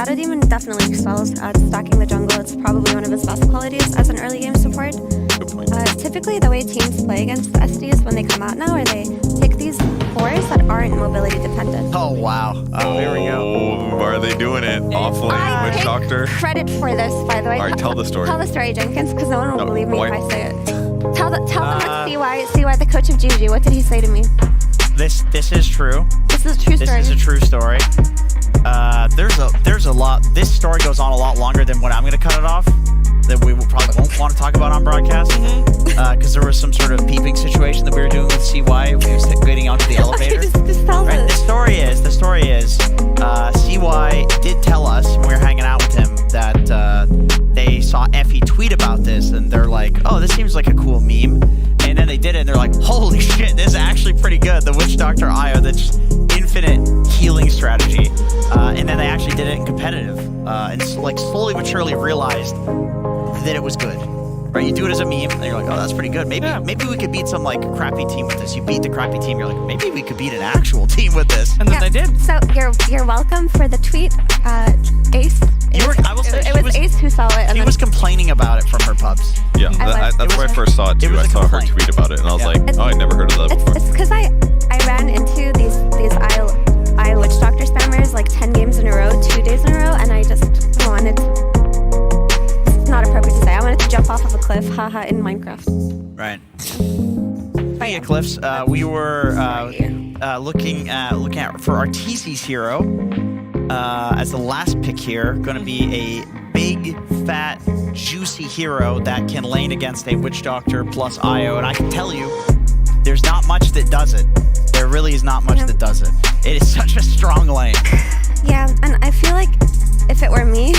Shadow Demon definitely excels at stacking the jungle. It's probably one of his best qualities as an early game support. Typically, the way teams play against the SDs when they come out now are they pick these cores that aren't mobility dependent. Oh, wow. Oh, here we go. Are they doing it? Offlane Witch Doctor? Credit for this, by the way. All right, tell the story. Tell the story, Jenkins, because no one will believe me why? if I say it. Tell them CY, the coach of GG. What did he say to me? This is true. This is a true story. This is a true story. There's a lot. This story goes on a lot longer than when I'm going to cut it off. That we probably won't want to talk about on broadcast. Because there was some sort of peeping situation that we were doing with CY. We was getting onto the elevator. Just tell Right, us. the story is, CY did tell us when we were hanging out with him that they saw Effie tweet about this, and they're like, "Oh, this seems like a cool meme." And then they did it, and they're like, "Holy shit, this is actually pretty good." The Witch Doctor IO, that's infinite healing strategy, and then they actually did it in competitive, and like slowly but surely realized that it was good. Right, you do it as a meme, and you're like, "Oh, that's pretty good. Maybe we could beat some like crappy team with this." You beat the crappy team, you're like, "Maybe we could beat an actual team with this." And then they did. So you're welcome for the tweet, Ace. I will say It was Ace who saw it. And She was complaining about it from her pubs. Yeah, that's where I first saw it too. I saw her tweet about it, and I was like, "Oh, I never heard of that before." It's because I ran into these I Witch Doctor spammers like 10 games in a row, 2 days in a row, and I just wanted. It's not appropriate to say. I wanted to jump off of a cliff, haha, in Minecraft. Right. Speaking of cliffs, we were looking at for Arteezy's hero as the last pick here. Going to be a big, fat, juicy hero that can lane against a Witch Doctor plus IO, and I can tell you, there's not much that does it. There really is not much that does it. It is such a strong lane. Yeah, and I feel like if it were me,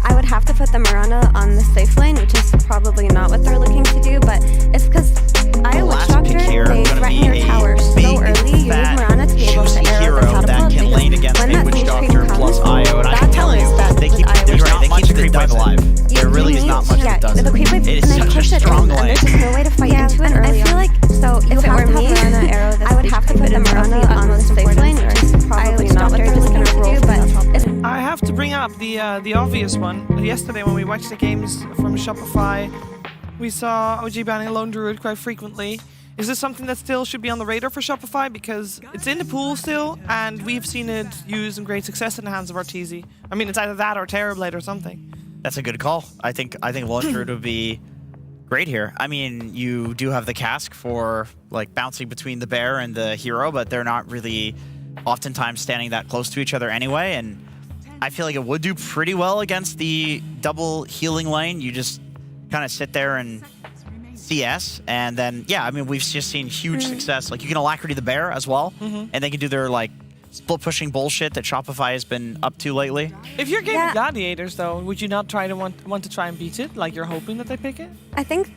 I would have to put the Mirana on the safe lane, which is probably not what they're looking to do, but it's because Iowa Witch Doctor, they threaten your tower so early, you need Mirana to be able to arrow the catapult, that can lane against a Witch Doctor plus IO, and I can tell you, they keep the creep wave alive. There really is not much that does it. It is such a strong lane. There's just no way to fight into it early. I feel like, so if it were me, I would have to put the Mirana on the safe lane, which is probably not what they're just going to do, but I have to bring up the obvious one. Yesterday when we watched the games from Shopify, we saw OG banning Lone Druid quite frequently. Is this something that still should be on the radar for Shopify? Because it's in the pool still, and we've seen it used in great success in the hands of Arteezy. I mean, it's either that or Terrorblade or something. That's a good call. I think Lone Druid would be great here. I mean, you do have the cask for like bouncing between the bear and the hero, but they're not really oftentimes standing that close to each other anyway, and I feel like it would do pretty well against the double healing lane. You just kind of sit there and CS, and then, yeah, I mean, we've just seen huge success. Like, you can Alacrity the bear as well, and they can do their, like, split-pushing bullshit that Shopify has been up to lately. If you're gaming Gladiators, though, would you not try to want to try and beat it? Like, you're hoping that they pick it? I think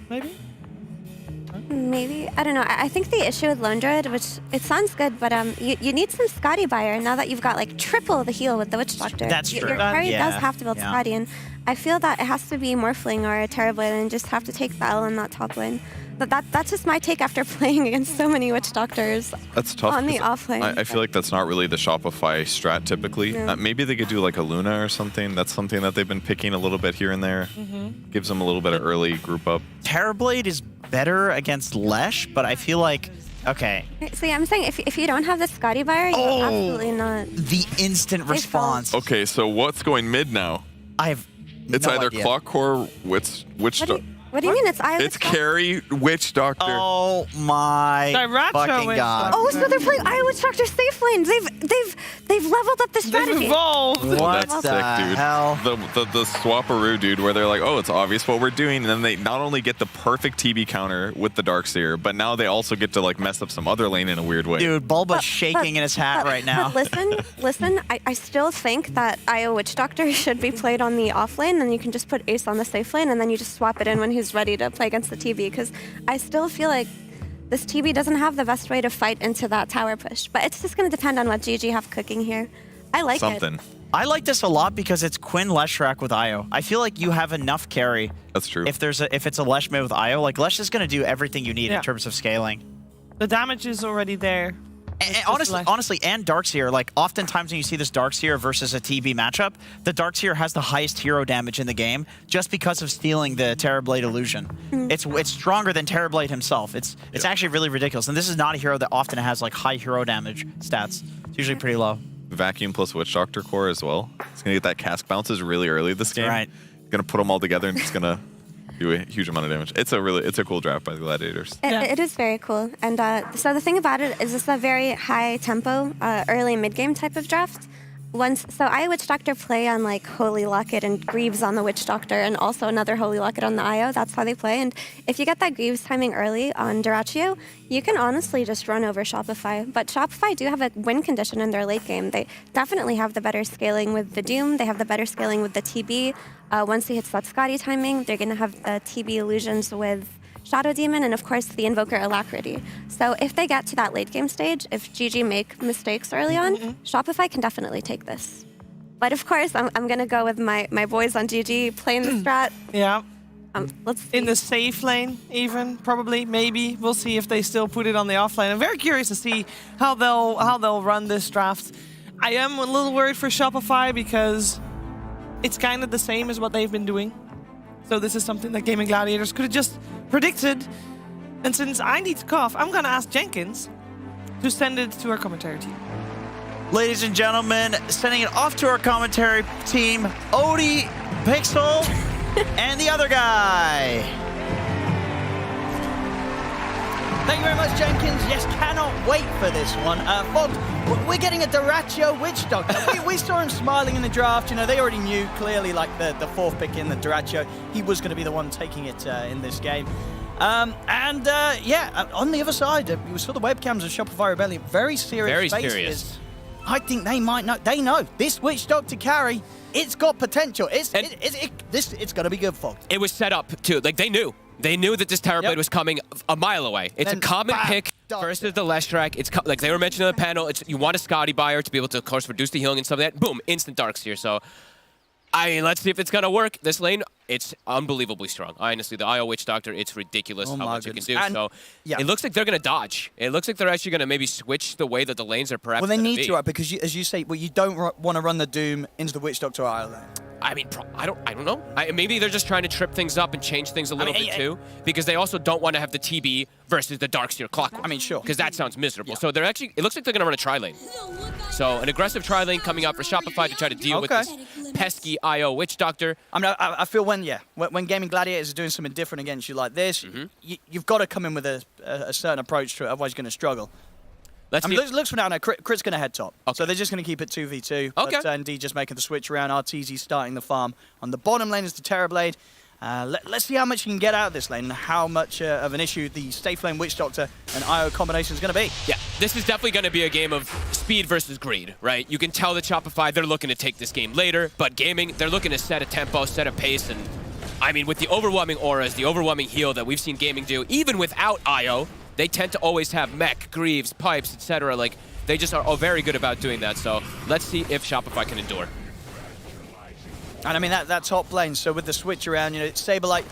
Maybe? I don't know. I think the issue with Lone Druid, which it sounds good, but you need some Scotty buyer now that you've got like triple the heal with the Witch Doctor. That's true. Your carry does have to build Scotty, and I feel that it has to be more Fling or a Terrorblade and just have to take battle in that top lane. But that's just my take after playing against so many Witch Doctors. That's tough on the off lane. I feel like that's not really the Shopify strat typically. Yeah. Maybe they could do like a Luna or something. That's something that they've been picking a little bit here and there. Gives them a little bit of early group up. Terrorblade is better against Lesh, but I feel like, okay. So yeah, I'm saying if you don't have the Scotty buyer, you're absolutely not. The instant response. Okay, so what's going mid now? It's no either idea. Clock Core, Witch Doctor. What do you mean it's Iowa? It's carry Witch Doctor. Oh my fucking god. Oh, so they're playing Iowa Witch Doctor safe lanes. They've leveled up the strategy. They've evolved. What That's the sick, dude. hell? The swapperoo, dude, where they're like, oh, it's obvious what we're doing, and then they not only get the perfect TB counter with the Darkseer, but now they also get to like mess up some other lane in a weird way. Dude, Bulba's shaking in his hat right now. But listen, I still think that Iowa Witch Doctor should be played on the off lane, and you can just put Ace on the safe lane, and then you just swap it in when he's ready to play against the TB, because I still feel like this TB doesn't have the best way to fight into that tower push. But it's just going to depend on what GG have cooking here. I like it. I like this a lot because it's Quinn Leshrac with Io. I feel like you have enough carry. That's true. If it's a Lesh mid with Io, like Lesh is going to do everything you need in terms of scaling. The damage is already there. And It's just honestly, like- honestly, and Darkseer, like oftentimes when you see this Darkseer versus a TB matchup, the Darkseer has the highest hero damage in the game just because of stealing the Terrorblade illusion. It's stronger than Terrorblade himself. It's actually really ridiculous. And this is not a hero that often has like high hero damage stats. It's usually pretty low. Vacuum plus Witch Doctor core as well. It's gonna get that cask bounces really early this game. right. Gonna put them all together and it's gonna do a huge amount of damage. It's a cool draft by the Gladiators. It is very cool. And so the thing about it is it's a very high tempo, early mid-game type of draft. So I Witch Doctor play on like Holy Locket and Greaves on the Witch Doctor and also another Holy Locket on the IO. That's how they play. And if you get that Greaves timing early on Duraccio, you can honestly just run over Shopify. But Shopify do have a win condition in their late game. They definitely have the better scaling with the Doom. They have the better scaling with the TB. Once he hits that Scotty timing, they're going to have the TB illusions with Shadow Demon, and of course the Invoker Alacrity. So if they get to that late game stage, if GG make mistakes early on, Shopify can definitely take this. But of course, I'm gonna go with my boys on GG playing the strat. Yeah. Let's see. In the safe lane, even probably, maybe we'll see if they still put it on the off lane. I'm very curious to see how they'll run this draft. I am a little worried for Shopify because it's kind of the same as what they've been doing. So this is something that Gaming Gladiators could have just predicted. And since I need to cough, I'm gonna ask Jenkins to send it to our commentary team. Ladies and gentlemen, sending it off to our commentary team, Odie, Pixel, and the other guy. Thank you very much, Jenkins. Yes, cannot wait for this one. Folks, we're getting a Duraccio Witch Doctor. we saw him smiling in the draft. You know, they already knew clearly, like the fourth pick in the Duraccio, he was going to be the one taking it in this game. On the other side, we saw the webcams of Shopify Rebellion. Very serious faces. Serious. I think they might know. They know this Witch Doctor carry. It's got potential. It's going to be good, folks. It was set up too. Like they knew. They knew that this Terrorblade was coming a mile away. It's Then a common bam, pick done. versus the Leshrac. It's like they were mentioning on the panel. You want a Scotty buyer to be able to, of course, reduce the healing and stuff like that. Boom, instant Darkseer. So, I mean, let's see if it's gonna work. This lane, it's unbelievably strong. Honestly, the IO Witch Doctor, it's ridiculous how much it can do. And- so, yeah. it looks like they're gonna dodge. It looks like they're actually gonna maybe switch the way that the lanes are perhaps. Well, they gonna need be. to, right? Because as you say, you don't want to run the Doom into the Witch Doctor Island. I mean, I don't know. Maybe they're just trying to trip things up and change things a little bit too, because they also don't want to have the TB versus the Darkseer Clockwork. I mean, sure. Because that sounds miserable. So they're actually, it looks like they're going to run a tri-lane. So an aggressive tri-lane coming out for Shopify to try to deal with this pesky IO Witch Doctor. I mean, I feel when Gaming Gladiators is doing something different against you like this, you've got to come in with a certain approach to it, otherwise you're going to struggle. Let's I see. mean, looks for now. Crit's going to head top. Okay. So they're just going to keep it 2v2. Okay. But ND just making the switch around. RTZ starting the farm. On the bottom lane is the Terrorblade. Let's see how much you can get out of this lane and how much of an issue the safe lane Witch Doctor and IO combination is going to be. Yeah, this is definitely going to be a game of speed versus greed, right? You can tell that Shopify, they're looking to take this game later, but Gaming, they're looking to set a tempo, set a pace, and I mean, with the overwhelming auras, the overwhelming heal that we've seen Gaming do, even without IO, they tend to always have mech, Greaves, pipes, etc. Like, they just are very good about doing that, so let's see if Shopify can endure. And I mean, that top lane, so with the switch around, you know, Saberlight,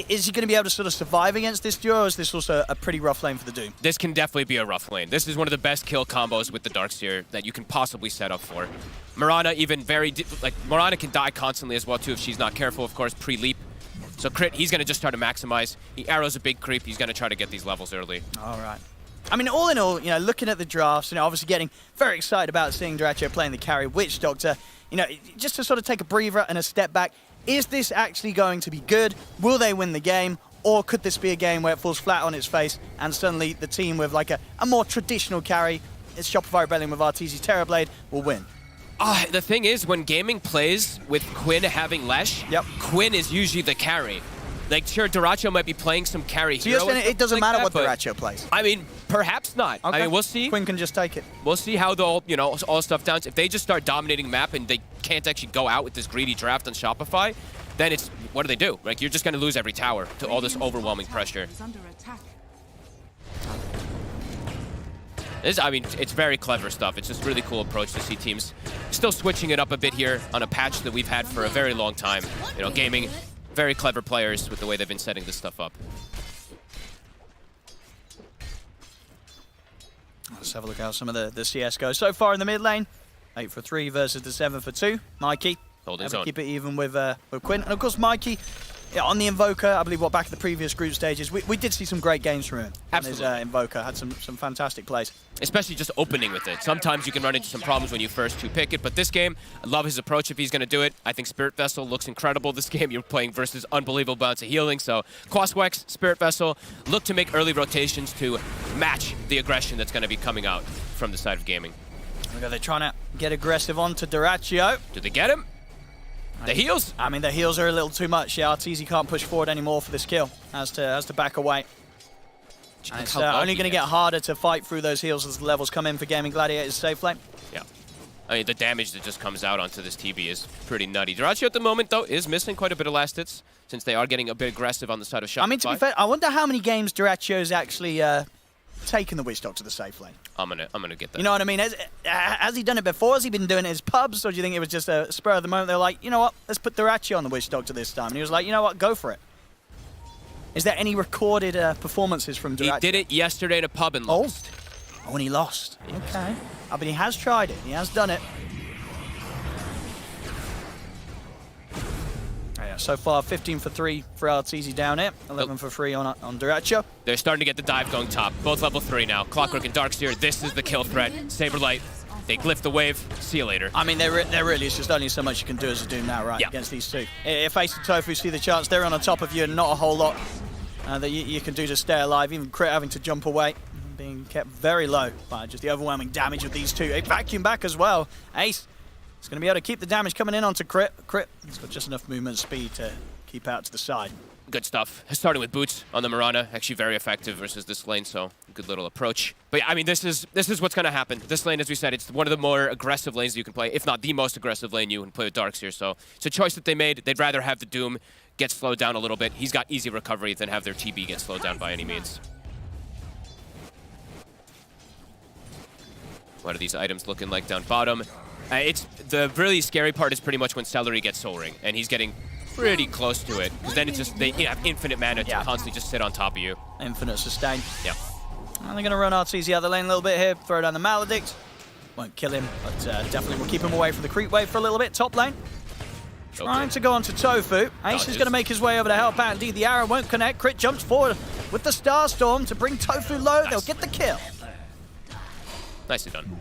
is he going to be able to sort of survive against this duo, or is this also a pretty rough lane for the Doom? This can definitely be a rough lane. This is one of the best kill combos with the Darkseer that you can possibly set up for. Mirana even Mirana can die constantly as well too if she's not careful, of course, pre-leap. So Crit, he's going to just try to maximize. He arrows a big creep. He's going to try to get these levels early. All right. I mean, all in all, you know, looking at the drafts, you know, obviously getting very excited about seeing Duraccio playing the carry Witch Doctor. You know, just to sort of take a breather and a step back, is this actually going to be good? Will they win the game? Or could this be a game where it falls flat on its face and suddenly the team with like a more traditional carry, it's Shopify Rebellion with RTZ Terrorblade, will win? The thing is, when Gaming plays with Quinn having Lesh, Quinn is usually the carry. Like, sure, Duraccio might be playing some carry So hero. you're saying it doesn't matter what Duraccio plays? I mean, perhaps not. Okay. I mean, we'll see. Quinn can just take it. We'll see how they'll, you know, all stuff down. If they just start dominating map and they can't actually go out with this greedy draft on Shopify, then it's, what do they do? Like, you're just going to lose every tower to all this overwhelming pressure. I mean, it's very clever stuff. It's just a really cool approach to see teams still switching it up a bit here on a patch that we've had for a very long time. You know, Gaming, very clever players with the way they've been setting this stuff up. Let's have a look how some of the CS goes. So far in the mid lane, 8 for 3 versus the 7 for 2. Mikey, Hold his able to own. keep it even with Quinn. And of course, Mikey, on the Invoker, I believe back at the previous group stages, we did see some great games from him. Absolutely. On his Invoker, had some fantastic plays. Especially just opening with it. Sometimes you can run into some problems when you first pick it, but this game, I love his approach if he's going to do it. I think Spirit Vessel looks incredible this game. You're playing versus unbelievable amounts of healing, so Quaswex, Spirit Vessel, look to make early rotations to match the aggression that's going to be coming out from the side of gaming. They're trying to get aggressive onto Duraccio. Do they get him? The heals? I mean, the heals are a little too much. Yeah, Arteezy can't push forward anymore for this kill. Has to back away. And it's only going to get harder to fight through those heals as the levels come in for Gaming Gladiators safe lane. Yeah. I mean, the damage that just comes out onto this TB is pretty nutty. Duraccio at the moment, though, is missing quite a bit of last hits, since they are getting a bit aggressive on the side of Shopify. I mean, to be fair, I wonder how many games Duraccio's actually taken the Witch Doctor to the safe lane. I'm gonna get that. You know what I mean? Has he done it before? Has he been doing it in his pubs? Or do you think it was just a spur of the moment? They're like, you know what? Let's put Duraccio on the Witch Doctor this time. And he was like, you know what? Go for it. Is there any recorded performances from Duraccio? He did it yesterday in a pub and lost. Oh, and he lost. Okay. I mean, he has tried it. He has done it. Yeah, so far, 15 for 3 for Arteezy down here. 11 for 3 on Duraccio. They're starting to get the dive going top. Both level 3 now. Clockwork and Darkseer. This is the kill threat. Saberlight. They glyph the wave. See you later. I mean, there really is just only so much you can do as a Doom now, right, against these two. If Ace and Tofu see the chance, they're on top of you, and not a whole lot that you can do to stay alive. Even Crit having to jump away, being kept very low by just the overwhelming damage of these two. A vacuum back as well. Ace is going to be able to keep the damage coming in onto Crit. Crit has got just enough movement speed to keep out to the side. Good stuff. Starting with boots on the Mirana, actually very effective versus this lane, so good little approach. But yeah, I mean, this is what's going to happen. This lane, as we said, it's one of the more aggressive lanes you can play, if not the most aggressive lane you can play with Darkseer. So it's a choice that they made. They'd rather have the Doom get slowed down a little bit. He's got easy recovery than have their TB get slowed down by any means. What are these items looking like down bottom? It's the really scary part is pretty much when Celery gets Soul Ring, and he's getting pretty close to it, because then it's just they have infinite mana to constantly just sit on top of you. Infinite sustain. Yeah. And they're going to run Arteezy out the lane a little bit here, throw down the Maledict. Won't kill him, but definitely will keep him away from the creep wave for a little bit. Top lane. Trying to go onto Tofu. Ace is going to make his way over to help out. Indeed, the arrow won't connect. Crit jumps forward with the Starstorm to bring Tofu low. Nice. They'll get the kill. Nicely done.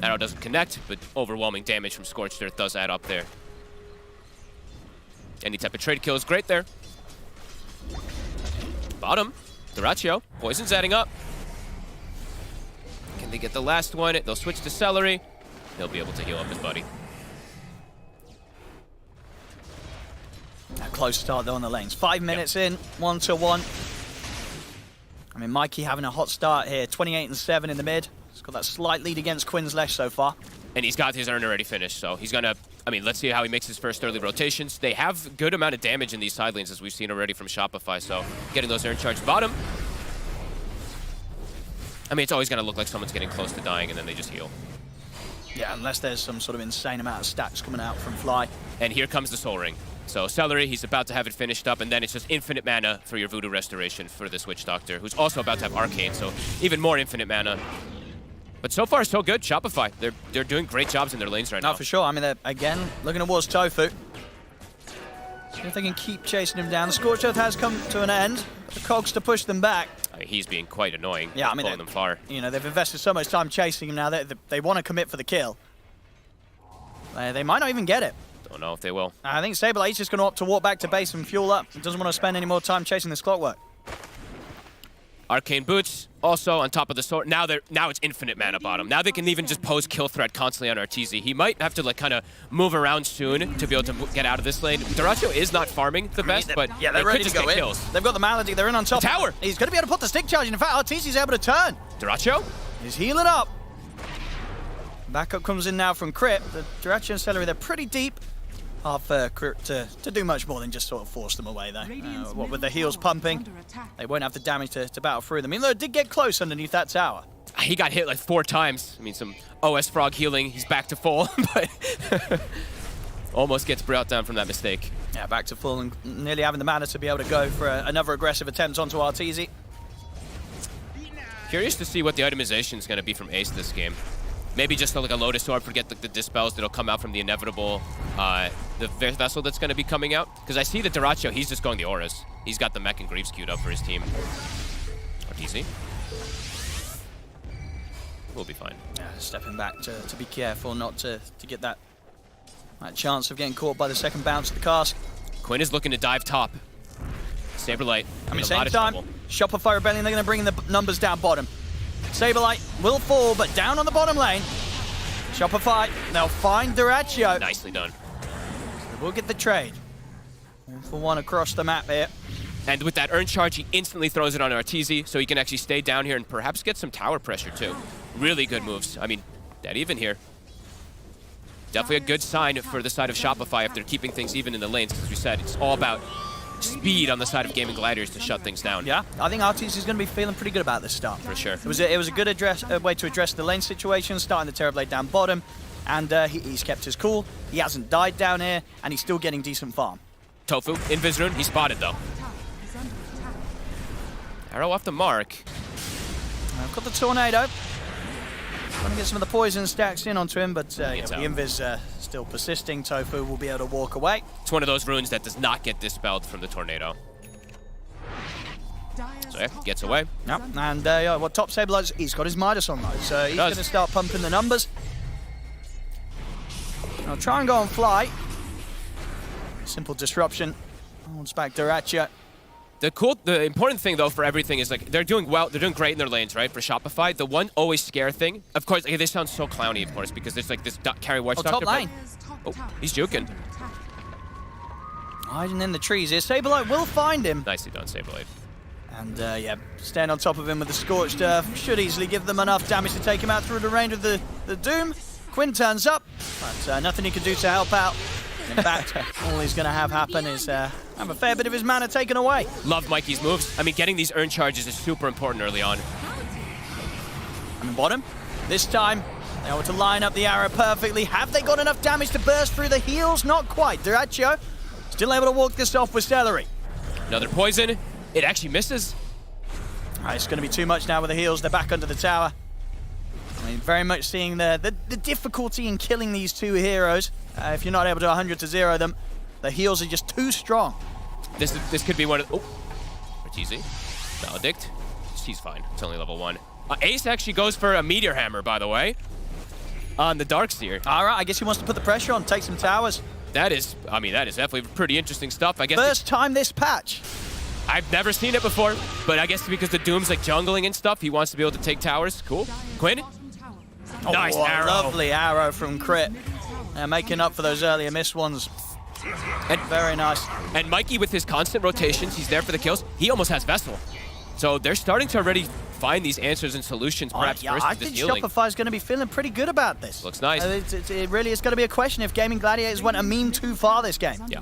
Arrow doesn't connect, but overwhelming damage from Scorched Earth does add up there. Any type of trade kill is great there. Bottom, Duraccio. Poison's adding up. Can they get the last one? They'll switch to Celery. He'll be able to heal up his buddy. A close start though on the lanes. 5 minutes in, 1-1. I mean, Mikey having a hot start here. 28 and 7 in the mid. He's got that slight lead against Quinn's Lesh so far. And he's got his urn already finished, so he's gonna, I mean, let's see how he makes his first early rotations. They have good amount of damage in these side lanes, as we've seen already from Shopify, so getting those urn charged bottom. I mean, it's always gonna look like someone's getting close to dying, and then they just heal. Yeah, unless there's some sort of insane amount of stacks coming out from Fly. And here comes the Soul Ring. So Celery, he's about to have it finished up, and then it's just infinite mana for your Voodoo Restoration for this Witch Doctor, who's also about to have Arcane, so even more infinite mana. But so far, so good. Shopify, they're doing great jobs in their lanes right now. No, for sure. I mean, they're, again, looking towards Tofu. See if they can keep chasing him down. The Scorched Earth has come to an end. But the Cogs to push them back. I mean, he's being quite annoying. Yeah, I mean, pulling them far. You know, they've invested so much time chasing him now that they want to commit for the kill. They might not even get it. Don't know if they will. I think Saberlight's just going to opt to walk back to base and fuel up. He doesn't want to spend any more time chasing this clockwork. Arcane Boots, also on top of the sword. Now it's infinite mana bottom. Now they can even just pose kill threat constantly on Arteezy. He might have to like kind of move around soon to be able to get out of this lane. Duraccio is not farming the best, but yeah, they're ready to go in. Kills. They've got the Malady. They're in on top. The tower. He's going to be able to put the stick charge in. In fact, Arteezy's able to turn. Duraccio? He's healing up. Backup comes in now from Crit. The Duraccio and Celery, they're pretty deep. Hard for Crit to do much more than just sort of force them away, though. What with the heals pumping, they won't have the damage to battle through them. Even though it did get close underneath that tower. He got hit like 4 times. I mean, some OS Frog healing. He's back to full, but almost gets brought down from that mistake. Yeah, back to full and nearly having the mana to be able to go for another aggressive attempt onto Arteezy. Curious to see what the itemization is going to be from Ace this game. Maybe just like a Lotus Orb, forget the dispels that'll come out from the inevitable the vessel that's going to be coming out. Because I see the Dyrachyo, he's just going the auras. He's got the Mech and Greaves queued up for his team. Easy. We'll be fine. Yeah, stepping back to be careful not to get that chance of getting caught by the second bounce of the cask. Quinn is looking to dive top. Saberlight. I mean, same time, Shopify Rebellion, they're going to bring the numbers down bottom. Saberlight will fall, but down on the bottom lane. Shopify, they'll find Dyrachyo. Nicely done. We'll get the trade. 1-for-1 across the map here. And with that Urn Charge, he instantly throws it on Arteezy, so he can actually stay down here and perhaps get some tower pressure, too. Really good moves. I mean, dead even here. Definitely a good sign for the side of Shopify if they're keeping things even in the lanes. As we said, it's all about speed on the side of Gaming Gladiators to shut things down. Yeah, I think Arteezy is going to be feeling pretty good about this start. For sure. It was a good way to address the lane situation, starting the Terrorblade down bottom, and he's kept his cool. He hasn't died down here, and he's still getting decent farm. Tofu, Invis Rune, he's spotted though. Arrow off the mark. I've got the Tornado. Trying to get some of the poison stacks in onto him, but the Invis still persisting. Tofu will be able to walk away. It's one of those runes that does not get dispelled from the Tornado. So yeah, gets away. Yep. And what top Saberlight, he's got his Midas on though, so he's going to start pumping the numbers. I'll try and go on fly. Simple disruption. Holds back Dyrachyo. The important thing though for everything is like they're doing well, they're doing great in their lanes, right? For Shopify, the one always scare thing, of course, they sound so clowny, of course, because there's like this carry watch top lane. Oh, he's juking. Hiding in the trees here. Saberlight will find him. Nicely done, Saberlight. And yeah, stand on top of him with the Scorched Earth. Should easily give them enough damage to take him out through the range of the Doom. Quinn turns up, but nothing he can do to help out. In fact, all he's going to have happen is have a fair bit of his mana taken away. Love Mikey's moves. I mean, getting these Urn Charges is super important early on. And bottom, this time, they able to line up the arrow perfectly. Have they got enough damage to burst through the heals? Not quite. Dyrachyo still able to walk this off with Celery. Another poison. It actually misses. All right, it's going to be too much now with the heals. They're back under the tower. I mean, very much seeing the difficulty in killing these two heroes. If you're not able to 100-0 them, the heals are just too strong. This could be one of... Oh, Arteezy. Valedict. He's fine. It's only level 1. Ace actually goes for a Meteor Hammer, by the way, on the Darkseer. All right, I guess he wants to put the pressure on, take some towers. That is definitely pretty interesting stuff. I guess first time this patch. I've never seen it before, but I guess because the Doom's like jungling and stuff, he wants to be able to take towers. Cool. Quinn? Nice arrow. Lovely arrow from Crit. Making up for those earlier missed ones. And very nice. And Mikey, with his constant rotations, he's there for the kills. He almost has Vessel. So they're starting to already find these answers and solutions, perhaps first I with this think healing. Shopify's going to be feeling pretty good about this. Looks nice. It really is going to be a question if Gaming Gladiators went a meme too far this game. Yeah.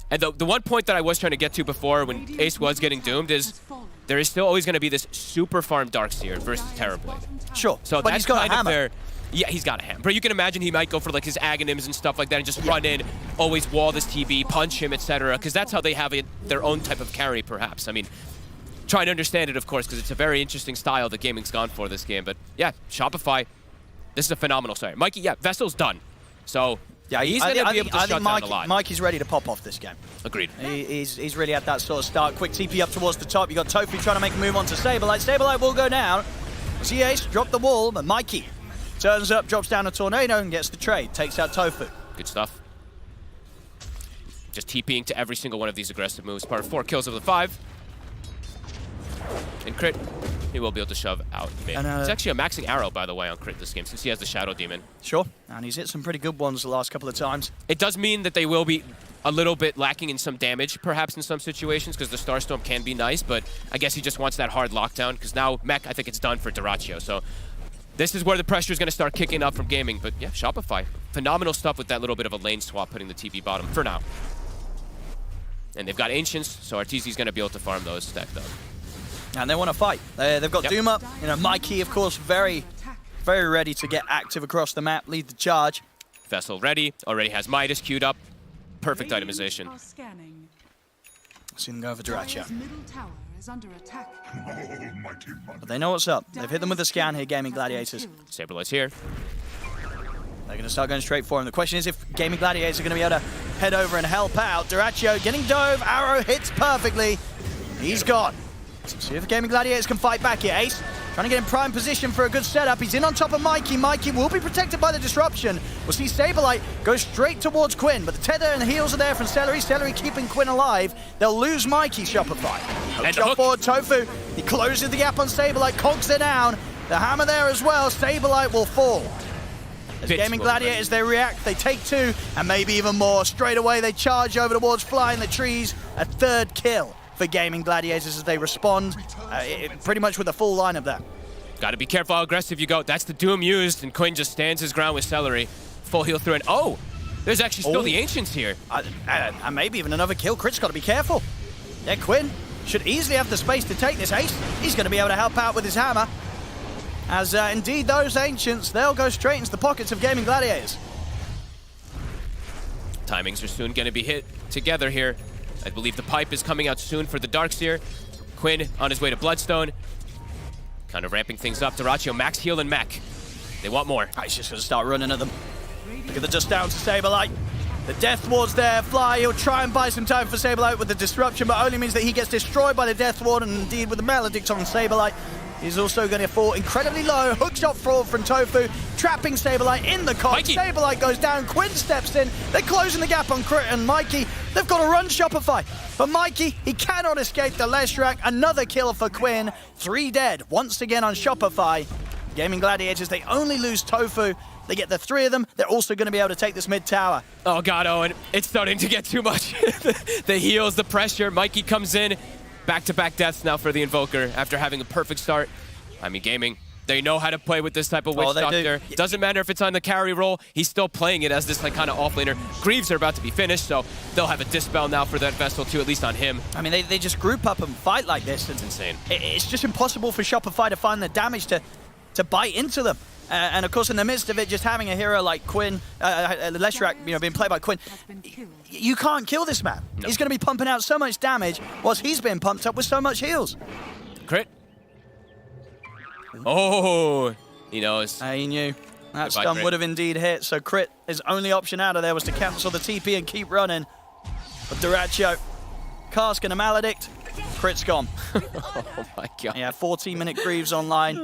And the one point that I was trying to get to before when Ace was getting doomed is there is still always going to be this super farm Darkseer versus Terrorblade. Sure, so but that's he's got kind a hammer. of their... Yeah, he's got a hammer. But you can imagine he might go for like his Aghanims and stuff like that and just run in, always wall this TB, punch him, etc. Because that's how they have their own type of carry, perhaps. I mean, trying to understand it, of course, because it's a very interesting style that gaming's gone for this game. But yeah, Shopify, this is a phenomenal start. Mikey, yeah, Vessel's done. So yeah, he's going to be able to shut down a lot. Mikey's ready to pop off this game. Agreed. He's really at that sort of start. Quick TP up towards the top. You got Tofu trying to make a move onto Saberlight. Saberlight will go down. See Ace drop the wall, but Mikey turns up, drops down a Tornado, and gets the trade. Takes out Tofu. Good stuff. Just TPing to every single one of these aggressive moves. Part of 4 kills of the 5. And Crit, he will be able to shove out mid. It's actually a maxing arrow, by the way, on Crit this game, since he has the Shadow Demon. Sure, and he's hit some pretty good ones the last couple of times. It does mean that they will be a little bit lacking in some damage, perhaps in some situations, because the Starstorm can be nice, but I guess he just wants that hard lockdown, because now Mech, I think it's done for Dyrachyo, so this is where the pressure is going to start kicking up from gaming. But yeah, Shopify, phenomenal stuff with that little bit of a lane swap, putting the TP bottom for now. And they've got Ancients, so Arteezy's going to be able to farm those stacked up. And they want to fight. They've got Doom up. You know, Mikey, of course, very, very ready to get active across the map, lead the charge. Vessel ready, already has Midas queued up. Perfect itemization. See them go for Dyrachyo. is under attack. But they know what's up. They've hit them with a scan here, Gaming Gladiators. Saberlight's here. They're going to start going straight for him. The question is if Gaming Gladiators are going to be able to head over and help out. Duraccio getting dove. Arrow hits perfectly. He's gone. Let's see if the Gaming Gladiators can fight back here. Ace trying to get in prime position for a good setup. He's in on top of Mikey. Mikey will be protected by the disruption. We'll see Saberlight go straight towards Quinn, but the tether and the heals are there from Celery. Celery keeping Quinn alive. They'll lose Mikey, Shopify. And Shot hook. forward, Tofu. He closes the gap on Saberlight. Cogs it down. The hammer there as well. Saberlight will fall. As Bit Gaming slow, Gladiators, they react, they take 2, and maybe even more. Straight away, they charge over towards Fly in the trees. A 3rd kill for Gaming Gladiators as they respond, pretty much with a full lineup there. Got to be careful how aggressive you go. That's the Doom used, and Quinn just stands his ground with Celery. Full heal through, and oh! There's actually still the Ancients here. And maybe even another kill. Crit's got to be careful. Yeah, Quinn should easily have the space to take this Ace. He's going to be able to help out with his hammer. As indeed those Ancients, they'll go straight into the pockets of Gaming Gladiators. Timings are soon going to be hit together here. I believe the pipe is coming out soon for the Darkseer. Quinn on his way to Bloodstone. Kind of ramping things up. Duraccio, max heal and mech. They want more. He's just going to start running at them. Look at the just down to Saberlight. The Death Ward's there. Fly, he'll try and buy some time for Saberlight with the disruption, but only means that he gets destroyed by the Death Ward, and indeed with the Maledict on Saberlight. He's also going to fall incredibly low. Hookshot forward from Tofu, trapping Saberlight in the cog. Saberlight goes down, Quinn steps in. They're closing the gap on Crit and Mikey. They've got to run Shopify. But Mikey, he cannot escape the Leshrac. Another kill for Quinn. 3 dead once again on Shopify. Gaming Gladiators, they only lose Tofu. They get the 3 of them. They're also going to be able to take this mid tower. Oh God, Owen, it's starting to get too much. The heals, the pressure. Mikey comes in. Back-to-back deaths now for the Invoker after having a perfect start. I mean, Gaming, they know how to play with this type of Witch Doctor. Doesn't matter if it's on the carry roll, he's still playing it as this like kind of offlaner. Greaves are about to be finished, so they'll have a Dispel now for that Vessel too, at least on him. I mean, they just group up and fight like this. It's insane. It's just impossible for Shopify to find the damage to bite into them. And of course, in the midst of it, just having a hero like Quinn, Leshrac, being played by Quinn, you can't kill this man. No. He's going to be pumping out so much damage whilst he's being pumped up with so much heals. Crit. Oh, he knows. He knew. That stun would have indeed hit, so Crit, his only option out of there was to cancel the TP and keep running. But Duraccio, Cask and a Maledict, Crit's gone. Oh my God. Yeah, 14-minute Greaves online.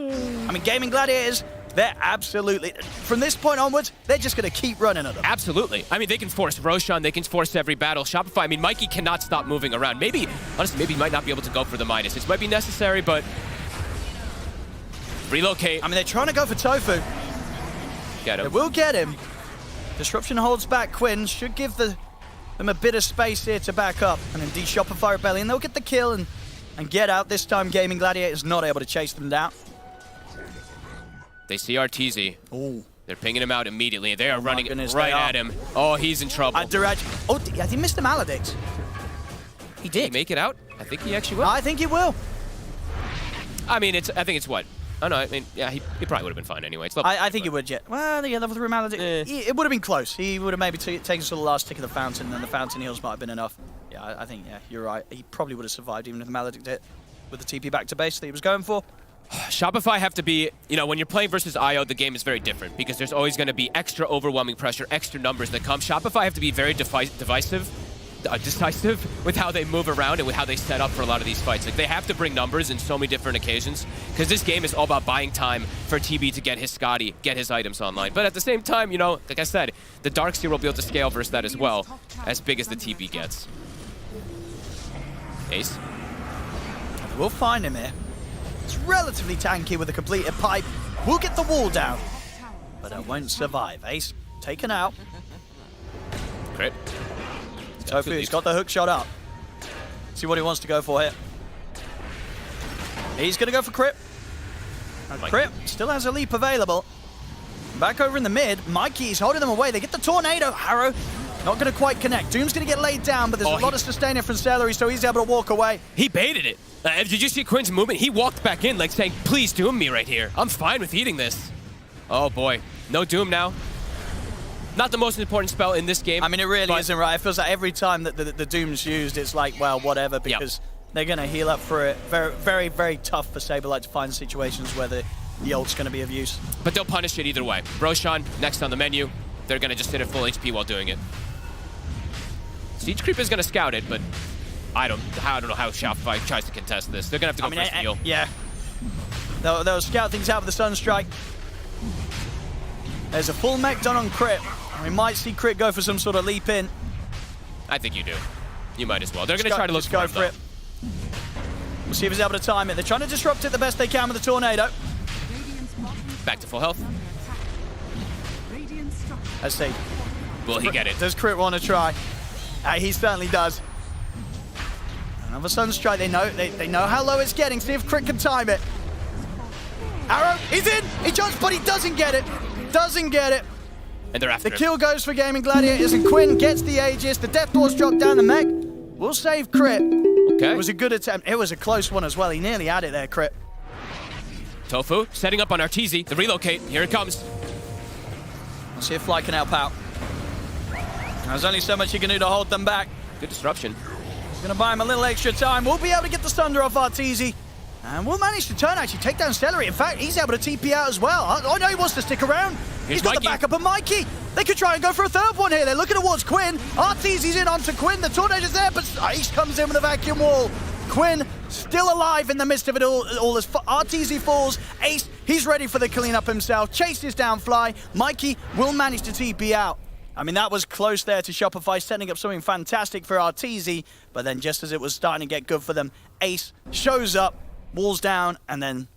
I mean, Gaming Gladiators, they're absolutely, from this point onwards, they're just going to keep running at them. Absolutely. I mean, they can force Roshan, they can force every battle. Shopify, I mean, Mikey cannot stop moving around. Maybe, honestly, maybe he might not be able to go for the Midas. It might be necessary, but relocate. I mean, they're trying to go for Tofu. Get him. They will get him. Disruption holds back Quinn, should give them a bit of space here to back up. And indeed, Shopify Rebellion, they'll get the kill and get out. This time, Gaming Gladiators not able to chase them down. They see RTZ. Oh. They're pinging him out immediately. They are running right at him. Oh, he's in trouble. Oh, he missed the Maledict. He did. Did he make it out? I think he actually will. I think he will. I mean, I think it's what? Oh, no, I mean, yeah, he probably would have been fine anyway. I think he would, yeah. Well, yeah, level 3 Maledict. It would have been close. He would have maybe taken to the last tick of the fountain, and then the fountain heals might have been enough. Yeah, I think, yeah, you're right. He probably would have survived even if the Maledict hit with the TP back to base that he was going for. Shopify have to be, when you're playing versus IO, the game is very different because there's always going to be extra overwhelming pressure, extra numbers that come. Shopify have to be very decisive with how they move around and with how they set up for a lot of these fights. Like, they have to bring numbers in so many different occasions because this game is all about buying time for TB to get his Scotty, get his items online. But at the same time, like I said, the Darkseer will be able to scale versus that as well, as big as the TB gets. Ace. We'll find him here. It's relatively tanky with a completed pipe. We'll get the wall down, but it won't survive. Ace taken out. Crit. Tofu's got the hook shot up. See what he wants to go for here. He's going to go for Crit. Crit still has a leap available. Back over in the mid. Mikey's holding them away. They get the tornado. Harrow not going to quite connect. Doom's going to get laid down, but there's a lot of sustainer from Celery, so he's able to walk away. He baited it. Did you see Quinn's movement? He walked back in like saying, please Doom me right here. I'm fine with eating this. Oh boy. No Doom now. Not the most important spell in this game. I mean, it really isn't, right? It feels like every time that the Doom's used, it's like, well, whatever, because They're going to heal up for it. Very, very, very tough for Saberlight to find situations where the ult's going to be of use. But they'll punish it either way. Roshan, next on the menu. They're going to just sit at full HP while doing it. Siege Creep is going to scout it, but I don't know how Shopify tries to contest this. They're going to have to go first heal. Yeah. They'll scout things out with the Sunstrike. There's a full mech done on Crit. We might see Crit go for some sort of leap in. I think you do. You might as well. They're going to try to look for it. We'll see if he's able to time it. They're trying to disrupt it the best they can with the Tornado. Back to full health. Let's see. Will he get it? Does Crit want to try? He certainly does. Another Sunstrike. They know how low it's getting. See if Crit can time it. Arrow, he's in! He jumps, but he doesn't get it. Doesn't get it. And they're after The kill goes for Gaming Gladiators, and Quinn gets the Aegis. The Death Doors drop down the mech. We'll save Crit. Okay. It was a good attempt. It was a close one as well. He nearly had it there, Crit. Tofu setting up on Arteezy. The relocate. Here it comes. We'll see if Fly can help out. There's only so much he can do to hold them back. Good disruption. He's going to buy him a little extra time. We'll be able to get the Thunder off Arteezy. And we'll manage to turn, actually, take down Celery. In fact, he's able to TP out as well. I know he wants to stick around. He's got the backup of Mikey. They could try and go for a third one here. They're looking towards Quinn. Arteezy's in onto Quinn. The Tornado's there, but Ace comes in with a vacuum wall. Quinn still alive in the midst of it all as Arteezy falls. Ace, he's ready for the cleanup himself. Chases down Fly. Mikey will manage to TP out. I mean, that was close there to Shopify, setting up something fantastic for Arteezy. But then just as it was starting to get good for them, Ace shows up, walls down, and then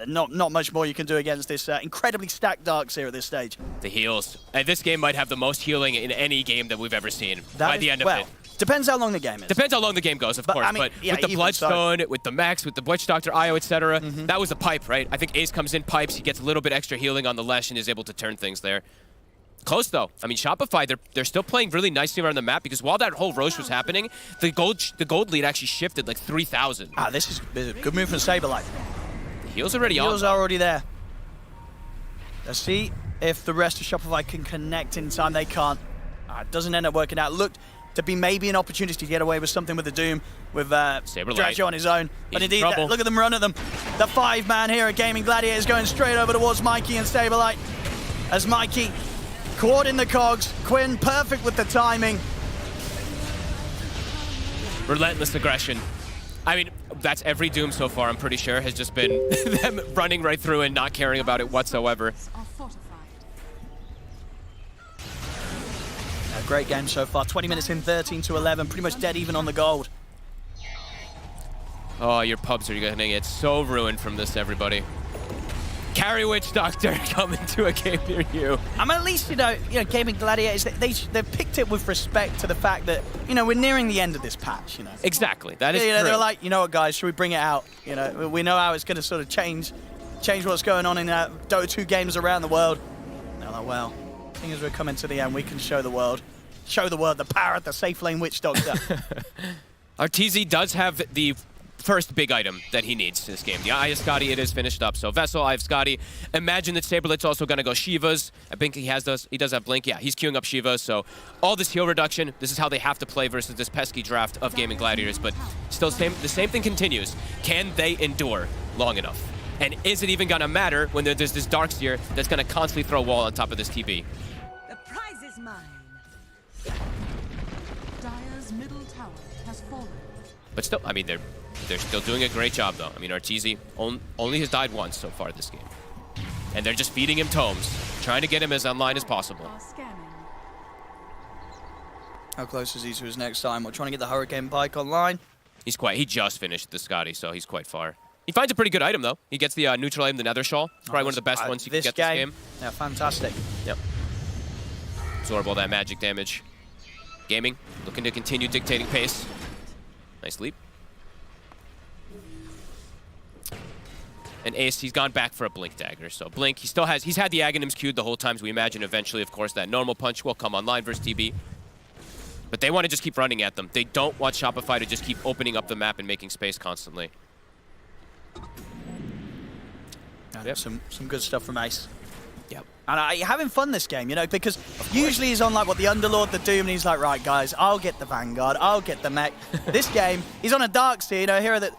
not much more you can do against this incredibly stacked Darks here at this stage. The heals. And this game might have the most healing in any game that we've ever seen by the end of it. Depends how long the game is. Depends how long the game goes, of course. I mean, but yeah, with the Bloodstone, with the Max, with the Witch Doctor, Io, etc., that was the pipe, right? I think Ace comes in, pipes, he gets a little bit extra healing on the Lesh and is able to turn things there. Close, though. I mean, Shopify, they're still playing really nicely around the map because while that whole Roche was happening, the gold lead actually shifted like 3,000. This is a good move from Saberlight. The heals already on. Heals are already there. Let's see if the rest of Shopify can connect in time. They can't. It doesn't end up working out. Looked to be maybe an opportunity to get away with something with the Doom, with Dracho on his own. But indeed, look at them run at them. The 5-man here at Gaming Gladiators going straight over towards Mikey and Saberlight. As Mikey caught in the cogs. Quinn perfect with the timing. Relentless aggression. I mean, that's every Doom so far, I'm pretty sure, has just been them running right through and not caring about it whatsoever. A great game so far. 20 minutes in, 13-11. Pretty much dead even on the gold. Oh, your pubs are going to get so ruined from this, everybody. Carry Witch Doctor coming to a game near you. I mean, at least, you know, Gaming Gladiators, they've picked it with respect to the fact that, we're nearing the end of this patch, Exactly. That is true. They're like, you know what, guys, should we bring it out? We know how it's going to sort of change what's going on in Dota 2 games around the world. They're like, well, seeing as we're coming to the end, we can show the world the power of the safe lane Witch Doctor. Arteezy does have the first big item that he needs in this game. The Eye of Scotty, it is finished up. So Vessel, Eye of Scotty. Imagine that Saberlight's also going to go Shivas. I think he does have Blink. Yeah, he's queuing up Shivas. So all this heal reduction, this is how they have to play versus this pesky draft of Gaming Gladiators. But still, the same thing continues. Can they endure long enough? And is it even going to matter when there's this Darkseer that's going to constantly throw a wall on top of this TB? The prize is mine. Dire's middle tower has fallen. But still, I mean, they're still doing a great job, though. I mean, Arteezy only has died once so far this game. And they're just feeding him tomes, trying to get him as online as possible. How close is he to his next time? We're trying to get the Hurricane Bike online. He just finished the Scotty, so he's quite far. He finds a pretty good item, though. He gets the neutral item, the Nether Shawl. It's probably one of the best ones you can get this game. Yeah, fantastic. Yep. Absorb all that magic damage. Gaming, looking to continue dictating pace. Nice leap. And Ace, he's gone back for a Blink Dagger. So Blink, he's had the Aghanims queued the whole time, so we imagine eventually, of course, that normal punch will come online versus TB. But they want to just keep running at them. They don't want Shopify to just keep opening up the map and making space constantly. Yep. Some good stuff from Ace. Yep. And having fun this game, you know, because usually he's on like the Underlord, the Doom, and he's like, right, guys, I'll get the Vanguard, I'll get the mech. This game, he's on a Darkseer, you know, a hero that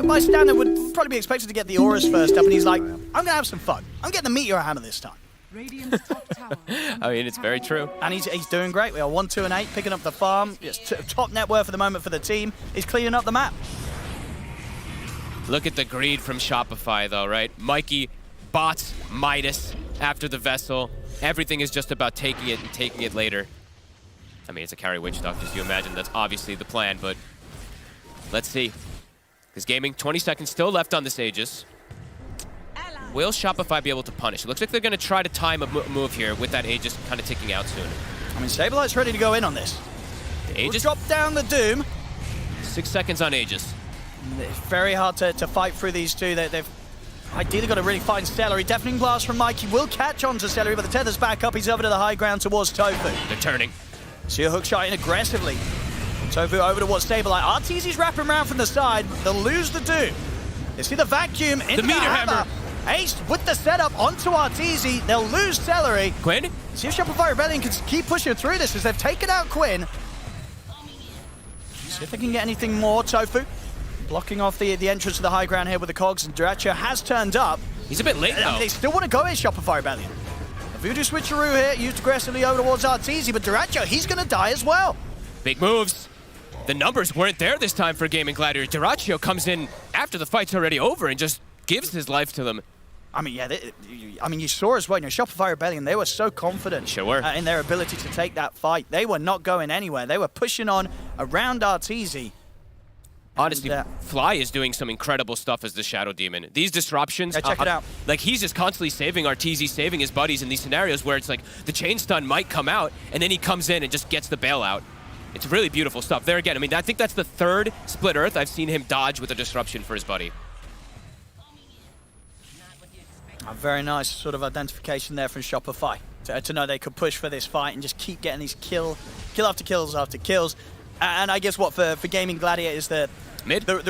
by standard would probably be expected to get the auras first up, and he's like, I'm going to have some fun. I'm getting the Meteor Hammer this time. Radiant's top tower. I mean, it's very true. And he's doing great. We are 1, 2, and 8, picking up the farm. It's top net worth at the moment for the team. He's cleaning up the map. Look at the greed from Shopify, though, right? Mikey, bots, Midas after the vessel. Everything is just about taking it and taking it later. I mean, it's a carry Witch Doctor, so you imagine that's obviously the plan, but let's see. Because Gaming, 20 seconds still left on this Aegis. Will Shopify be able to punish? It looks like they're going to try to time a move here with that Aegis kind of ticking out soon. I mean, Saberlight's ready to go in on this. The We'll Aegis, drop down the Doom. 6 seconds on Aegis. It's very hard to fight through these two. They've ideally got to really find Celery. Deafening Blast from Mikey will catch on to Celery, but the tether's back up. He's over to the high ground towards Tofu. They're turning. See a hook shot in aggressively. Tofu over towards Saberlight. Arteezy's wrapping around from the side. They'll lose the Doom. They see the vacuum into The Meteor Hammer. Ace with the setup onto Arteezy. They'll lose Celery. Quinn? See if Shopify Rebellion can keep pushing through this as they've taken out Quinn. See if they can get anything more. Tofu blocking off the entrance to the high ground here with the cogs, and Duracho has turned up. He's a bit late, though. They still want to go in Shopify Rebellion. A Voodoo switcheroo here, used aggressively over towards Arteezy, but Duracho, he's going to die as well. Big moves. The numbers weren't there this time for Gaming Gladiators. Duracio comes in after the fight's already over and just gives his life to them. I mean, yeah, you saw as well, you know, Shopify Rebellion, they were so confident Sure were. in their ability to take that fight. They were not going anywhere. They were pushing on around Arteezy. Honestly, And, Fly is doing some incredible stuff as the Shadow Demon. These disruptions, Yeah, check it out. Like, he's just constantly saving Arteezy, saving his buddies in these scenarios where it's like the chain stun might come out, and then he comes in and just gets the bailout. It's really beautiful stuff. There again, I mean, I think that's the third Split Earth I've seen him dodge with a disruption for his buddy. A very nice sort of identification there from Shopify to know they could push for this fight and just keep getting these kill after kills after kills. And I guess what for Gaming Gladiators, the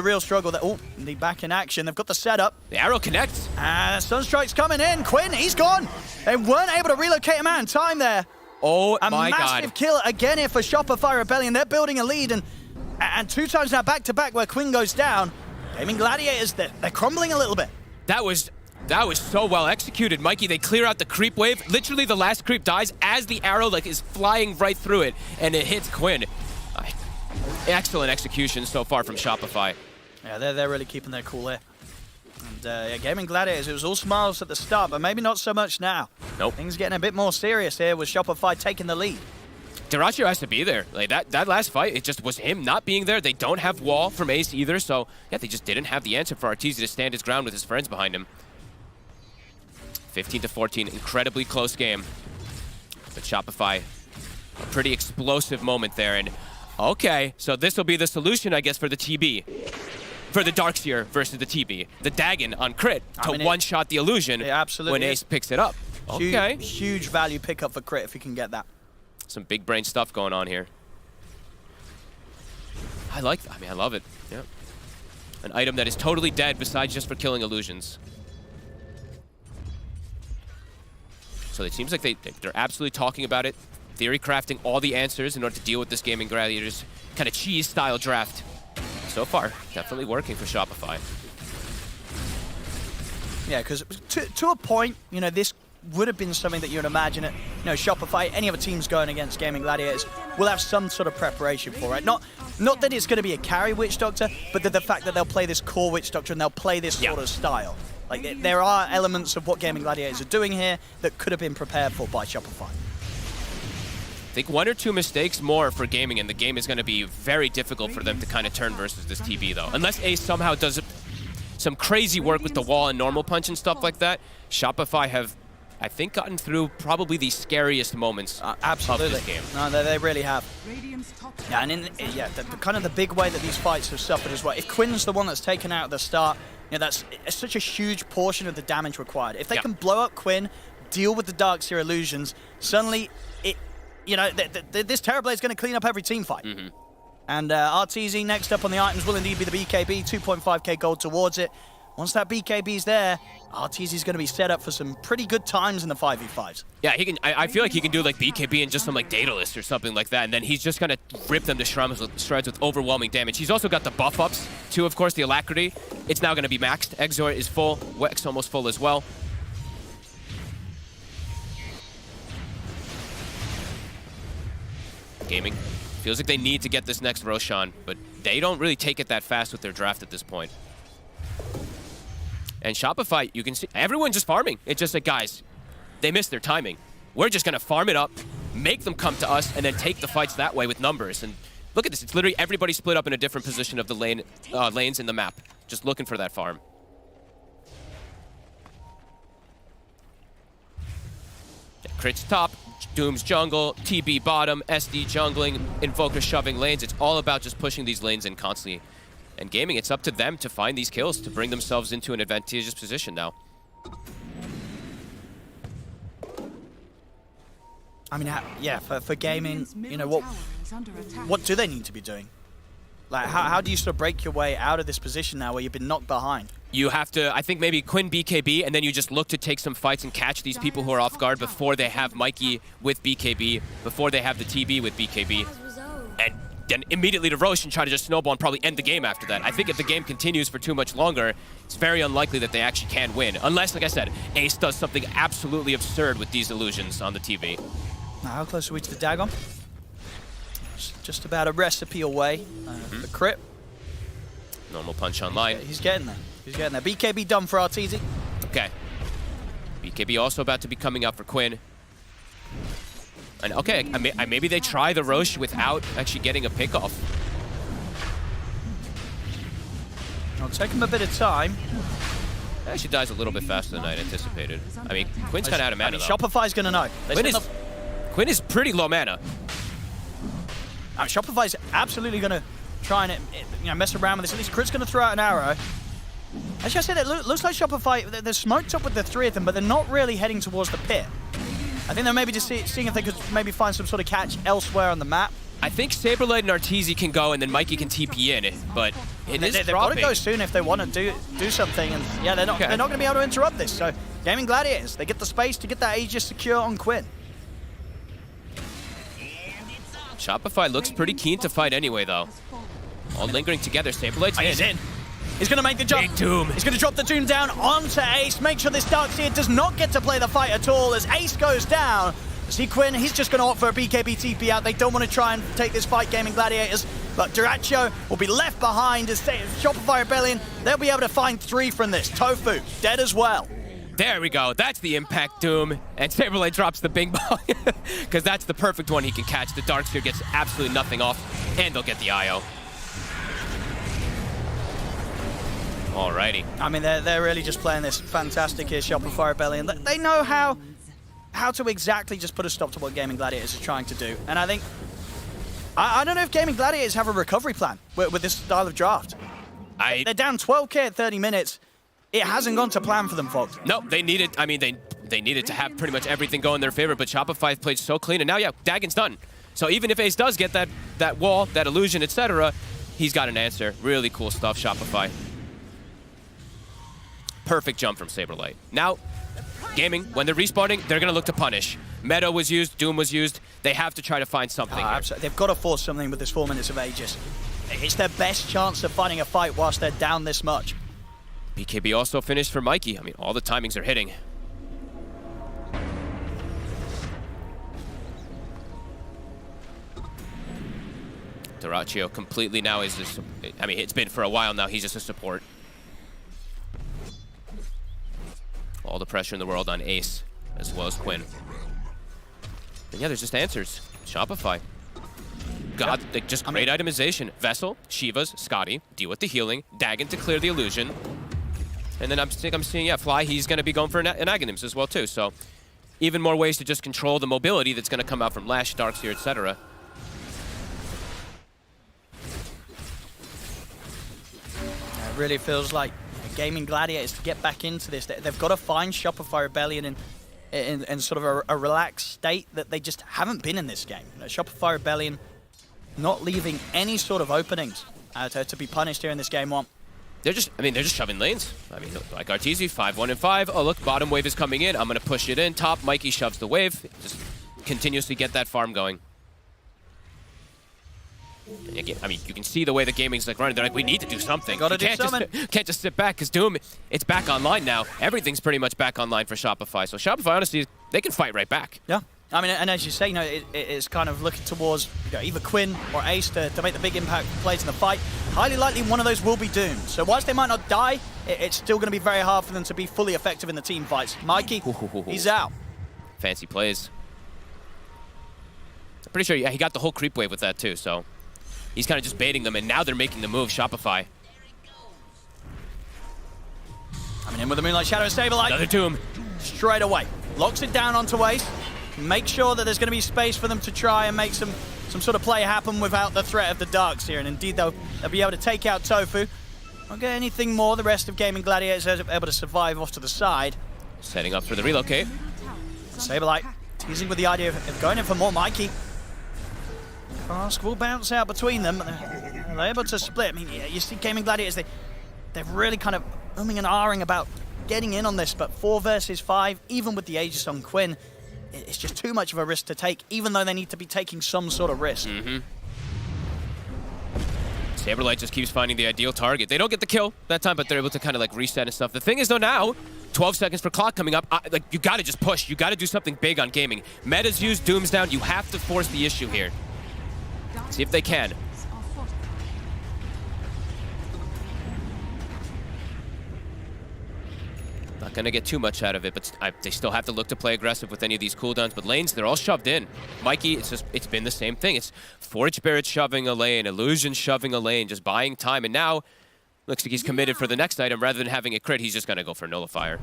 real struggle that the back in action. They've got the setup. The arrow connects. And Sunstrike's coming in. Quinn, he's gone. They weren't able to relocate him out in time there. Oh A my massive God. kill again here for Shopify Rebellion. They're building a lead, and 2 times now back to back where Quinn goes down. Gaming Gladiators, they're crumbling a little bit. That was so well executed, Mikey. They clear out the creep wave. Literally, the last creep dies as the arrow is flying right through it, and it hits Quinn. Excellent execution so far from Shopify. Yeah, they're really keeping their cool here. And yeah, Gaming Gladiators, it was all smiles at the start, but maybe not so much now. Nope. Things getting a bit more serious here with Shopify taking the lead. Duracio has to be there. Like that last fight, it just was him not being there. They don't have wall from Ace either, so yeah, they just didn't have the answer for Arteezy to stand his ground with his friends behind him. 15-14, incredibly close game. But Shopify, a pretty explosive moment there. And okay, so this will be the solution, I guess, for the TB. For the Darkseer versus the TB. The Dagon on crit to one-shot the illusion when Ace picks it up. Okay. Huge value pickup for crit if you can get that. Some big brain stuff going on here. I love it. Yeah. An item that is totally dead besides just for killing illusions. So it seems like they're absolutely talking about it, theory crafting all the answers in order to deal with this Gaming Gladiators kind of cheese-style draft. So far, definitely working for Shopify. Yeah, because to a point, you know, this would have been something that you'd imagine it. You know, Shopify, any other teams going against Gaming Gladiators will have some sort of preparation for it. Not that it's going to be a carry Witch Doctor, but the fact that they'll play this core Witch Doctor and they'll play this sort of style. Like, there are elements of what Gaming Gladiators are doing here that could have been prepared for by Shopify. I think 1 or 2 mistakes more for Gaming, and the game is going to be very difficult for them to kind of turn versus this TB, though. Unless Ace somehow does some crazy work with the wall and normal punch and stuff like that, Shopify have, I think, gotten through probably the scariest moments of this game. No, they really have. Yeah, and the kind of the big way that these fights have suffered as well. If Quinn's the one that's taken out at the start, you know, that's such a huge portion of the damage required. If they can blow up Quinn, deal with the Darkseer illusions, suddenly this Terrorblade is going to clean up every team fight. Mm-hmm. And Arteezy next up on the items will indeed be the BKB, 2.5k gold towards it. Once that BKB's there, Arteezy's going to be set up for some pretty good times in the 5v5s. Yeah, he can. I feel like he can do like BKB and just some like Daedalus or something like that, and then he's just gonna rip them to shreds with overwhelming damage. He's also got the buff ups too, of course, the Alacrity. It's now gonna be maxed. Exort is full. Wex almost full as well. Gaming feels like they need to get this next Roshan, but they don't really take it that fast with their draft at this point. And Shopify, you can see everyone's just farming. It's just like, guys, they missed their timing. We're just gonna farm it up, make them come to us, and then take the fights that way with numbers. And look at this, it's literally everybody split up in a different position of the lanes in the map, just looking for that farm. Crits top, Doom's jungle, TB bottom, SD jungling, Invoker shoving lanes. It's all about just pushing these lanes in constantly. And Gaming, it's up to them to find these kills, to bring themselves into an advantageous position now. I mean, yeah, for Gaming, you know, what do they need to be doing? Like, how do you sort of break your way out of this position now where you've been knocked behind? You have to, I think maybe Quinn BKB, and then you just look to take some fights and catch these people who are off guard before they have Mikey with BKB, before they have the TB with BKB. And then immediately to Roche and try to just snowball and probably end the game after that. I think if the game continues for too much longer, it's very unlikely that they actually can win. Unless, like I said, Ace does something absolutely absurd with these illusions on the TV. Now, how close are we to the Dagon? Just about a recipe away. The crit. Normal punch online. He's getting there. He's getting there. BKB done for Arteezy. Okay. BKB also about to be coming out for Quinn. And okay, maybe they try the Roche without actually getting a pick off. It'll take him a bit of time. It actually dies a little bit faster than I'd anticipated. I mean, Quinn's kind of out of mana, though. Shopify's going to know. Quinn is pretty low mana. Shopify's absolutely going to try and mess around with this. At least Crit's going to throw out an arrow. Actually, I said it looks like Shopify, they're smoked up with the three of them, but they're not really heading towards the pit. I think they're maybe just seeing if they could maybe find some sort of catch elsewhere on the map. I think Saberblade and Arteezy can go, and then Mikey can TP in, but they've got to go soon if they want to do something. And yeah, they're not going to be able to interrupt this. So, Gaming Gladiators, they get the space to get that Aegis secure on Quinn. Shopify looks pretty keen to fight anyway, though. All lingering together. Saberblade's He's in. He's going to make the jump. Big Doom. He's going to drop the Doom down onto Ace. Make sure this Darkseer does not get to play the fight at all as Ace goes down. See Quinn, he's just going to opt for a BKB TP out. They don't want to try and take this fight, Gaming Gladiators. But Dyrachyo will be left behind as Shopify Rebellion. They'll be able to find 3 from this. Tofu, dead as well. There we go. That's the impact Doom. And Saberblade drops the bing bong. Because that's the perfect one he can catch. The Darkseer gets absolutely nothing off. And they'll get the IO. Alrighty. I mean, they're really just playing this fantastic here, Shopify Rebellion. They know how to exactly just put a stop to what Gaming Gladiators are trying to do. And I think, I don't know if Gaming Gladiators have a recovery plan with this style of draft. They're down 12k at 30 minutes. It hasn't gone to plan for them, folks. No, they needed, I mean, they needed to have pretty much everything go in their favor, but Shopify played so clean, and now, yeah, Dagon's done. So even if Ace does get that wall, that illusion, etc., he's got an answer. Really cool stuff, Shopify. Perfect jump from Saberblade. Now, Gaming, when they're respawning, they're going to look to punish. Meta was used, Doom was used. They have to try to find something here. Absolutely. They've got to force something with this 4 minutes of Aegis. It's their best chance of finding a fight whilst they're down this much. BKB also finished for Mikey. I mean, all the timings are hitting. Dyrachyo completely now is just, I mean, it's been for a while now, he's just a support. All the pressure in the world on Ace, as well as Quinn. And yeah, there's just answers. Shopify. God, like just great itemization. Vessel, Shivas, Scotty, deal with the healing. Dagon to clear the illusion. And then I'm seeing, yeah, Fly, he's going to be going for an Aghanim's as well, too. So even more ways to just control the mobility that's going to come out from Lash, Darkseer, etc. It really feels like Gaming Gladiators to get back into this. They've got to find Shopify Rebellion in sort of a relaxed state that they just haven't been in this game. You know, Shopify Rebellion not leaving any sort of openings to be punished here in this game 1. They're just shoving lanes. I mean, like Arteezy, 5-1 and 5. Oh, look, bottom wave is coming in. I'm going to push it in. Top, Mikey shoves the wave. Just continuously get that farm going. And again, I mean, you can see the way the gaming's like running. They're like, we need to do something. Can't just sit back, because Doom, it's back online now. Everything's pretty much back online for Shopify. So Shopify, honestly, they can fight right back. Yeah. I mean, and as you say, it's kind of looking towards either Quinn or Ace to make the big impact plays in the fight. Highly likely one of those will be Doom. So whilst they might not die, it's still going to be very hard for them to be fully effective in the team fights. Mikey, he's out. Fancy plays. I'm pretty sure he got the whole creep wave with that too, so he's kind of just baiting them, and now they're making the move, Shopify. Coming in with the Moonlight Shadow Saberlight. Another Doom. Straight away. Locks it down onto Ace. Make sure that there's going to be space for them to try and make some sort of play happen without the threat of the Darks here. And indeed, they'll be able to take out Tofu. Won't get anything more. The rest of Gaming Gladiators are able to survive off to the side. Setting up for the relocate. Saberlight teasing with the idea of going in for more Mikey. Cask will bounce out between them. They're able to split. I mean, you see Gaming Gladiators, they're really kind of umming and ahhing about getting in on this, but 4 versus 5, even with the Aegis on Quinn, it's just too much of a risk to take, even though they need to be taking some sort of risk. Saberlight just keeps finding the ideal target. They don't get the kill that time, but they're able to kind of like reset and stuff. The thing is though now, 12 seconds for clock coming up. Like, you gotta just push. You gotta do something big on gaming. Meta's used, Doom's down. You have to force the issue here. See if they can. Not gonna get too much out of it, but they still have to look to play aggressive with any of these cooldowns. But lanes, they're all shoved in. Mikey, it's been the same thing. It's Forge Spirit shoving a lane, Illusion shoving a lane, just buying time. And now, looks like he's committed for the next item. Rather than having a crit, he's just gonna go for Nullifier.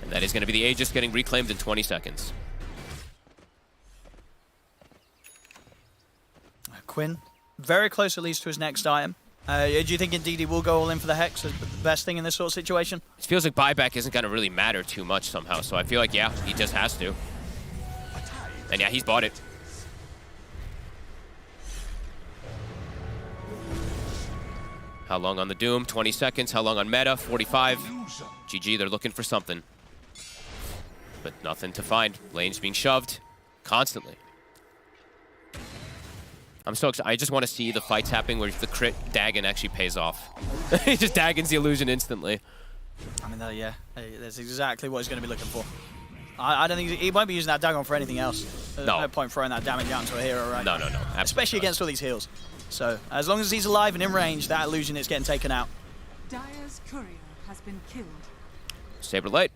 And that is gonna be the Aegis getting reclaimed in 20 seconds. Quinn, very close at least to his next item. Do you think indeed he will go all in for the Hex as the best thing in this sort of situation? It feels like buyback isn't going to really matter too much somehow, so I feel like, yeah, he just has to. And yeah, he's bought it. How long on the Doom? 20 seconds. How long on Meta? 45. GG, they're looking for something. But nothing to find. Lanes being shoved constantly. I'm so excited. I just want to see the fights happening where the crit Dagon actually pays off. He just Dagons the illusion instantly. I mean, yeah, that's exactly what he's going to be looking for. I don't think he won't be using that Dagon for anything else. There's no point throwing that damage out into a hero, right? No. Especially against all these heals. So, as long as he's alive and in range, that illusion is getting taken out. Dire's courier has been killed. Saberlight.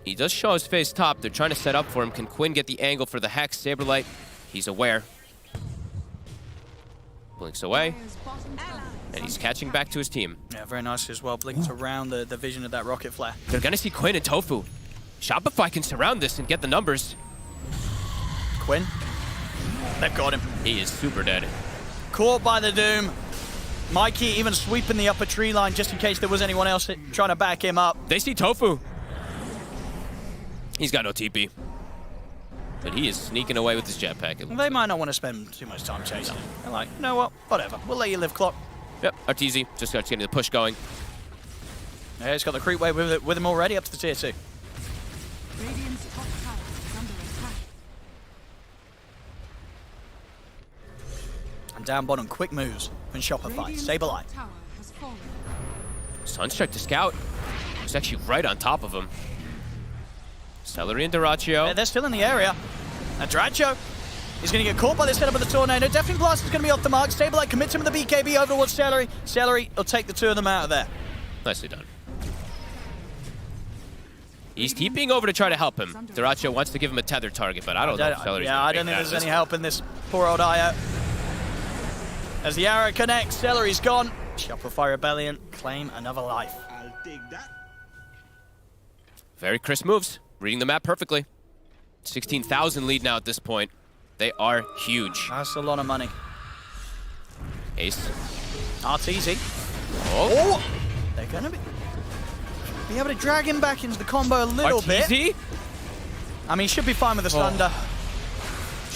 He does show his face top. They're trying to set up for him. Can Quinn get the angle for the Hex? Saberlight, he's aware. Blinks away, and he's catching back to his team. Yeah, very nice as well. Blinked around the vision of that rocket flare. They're gonna see Quinn and Tofu. Shopify can surround this and get the numbers. Quinn, they've got him. He is super dead. Caught by the Doom. Mikey even sweeping the upper tree line just in case there was anyone else trying to back him up. They see Tofu. He's got no TP. But he is sneaking away with his jetpack. They might not want to spend too much time chasing him. They're like, you know what, whatever. We'll let you live, Clock. Yep, Arteezy just starts getting the push going. Yeah, he's got the creep wave with him already up to the tier 2. Radiant's top tower is under attack. And down bottom, quick moves from Shopify. Radiant's Saberlight. top tower has fallen. Sunstrike to scout. He's actually right on top of him. Celery and Duraccio. They're still in the area. And Duraccio is going to get caught by the setup of the Tornado. Deafening Blast is going to be off the mark. Saberlight commits him with the BKB over towards Celery. Celery will take the two of them out of there. Nicely done. He's TPing over to try to help him. Duraccio wants to give him a tethered target, but I don't know if Celery's Yeah, I don't think there's any help in this poor old IO. As the arrow connects, Celery's gone. Shopify Rebellion claim another life. I'll take that. Very crisp moves. Reading the map perfectly. 16,000 lead now at this point. They are huge. That's a lot of money. Ace. Arteezy. Oh! They're going to be able to drag him back into the combo a little bit. Arteezy? I mean, he should be fine with the Thunder.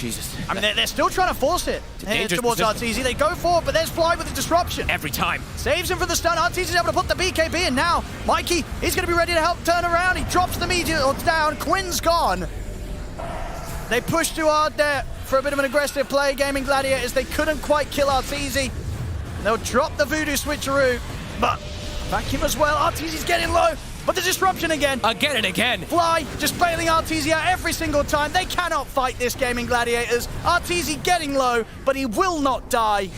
Jesus. I mean, they're still trying to force it dangerous towards position. Arteezy. They go for it, but there's Fly with the disruption. Every time. Saves him from the stun. Arteezy's able to put the BKB in now. Mikey, he's going to be ready to help turn around. He drops the meteor down. Quinn's gone. They pushed too hard there for a bit of an aggressive play. Gaming Gladiators, they couldn't quite kill Arteezy. They'll drop the voodoo switcheroo, but vacuum as well. Arteezy's getting low, but the disruption again. Again and again. Fly just bailing Arteezy out every single time. They cannot fight this Gaming Gladiators. Arteezy getting low, but he will not die.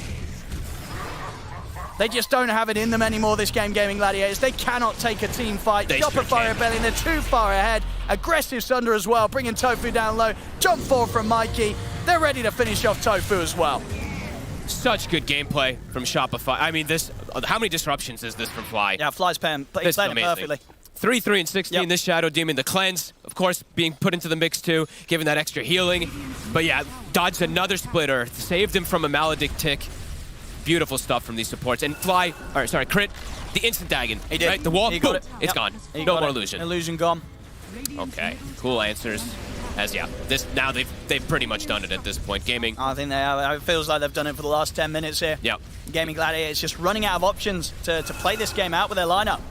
They just don't have it in them anymore, this game, Gaming Gladiators. They cannot take a team fight. They sure Shopify can. Rebellion, they're too far ahead. Aggressive Sunder as well, bringing Tofu down low. Jump forward from Mikey. They're ready to finish off Tofu as well. Such good gameplay from Shopify. I mean, this. How many disruptions is this from Fly? Yeah, Fly's playing This is it amazing. perfectly. 3-3 and 16. Yep. This Shadow Demon, the cleanse, of course, being put into the mix too, giving that extra healing. But yeah, dodged another splitter, saved him from a maledict tick. Beautiful stuff from these supports. And Fly, or sorry, Crit, the instant dagon. He did. Right? The wall, He got boom, it. it's Yep. gone. He No got more it. illusion. Illusion gone. Okay, cool answers. As yeah, this now they've pretty much done it at this point. Gaming. I think they have. It feels like they've done it for the last 10 minutes here. Yeah. Gaming Gladiators just running out of options to play this game out with their lineup.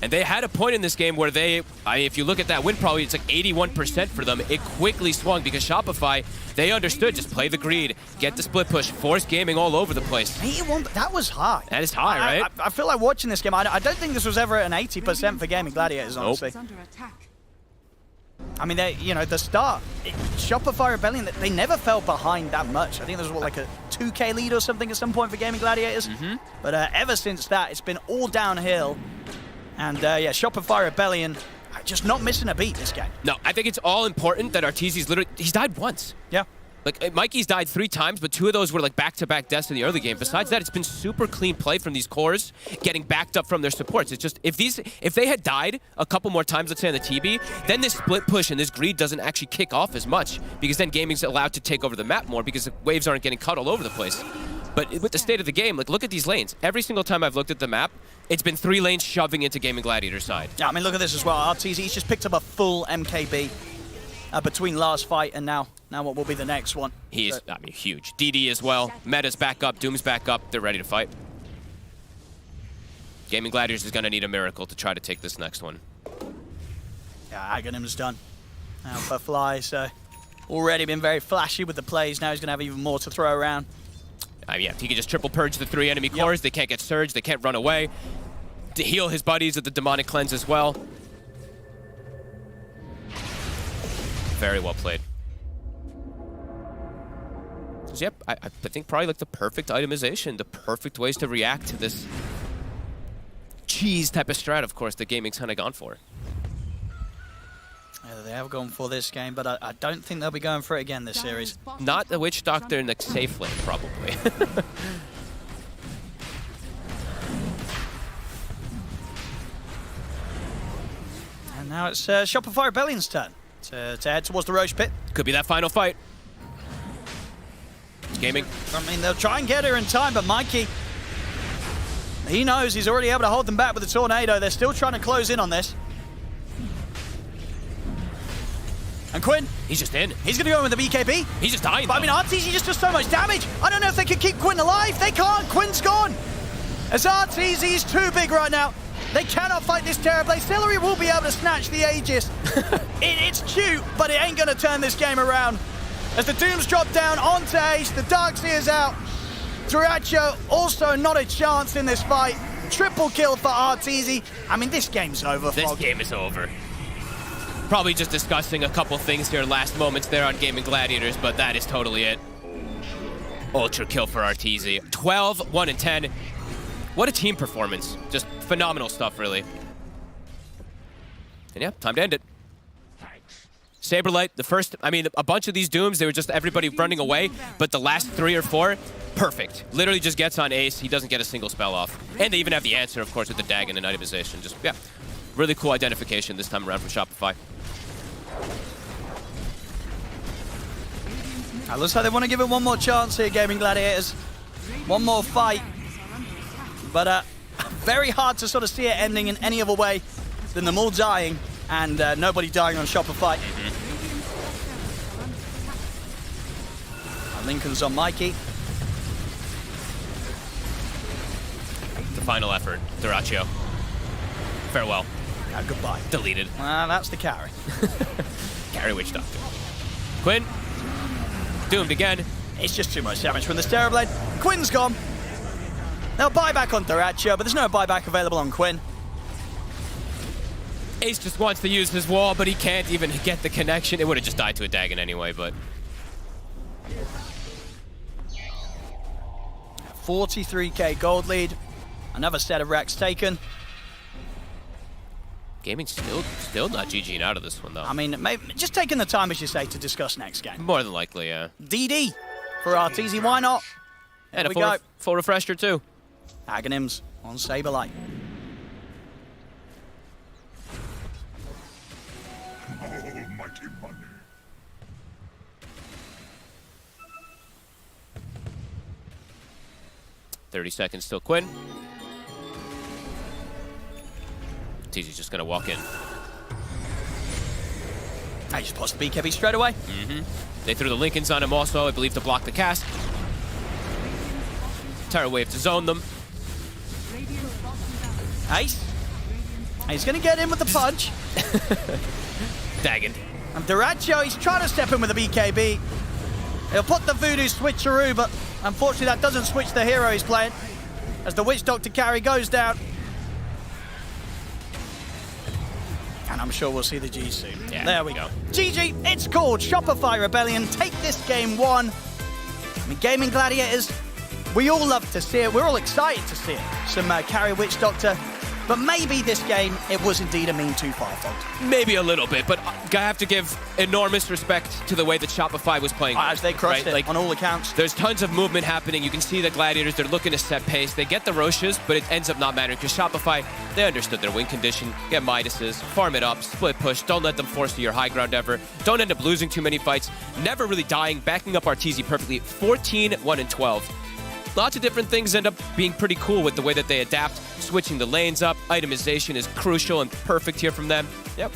And they had a point in this game where if you look at that win, probably it's like 81% for them. It quickly swung because Shopify, they understood, just play the greed, get the split push, force gaming all over the place. 81, that was high. That is high, right? I feel like watching this game, I don't think this was ever an 80% for Gaming Gladiators, honestly. Is under attack. I mean, the start, Shopify Rebellion, they never fell behind that much. I think there was, like a 2K lead or something at some point for Gaming Gladiators. But ever since that, it's been all downhill. And yeah, Shopify Rebellion, just not missing a beat this game. No, I think it's all important that Arteezy's he's died once. Yeah. Like, Mikey's died 3 times, but 2 of those were like back-to-back deaths in the early game. Besides that, it's been super clean play from these cores, getting backed up from their supports. It's just, if they had died a couple more times, let's say on the TB, then this split push and this greed doesn't actually kick off as much, because then gaming's allowed to take over the map more, because the waves aren't getting cut all over the place. But with the state of the game, like, look at these lanes. Every single time I've looked at the map, it's been 3 lanes shoving into Gaming Gladiator's side. Yeah, I mean, look at this as well. Arteezy, he's just picked up a full MKB between last fight and now what will be the next one. He's, I mean, huge. DD as well. Meta's back up. Doom's back up. They're ready to fight. Gaming Gladiators is going to need a miracle to try to take this next one. Yeah, Aghanim's done. Now for Fly, so already been very flashy with the plays. Now he's going to have even more to throw around. Yeah, he can just triple purge the 3 enemy cores. They can't get surged. They can't run away. To heal his buddies at the demonic cleanse as well. Very well played. So, yep, I think probably like the perfect itemization, the perfect ways to react to this cheese type of strat, of course, that gaming's kind of gone for. Yeah, they have gone for this game, but I don't think they'll be going for it again this series. Not the Witch Doctor in the safe lane, probably. And now it's Shopify Rebellion's turn to head towards the Roche Pit. Could be that final fight. Gaming. I mean, they'll try and get her in time, but Mikey, he knows he's already able to hold them back with the tornado. They're still trying to close in on this. And Quinn, He's just in. he's going to go in with the BKB. He's just dying. But I mean, Arteezy just does so much damage. I don't know if they can keep Quinn alive. They can't. Quinn's gone. As Arteezy is too big right now. They cannot fight this Terrorblade. Celery will be able to snatch the Aegis. It's cute, but it ain't going to turn this game around. As the Dooms drop down onto Ace, the Darkseer's out. Duracho also not a chance in this fight. Triple kill for Arteezy. I mean, this game's over. This Fog. game is over. Probably just discussing a couple things here, last moments there on Gaming Gladiators, but that is totally it. Ultra kill for Arteezy. 12, 1 and 10. What a team performance. Just phenomenal stuff, really. And yeah, time to end it. Saberlight, the first, I mean, a bunch of these Dooms, they were just everybody running away, but the last 3 or 4, perfect. Literally just gets on Ace, he doesn't get a single spell off. And they even have the answer, of course, with the Dagon and itemization. Just, yeah, really cool identification this time around from Shopify. It looks like they want to give it one more chance here, Gaming Gladiators. One more fight. But very hard to sort of see it ending in any other way than them all dying and nobody dying on Shopify. Lincoln's on Mikey. The final effort, Duraccio. Farewell. Goodbye. Deleted. That's the carry. Carry Witch Doctor. Quinn. Doomed again. It's just too much damage from the Terrorblade. Quinn's gone. They'll buy back on Duraccio, but there's no buyback available on Quinn. Ace just wants to use his wall, but he can't even get the connection. It would have just died to a Dagon anyway, but... 43k gold lead. Another set of racks taken. Gaming still not GG'ing out of this one, though. I mean, maybe just taking the time, as you say, to discuss next game. More than likely, yeah. DD for RTZ, why not? And Here we go. full refresher, too. Aghanims on Saberlight. Almighty money. 30 seconds till Quinn. TZ's just gonna walk in. I just pops the BKB straight away. They threw the Lincolns on him also, I believe, to block the cast. Terror Wave to zone them. Ace. He's going to get in with the punch. Dagon. And Duraccio, he's trying to step in with the BKB. He'll put the Voodoo switcheroo, but unfortunately that doesn't switch the hero he's playing. As the Witch Doctor carry goes down. And I'm sure we'll see the G soon. Yeah, there we go. GG, it's called Shopify Rebellion. Take this game 1. I mean, gaming gladiators, we all love to see it. We're all excited to see it. Some carry Witch Doctor. But maybe this game, it was indeed a mean too far, folks. Maybe a little bit, but I have to give enormous respect to the way that Shopify was playing. As they crushed it, like, on all accounts. There's tons of movement happening. You can see the Gladiators, they're looking to set pace. They get the Roches, but it ends up not mattering because Shopify, they understood their win condition. Get Midases, farm it up, split push. Don't let them force to your high ground ever. Don't end up losing too many fights. Never really dying, backing up RTZ perfectly. 14, 1, and 12. Lots of different things end up being pretty cool with the way that they adapt, switching the lanes up. Itemization is crucial and perfect here from them. Yep.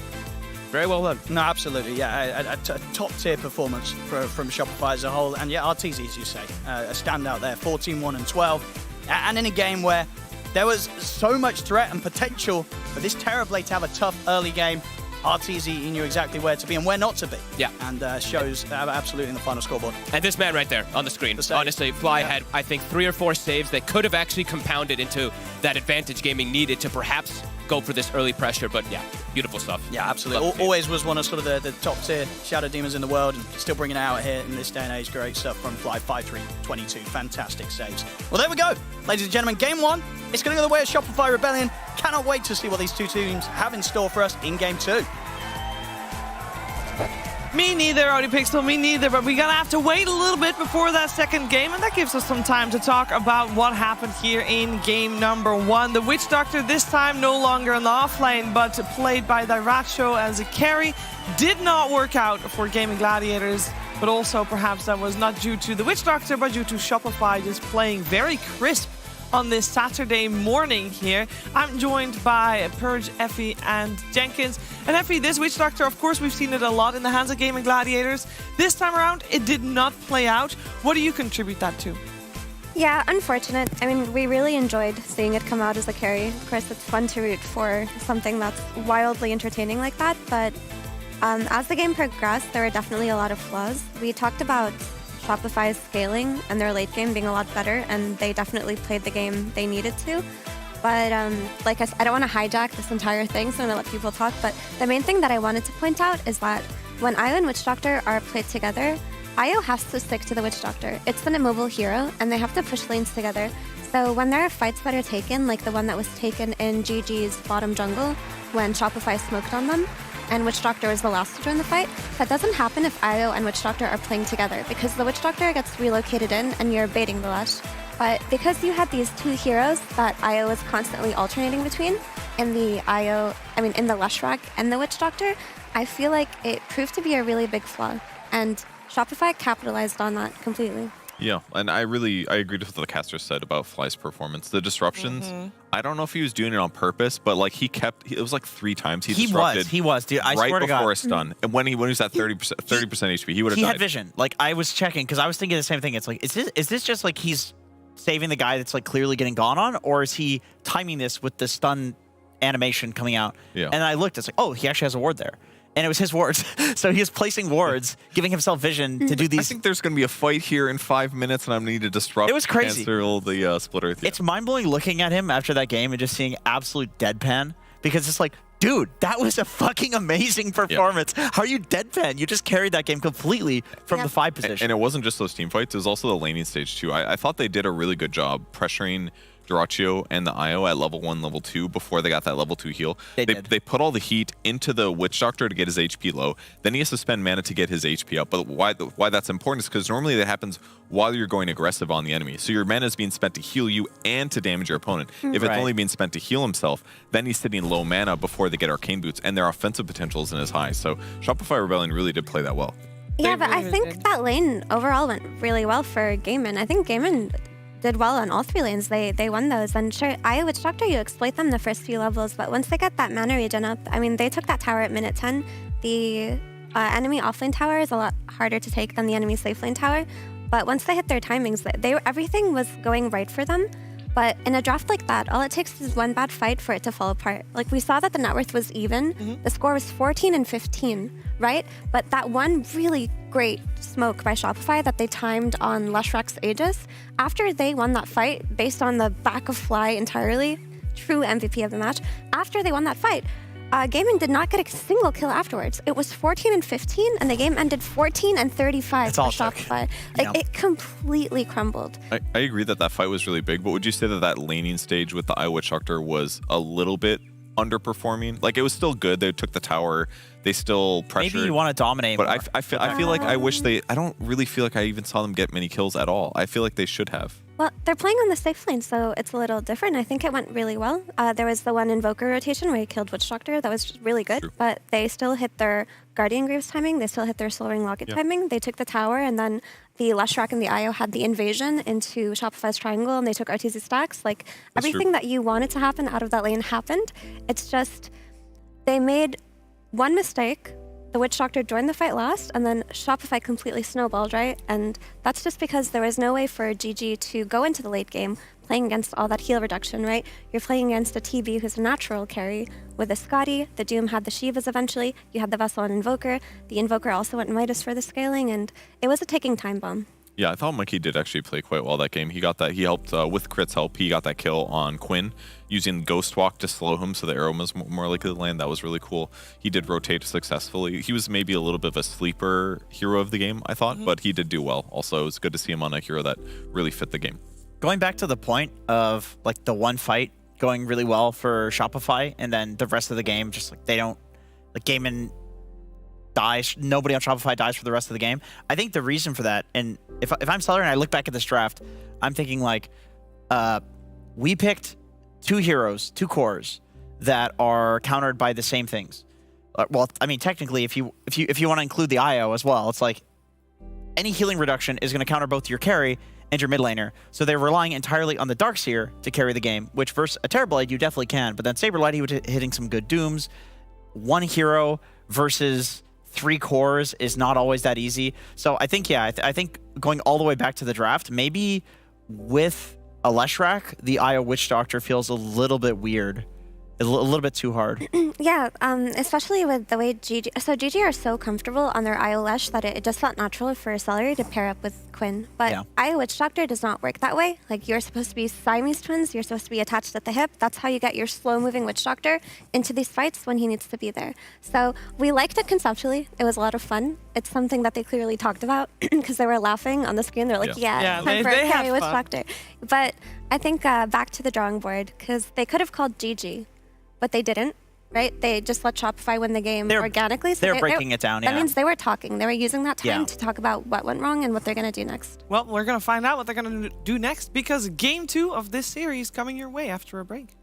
Very well done. No, absolutely, yeah. A top-tier performance from Shopify as a whole. And yeah, RTZ, as you say, a standout there, 14, 1, and 12. And in a game where there was so much threat and potential for this Terrorblade to have a tough early game, RTZ, he knew exactly where to be and where not to be. Yeah. And shows absolutely in the final scoreboard. And this man right there on the screen, honestly, Fly had, I think, 3 or 4 saves that could have actually compounded into that advantage gaming needed to perhaps go for this early pressure. But yeah, beautiful stuff. Yeah, absolutely. Always was one of sort of the top tier Shadow Demons in the world, and still bringing it out here in this day and age. Great stuff from Fly. 5-3, 22. Fantastic saves. Well, there we go. Ladies and gentlemen, game 1. It's going to go the way of Shopify Rebellion. Cannot wait to see what these two teams have in store for us in game 2. Me neither, ODPixel, me neither, but we're gonna have to wait a little bit before that second game, and that gives us some time to talk about what happened here in game number 1. The Witch Doctor this time no longer in the offlane, but played by Duraccio as a carry. Did not work out for Gaming Gladiators, but also perhaps that was not due to the Witch Doctor, but due to Shopify just playing very crisp on this Saturday morning here. I'm joined by Purge, Effie, and Jenkins. And Effie, this Witch Doctor, of course, we've seen it a lot in the hands of Gaming Gladiators. This time around, it did not play out. What do you contribute that to? Yeah, unfortunate. I mean, we really enjoyed seeing it come out as a carry. Of course, it's fun to root for something that's wildly entertaining like that, but as the game progressed, there were definitely a lot of flaws. We talked about Shopify's scaling and their late game being a lot better, and they definitely played the game they needed to. But like I said, I don't want to hijack this entire thing, so I'm going to let people talk. But the main thing that I wanted to point out is that when Io and Witch Doctor are played together, Io has to stick to the Witch Doctor. It's an immobile hero, and they have to push lanes together. So when there are fights that are taken, like the one that was taken in GG's bottom jungle, when Shopify smoked on them, and Witch Doctor is the last to join the fight, that doesn't happen if Io and Witch Doctor are playing together, because the Witch Doctor gets relocated in and you're baiting the Lush. But because you had these two heroes that Io was constantly alternating between, in the Lush rack and the Witch Doctor, I feel like it proved to be a really big flaw. And Shopify capitalized on that completely. Yeah, and I agreed with what the caster said about Fly's performance. The disruptions, I don't know if he was doing it on purpose, but like it was like 3 times he disrupted. He was, dude. I right swear to God. before a stun, and when he was at 30% HP, he would have died. He had vision. Like I was checking because I was thinking the same thing. It's like, is this just like he's saving the guy that's like clearly getting gone on, or is he timing this with the stun animation coming out? Yeah. And I looked. It's like, oh, he actually has a ward there. And it was his wards. So he was placing wards, giving himself vision to do these. I think there's going to be a fight here in 5 minutes, and I'm going to need to disrupt. It was crazy. Cancel the splitter. It's mind-blowing looking at him after that game and just seeing absolute deadpan, because it's like, dude, that was a fucking amazing performance. Yep. How are you deadpan? You just carried that game completely from the 5 position. And it wasn't just those team fights. It was also the laning stage, too. I thought they did a really good job pressuring Dyrachyo and the IO at level 1, level 2 before they got that level 2 heal. They put all the heat into the Witch Doctor to get his HP low. Then he has to spend mana to get his HP up. But why that's important is because normally that happens while you're going aggressive on the enemy. So your mana is being spent to heal you and to damage your opponent. If it's only being spent to heal himself, then he's sitting low mana before they get Arcane Boots, and their offensive potential isn't as high. So Shopify Rebellion really did play that well. Yeah, but I think that lane overall went really well for Gaimin. I think Gaimin did well on all 3 lanes. They won those. And sure, Witch Doctor, you exploit them the first few levels, but once they get that mana regen up, I mean, they took that tower at minute 10. The enemy offlane tower is a lot harder to take than the enemy safe lane tower. But once they hit their timings, everything was going right for them. But in a draft like that, all it takes is one bad fight for it to fall apart. Like, we saw that the net worth was even. The score was 14 and 15, right? But that one really great smoke by Shopify that they timed on Leshrax's Aegis, after they won that fight, based on the back of Fly entirely, true MVP of the match, after they won that fight, Gaimin did not get a single kill afterwards. It was 14 and 15, and the game ended 14 and 35 for Shopify. It completely crumbled. I agree that fight was really big, but would you say that laning stage with the Witch Doctor was a little bit underperforming? Like, it was still good. They took the tower. They still pressured. Maybe you want to dominate but more. I feel like I wish I don't really feel like I even saw them get many kills at all. I feel like they should have. Well, they're playing on the safe lane, so it's a little different. I think it went really well. There was the one Invoker rotation where he killed Witch Doctor. That was just really good. True. But they still hit their Guardian Greaves timing. They still hit their Soul Ring Locket timing. They took the tower, and then the Leshrac and the IO had the invasion into Shopify's triangle, and they took RTZ stacks. Like, everything that you wanted to happen out of that lane happened. It's just they made one mistake. The Witch Doctor joined the fight last, and then Shopify completely snowballed, right? And that's just because there was no way for GG to go into the late game playing against all that heal reduction, right? You're playing against a TB who's a natural carry with a Scotty. The Doom had the Shivas eventually. You had the Vessel and Invoker. The Invoker also went Midas for the scaling, and it was a ticking time bomb. Yeah, I thought Mikey did actually play quite well that game. He helped with Crit's help. He got that kill on Quinn using Ghost Walk to slow him so the arrow was more likely to land. That was really cool. He did rotate successfully. He was maybe a little bit of a sleeper hero of the game, I thought, but he did do well. Also, it was good to see him on a hero that really fit the game. Going back to the point of like the one fight going really well for Shopify, and then the rest of the game just like they don't, like Gaimin dies, nobody on Shopify dies for the rest of the game. I think the reason for that, and if I'm Seller and I look back at this draft, I'm thinking like, we picked 2 heroes, 2 cores that are countered by the same things. Well, I mean, technically, if you want to include the IO as well, it's like any healing reduction is going to counter both your carry and your mid laner. So they're relying entirely on the Darkseer to carry the game, which versus a Terrorblade, you definitely can. But then Saberlight, he was hitting some good dooms. One hero versus 3 cores is not always that easy. So I think, yeah, I think going all the way back to the draft, maybe with a Leshrac, the IO Witch Doctor feels a little bit weird. A little bit too hard. Yeah, especially with the way GG... So GG are so comfortable on their IO Lesh that it just felt natural for Celery to pair up with Quinn. But IO Witch Doctor does not work that way. Like, you're supposed to be Siamese twins. You're supposed to be attached at the hip. That's how you get your slow-moving Witch Doctor into these fights when he needs to be there. So we liked it conceptually. It was a lot of fun. It's something that they clearly talked about because they were laughing on the screen. They're like, time for a carry Witch Doctor. But I think back to the drawing board, because they could have called GG. But they didn't, right? They just let Shopify win the game organically. So they're breaking it down, That means they were talking. They were using that time to talk about what went wrong and what they're going to do next. Well, we're going to find out what they're going to do next, because Game 2 of this series coming your way after a break.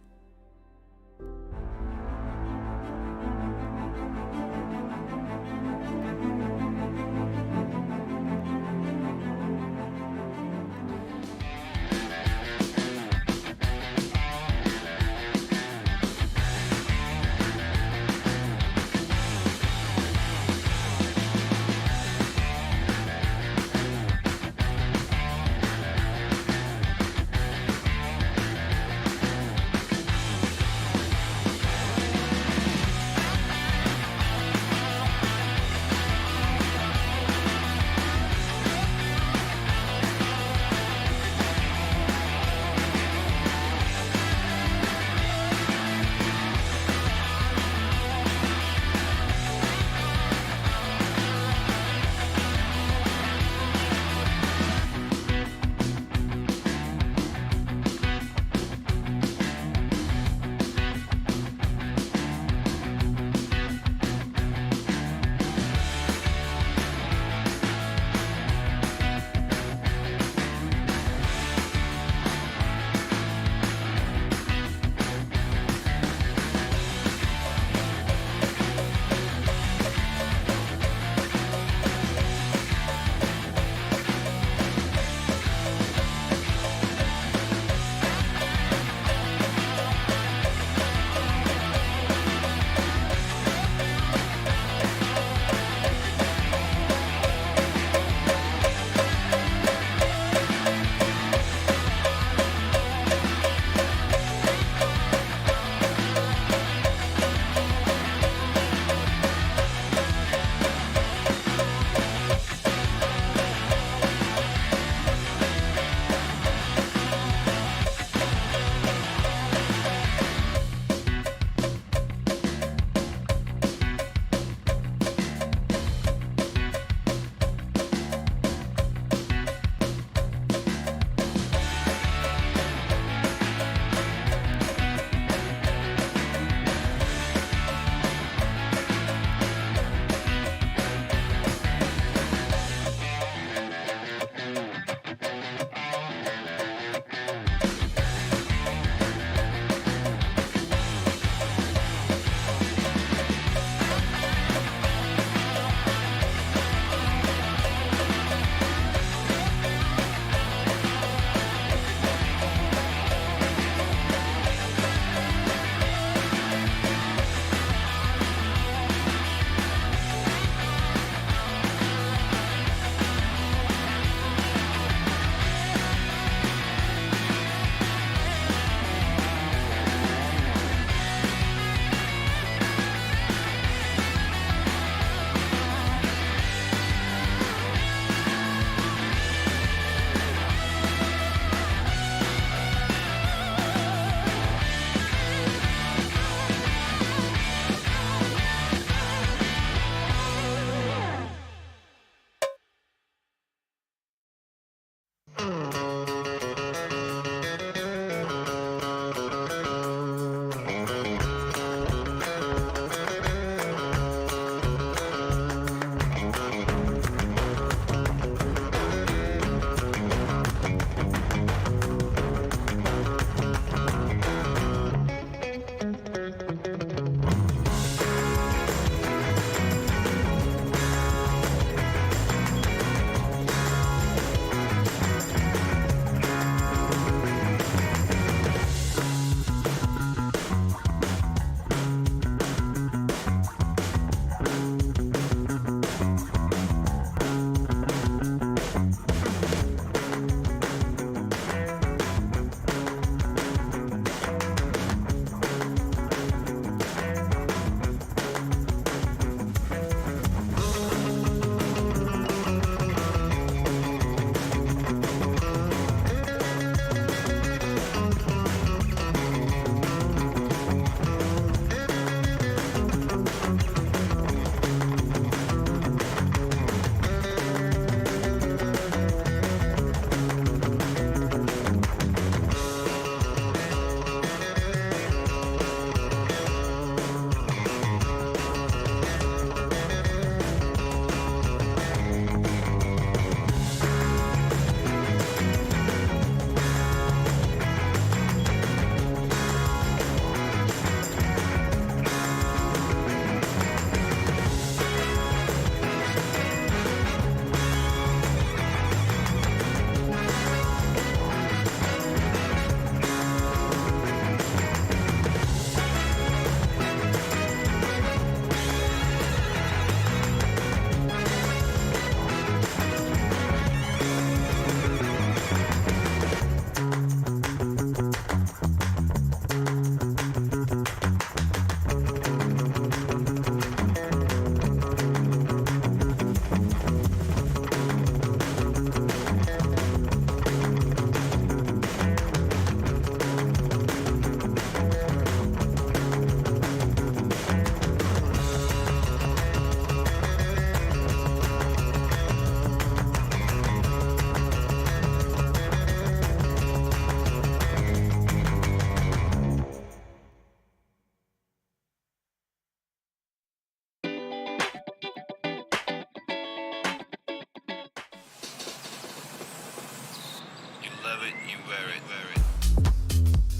it, you wear it.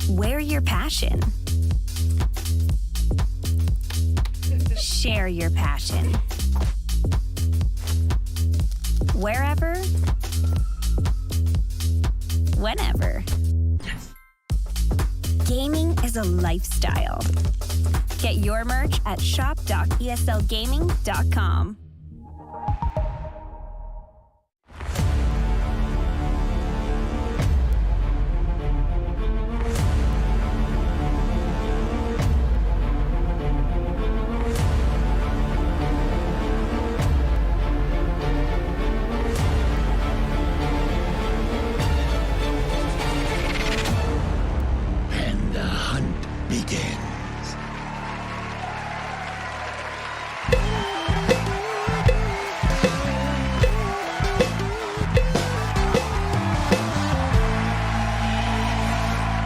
Wear your passion. Share your passion. Wherever, whenever. Gaming is a lifestyle. Get your merch at shop.eslgaming.com. And the hunt begins.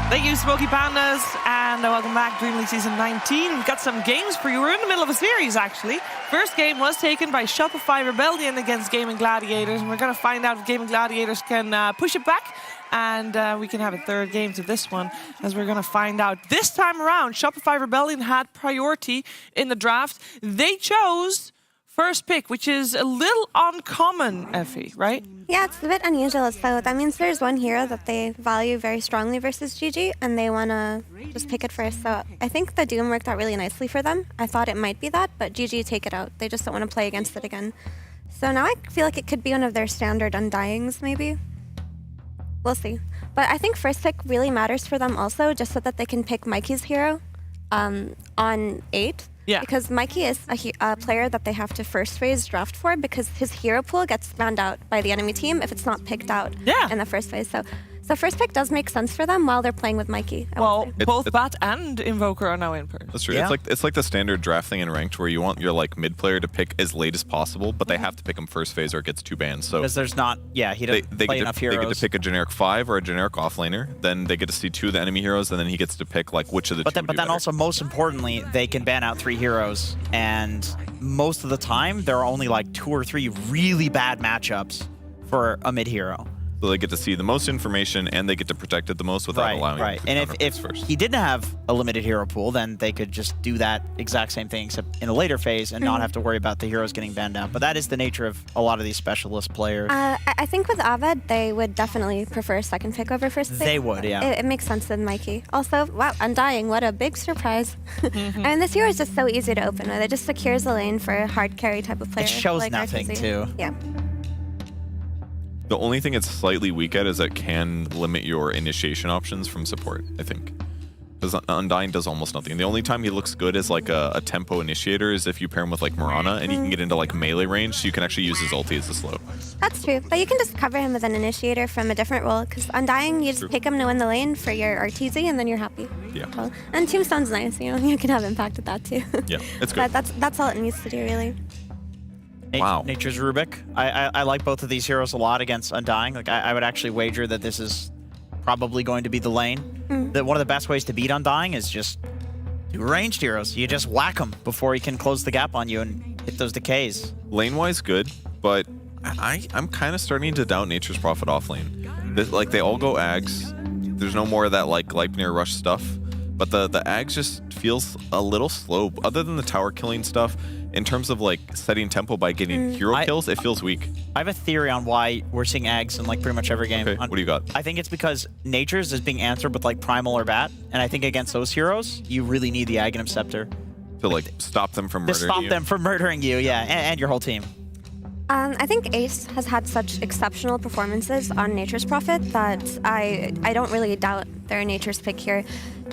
Thank you, Smoky Pandas, and welcome back, DreamLeague Season 19. We've got some games for you. We're in the middle of a series, actually. First game was taken by Shopify Rebellion against Gaming Gladiators, and we're going to find out if Gaming Gladiators can push it back, and we can have a third game to this one, as we're going to find out. This time around, Shopify Rebellion had priority in the draft. They chose first pick, which is a little uncommon, Effie, right? Yeah, it's a bit unusual. So that means there's one hero that they value very strongly versus GG, and they want to just pick it first. So I think the Doom worked out really nicely for them. I thought it might be that, but GG take it out. They just don't want to play against it again. So now I feel like it could be one of their standard Undyings, maybe. We'll see. But I think first pick really matters for them also, just so that they can pick Mikey's hero on 8. Yeah. Because Mikey is a player that they have to first phase draft for, because his hero pool gets spanned out by the enemy team if it's not picked out in the first phase. So first pick does make sense for them while they're playing with Mikey. Well, both Bat and Invoker are now in first. That's true. Yeah. It's like the standard draft thing in ranked where you want your like mid player to pick as late as possible, but they have to pick him first phase or it gets 2 bans. So Because there's not, he doesn't play enough they heroes. get to pick a generic 5 or a generic offlaner. Then they get to see 2 of the enemy heroes, and then he gets to pick like which of the 2 But then would do better. also, most importantly, they can ban out 3 heroes, and most of the time, there are only like 2 or 3 really bad matchups for a mid hero. So they get to see the most information, and they get to protect it the most without allowing Right. him to And counter if first. he didn't have a limited hero pool, then they could just do that exact same thing, except in a later phase, and not have to worry about the heroes getting banned out. But that is the nature of a lot of these specialist players. I think with Aved, they would definitely prefer second pick over first pick. They would, yeah. It makes sense with Mikey. Also, wow, Undying, what a big surprise. And this hero is just so easy to open with. It just secures the lane for a hard carry type of player. It shows like nothing, RTZ. too. Yeah. The only thing it's slightly weak at is it can limit your initiation options from support, I think. Because Undying does almost nothing. The only time he looks good as like a tempo initiator is if you pair him with like Mirana, and he can get into like melee range, so you can actually use his ulti as a slow. That's true. But you can just cover him with an initiator from a different role, because Undying, you just pick him to win the lane for your RTZ, and then you're happy. Yeah. Well, and Tombstone's nice, you know, you can have impact with that too. Yeah, it's good. But that's all it needs to do, really. Wow. Nature's Rubik. I like both of these heroes a lot against Undying. Like I would actually wager that this is probably going to be the lane. That one of the best ways to beat Undying is just do ranged heroes. You just whack him before he can close the gap on you and hit those decays. Lane-wise, good, but I'm kind of starting to doubt Nature's Prophet off lane. Like, they all go Ags. There's no more of that, like, Gleipnir rush stuff. But the Ags just feels a little slow. Other than the tower killing stuff, in terms of, like, setting tempo by getting hero kills, it feels weak. I have a theory on why we're seeing Ags in, like, pretty much every game. Okay, what do you got? I think it's because Nature's is being answered with, like, Primal or Bat. And I think against those heroes, you really need the Aghanim Scepter. To, like, stop them from To murdering stop you. them from murdering you, yeah, and your whole team. I think Ace has had such exceptional performances on Nature's Prophet that I don't really doubt their Nature's pick here.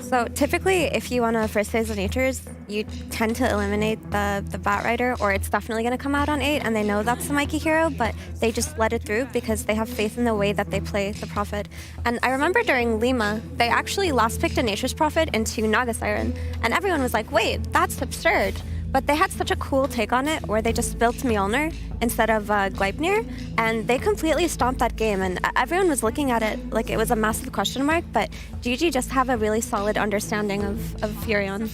So typically, if you want to first phase the Natures, you tend to eliminate the Bat Rider, or it's definitely going to come out on 8, and they know that's the Mikey hero, but they just let it through because they have faith in the way that they play the Prophet. And I remember during Lima, they actually last picked a Nature's Prophet into Naga Siren, and everyone was like, wait, that's absurd. But they had such a cool take on it where they just built Mjolnir instead of Gleipnir, and they completely stomped that game, and everyone was looking at it like it was a massive question mark, but GG just have a really solid understanding of Furion.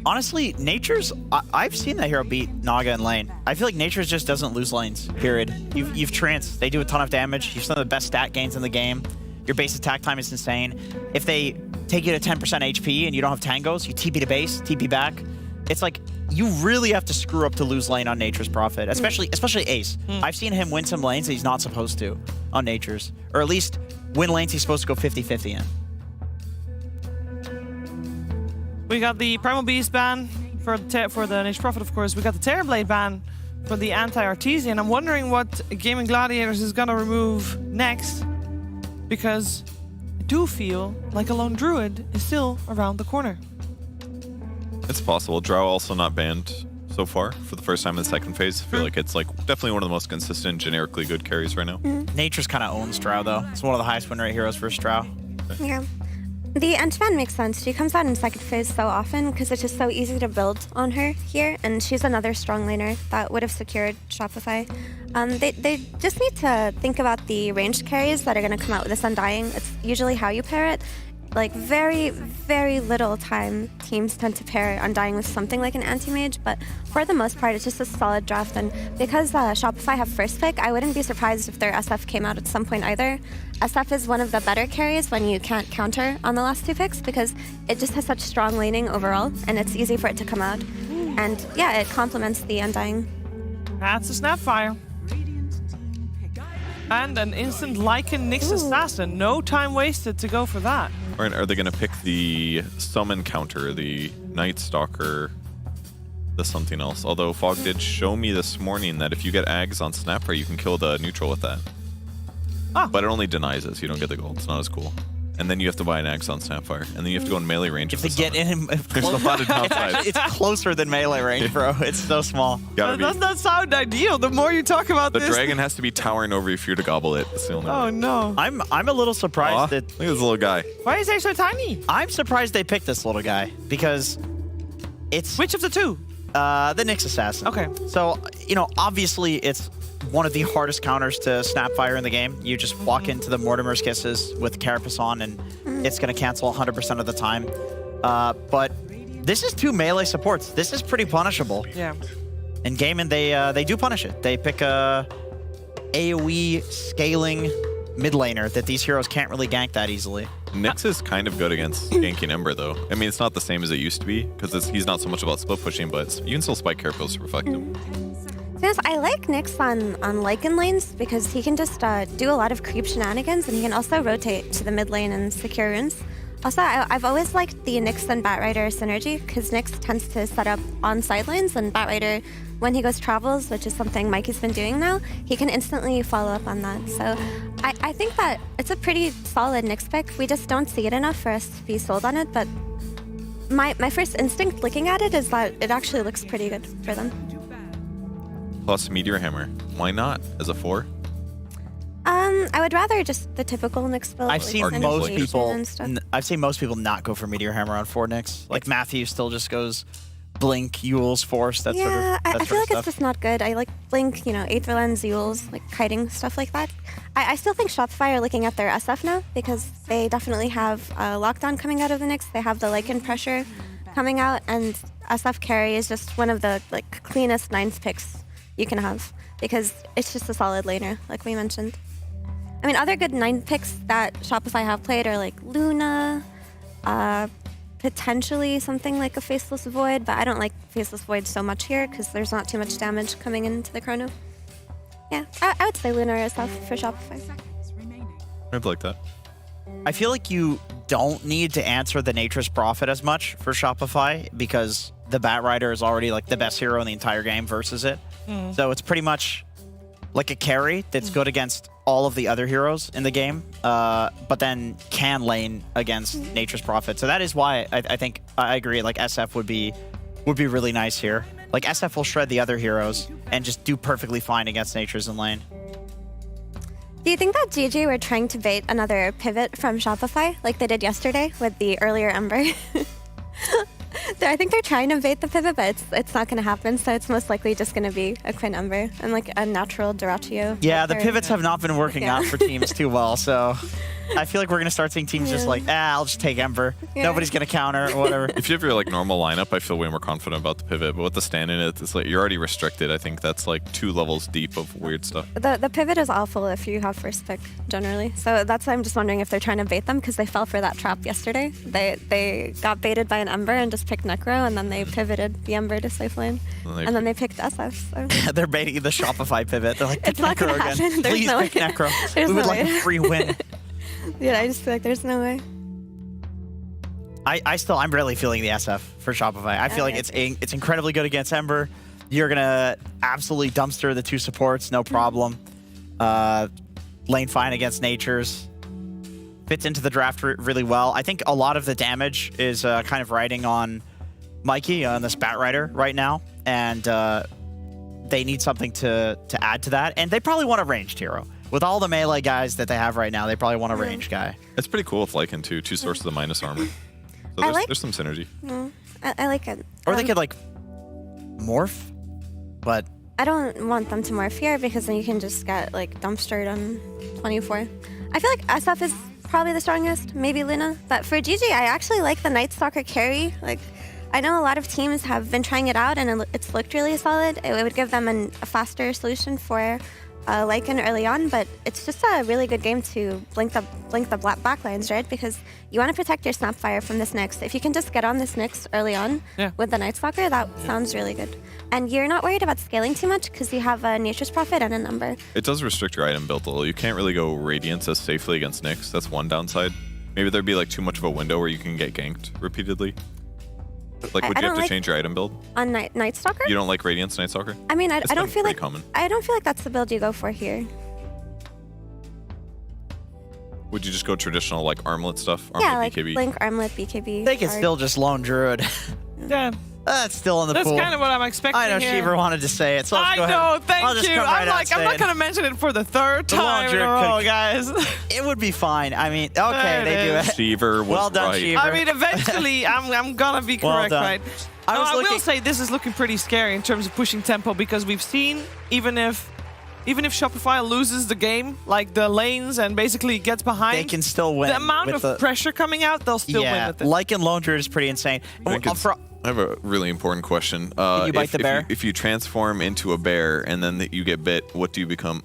Honestly, Nature's, I've seen that hero beat Naga in lane. I feel like Nature's just doesn't lose lanes, period. You've Trance, they do a ton of damage. You've some of the best stat gains in the game. Your base attack time is insane. If they take you to 10% HP and you don't have tangos, you TP to base, TP back. It's like you really have to screw up to lose lane on Nature's Prophet, especially Ace. I've seen him win some lanes that he's not supposed to on Nature's, or at least win lanes he's supposed to go 50-50 in. We got the Primal Beast ban for the Nature's Prophet, of course. We got the Terrorblade ban for the anti-Artesian. I'm wondering what Gaming Gladiators is gonna remove next, because I do feel like a Lone Druid is still around the corner. It's possible. Drow also not banned so far for the first time in the second phase. I feel like it's like definitely one of the most consistent, generically good carries right now. Nature's kind of owns Drow though. It's one of the highest win rate heroes versus Drow. Yeah. The Ant-Man makes sense. She comes out in second phase so often because it's just so easy to build on her here, and she's another strong laner that would have secured Shopify. They just need to think about the ranged carries that are going to come out with this Undying. It's usually how you pair it. Like, very, very little time teams tend to pair Undying with something like an anti-mage, but for the most part, it's just a solid draft. And because Shopify have first pick, I wouldn't be surprised if their SF came out at some point either. SF is one of the better carries when you can't counter on the last two picks, because it just has such strong laning overall, and it's easy for it to come out. And yeah, it complements the Undying. That's a Snapfire. And an instant Lycan Nyx Assassin. No time wasted to go for that. Or are they going to pick the summon counter, the Night Stalker, the something else? Although Fog did show me this morning that if you get Ags on Snapfire, you can kill the neutral with that. Ah. But it only denies it, so you don't get the gold. It's not as cool. And then you have to buy an Axe on Snapfire. And then you have to go in melee range. If they get in, there's a lot of downsides. it's closer than melee range, bro. It's so small. Gotta be. Does not sound ideal. The more you talk about The this. dragon has to be towering over you for you to gobble it. That's the only Oh way. no. I'm a little surprised Aw, that look at this little guy. Why is he so tiny? I'm surprised they picked this little guy, because it's Which of the two? the Nyx Assassin. Okay. So, obviously it's one of the hardest counters to Snapfire in the game. You just walk into the Mortimer's Kisses with Carapace on, and it's going to cancel 100% of the time. But this is two melee supports. This is pretty punishable. Yeah. In gaming, they do punish it. They pick a AoE scaling mid laner that these heroes can't really gank that easily. Nyx is kind of good against ganking Ember, though. I mean, it's not the same as it used to be, because he's not so much about split pushing, but you can still spike Carapace to reflect him. Yes, I like Nyx on Lycan lanes because he can just do a lot of creep shenanigans, and he can also rotate to the mid lane and secure runes. Also, I've always liked the Nyx and Batrider synergy, because Nyx tends to set up on side lanes, and Batrider, when he goes travels, which is something Mikey's been doing now, he can instantly follow up on that. So I think that it's a pretty solid Nyx pick. We just don't see it enough for us to be sold on it, but my first instinct looking at it is that it actually looks pretty good for them. Plus Meteor Hammer. Why not as a 4? I would rather just the typical Nyx build. I've like seen most Execration people. and stuff. I've seen most people not go for Meteor Hammer on 4 Nyx. Like Matthew still just goes Blink, Yule's Force. That Yeah, sort of. I feel like it's just not good. I like Blink, Aether Lens, Yules, like kiting, stuff like that. I still think Shopify are looking at their SF now, because they definitely have Lockdown coming out of the Nyx. They have the Lycan Pressure coming out, and SF carry is just one of the cleanest 9th picks you can have, because it's just a solid laner, like we mentioned. I mean, other good 9th picks that Shopify have played are like Luna, potentially something like a Faceless Void, but I don't like Faceless Void so much here because there's not too much damage coming into the chrono. Yeah, I would say Luna or SF for Shopify. I'd like that. I feel like you don't need to answer the Nature's Prophet as much for Shopify, because the Batrider is already like the best hero in the entire game versus it. So it's pretty much like a carry that's good against all of the other heroes in the game, but then can lane against Nature's Prophet. So that is why I think I agree. Like SF would be really nice here. Like SF will shred the other heroes and just do perfectly fine against Nature's in lane. Do you think that GG were trying to bait another pivot from Shopify like they did yesterday with the earlier Ember? I think they're trying to bait the pivot, but it's not going to happen. So it's most likely just going to be a Quinn Ember and like a natural Duratio. Yeah, the pivots have not been working out for teams too well. So I feel like we're gonna start seeing teams just like, I'll just take Ember. Yeah. Nobody's gonna counter or whatever. If you have your like normal lineup, I feel way more confident about the pivot. But with the stand-in, it's like you're already restricted. I think that's like 2 levels deep of weird stuff. The pivot is awful if you have first pick generally. So that's why I'm just wondering if they're trying to bait them because they fell for that trap yesterday. They got baited by an Ember and just picked Necro, and then they pivoted the Ember to safe lane, and then they picked SF. So. They're baiting the Shopify pivot. They're like, pick It's not Necro gonna again. happen. There's Please no pick way. Necro. There's We would no like way. a free win. Yeah, I just feel like there's no way. I'm really feeling the SF for Shopify. I feel like it's incredibly good against Ember. You're gonna absolutely dumpster the 2 supports, no problem. Lane fine against Natures. Fits into the draft really well. I think a lot of the damage is kind of riding on Mikey on the Spat Rider right now, and they need something to add to that. And they probably want a ranged hero. With all the melee guys that they have right now, they probably want a ranged guy. It's pretty cool with Lycan too. 2 sources of minus armor. So there's some synergy. I like it. Or they could like morph, but I don't want them to morph here because then you can just get like dumpstered on 24. I feel like SF is probably the strongest, maybe Luna. But for GG, I actually like the Night Stalker carry. Like, I know a lot of teams have been trying it out and it's looked really solid. It would give them a faster solution for Lycan early on, but it's just a really good game to blink the backlines, right? Because you want to protect your Snapfire from this Nyx. If you can just get on this Nyx early on with the Night Stalker, that sounds really good. And you're not worried about scaling too much because you have a Nature's Prophet and a number. It does restrict your item build a little. You can't really go Radiance as safely against Nyx. That's one downside. Maybe there'd be like too much of a window where you can get ganked repeatedly. Like, would you have to change your item build? On Night Stalker? You don't like Radiance Night Stalker? I mean, I don't feel like common. I don't feel like that's the build you go for here. Would you just go traditional like armlet stuff? Armlet, Yeah, like BKB? Blink, Armlet, BKB. they can Hard. still just lone Druid. Yeah. That's still in the That's pool. kind of what I'm expecting I know here. Shiver wanted to say it, so let's I go ahead. know, I'll thank just you. come right I'm out like, and I'm say not it. going to mention it for the 3rd The time in a launcher row, could- guys. It would be fine. I mean, okay, There they it do is. it. Shiver was Well done, right. Shiver. I mean, eventually, I'm going to be Well correct, done. right? I was I will looking- say this is looking pretty scary in terms of pushing tempo because we've seen, even if Shopify loses the game, like the lanes and basically gets behind, They can still win. the amount with of pressure coming out, they'll still win with it. Lycan Lone Druid is pretty insane. I have a really important question. Can you bite the bear? If you transform into a bear and then you get bit, what do you become?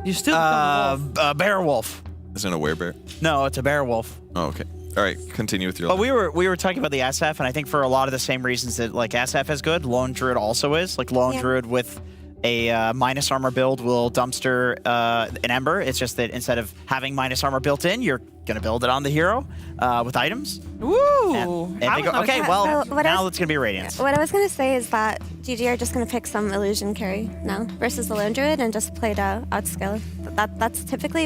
You still become a wolf. A bear wolf. Isn't it a werebear? No, it's a bear wolf. Oh, okay. All right, continue with your. But we were talking about the SF, and I think for a lot of the same reasons that like SF is good, Lone Druid also is. Like Lone Druid with a minus armor build will dumpster an Ember. It's just that instead of having minus armor built in, you're gonna build it on the hero with items. Ooh. And they go, okay, well, now it's gonna be Radiance. What I was gonna say is that GG are just gonna pick some illusion carry now versus the Lone Druid and just play to outscale. That's typically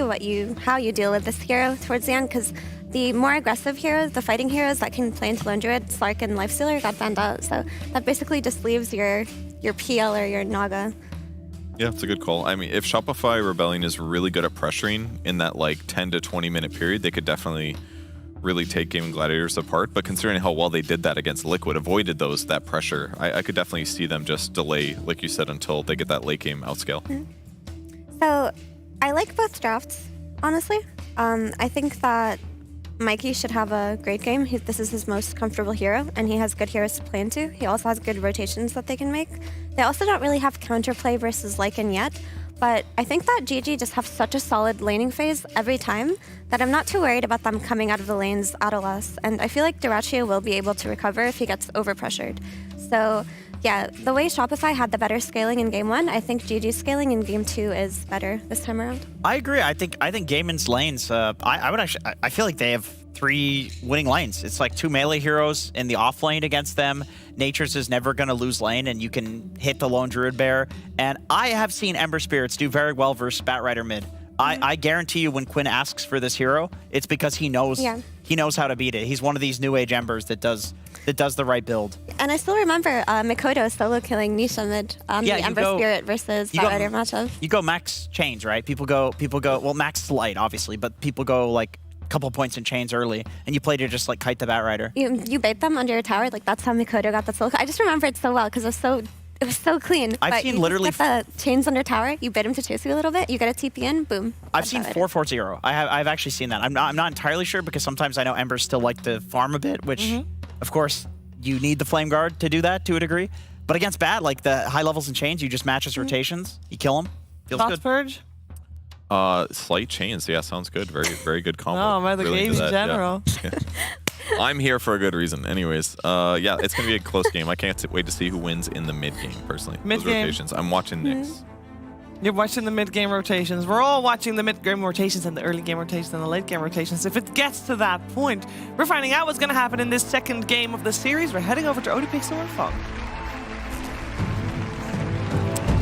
how you deal with this hero towards the end, because the more aggressive heroes, the fighting heroes that can play into Lone Druid, Slark and Lifestealer, got banned out. So that basically just leaves your PL or your Naga. Yeah, it's a good call. I mean, if Shopify Rebellion is really good at pressuring in that like 10 to 20 minute period, they could definitely really take Gaming Gladiators apart. But considering how well they did that against Liquid, avoided that pressure, I could definitely see them just delay, like you said, until they get that late game outscale. So I like both drafts, honestly. I think that Mikey should have a great game. This is his most comfortable hero, and he has good heroes to play into. He also has good rotations that they can make. They also don't really have counterplay versus Lycan yet, but I think that GG just have such a solid laning phase every time that I'm not too worried about them coming out of the lanes at a loss. And I feel like Durachio will be able to recover if he gets overpressured. So yeah, the way Shopify had the better scaling in game 1, I think GG's scaling in game 2 is better this time around. I agree. I think Gaiman's lanes. I would actually. I feel like they have 3 winning lanes. It's like 2 melee heroes in the off lane against them. Nature's is never going to lose lane, and you can hit the Lone Druid Bear. And I have seen Ember Spirits do very well versus Spat Rider mid. I guarantee you, when Quinn asks for this hero, it's because he knows how to beat it. He's one of these new age Embers that does the right build. And I still remember Mikoto solo killing Nisha mid the Ember Spirit versus Spat Rider matchup. You go max chains, right? People go, well, max light, obviously, but people go like a couple points in chains early, and you play to just like kite the Bat Rider. You bait them under your tower, like that's how Mikoto got the solo. I just remember it so well because it It was so clean. I've but seen you literally just get the chains under tower. You bait him to chase you a little bit. You get a TP in. Boom. I've seen 4-4-0. I've actually seen that. I'm not entirely sure because sometimes I know Embers still like to farm a bit, which of course you need the Flame Guard to do that to a degree. But against bad, like the high levels and chains, you just match his rotations. You kill him. Feels Thoughts, good. Purge? Slight chains. Yeah, sounds good. Very good combo. No, about the Really game into in that, general. Yeah. I'm here for a good reason. Anyways, yeah, it's gonna be a close game. I can't wait to see who wins in the mid game. Personally, Mid Those game. rotations. I'm watching Nyx. You're watching the mid-game rotations. We're all watching the mid-game rotations and the early-game rotations and the late-game rotations. If it gets to that point, we're finding out what's going to happen in this second game of the series. We're heading over to ODPixel and Fog.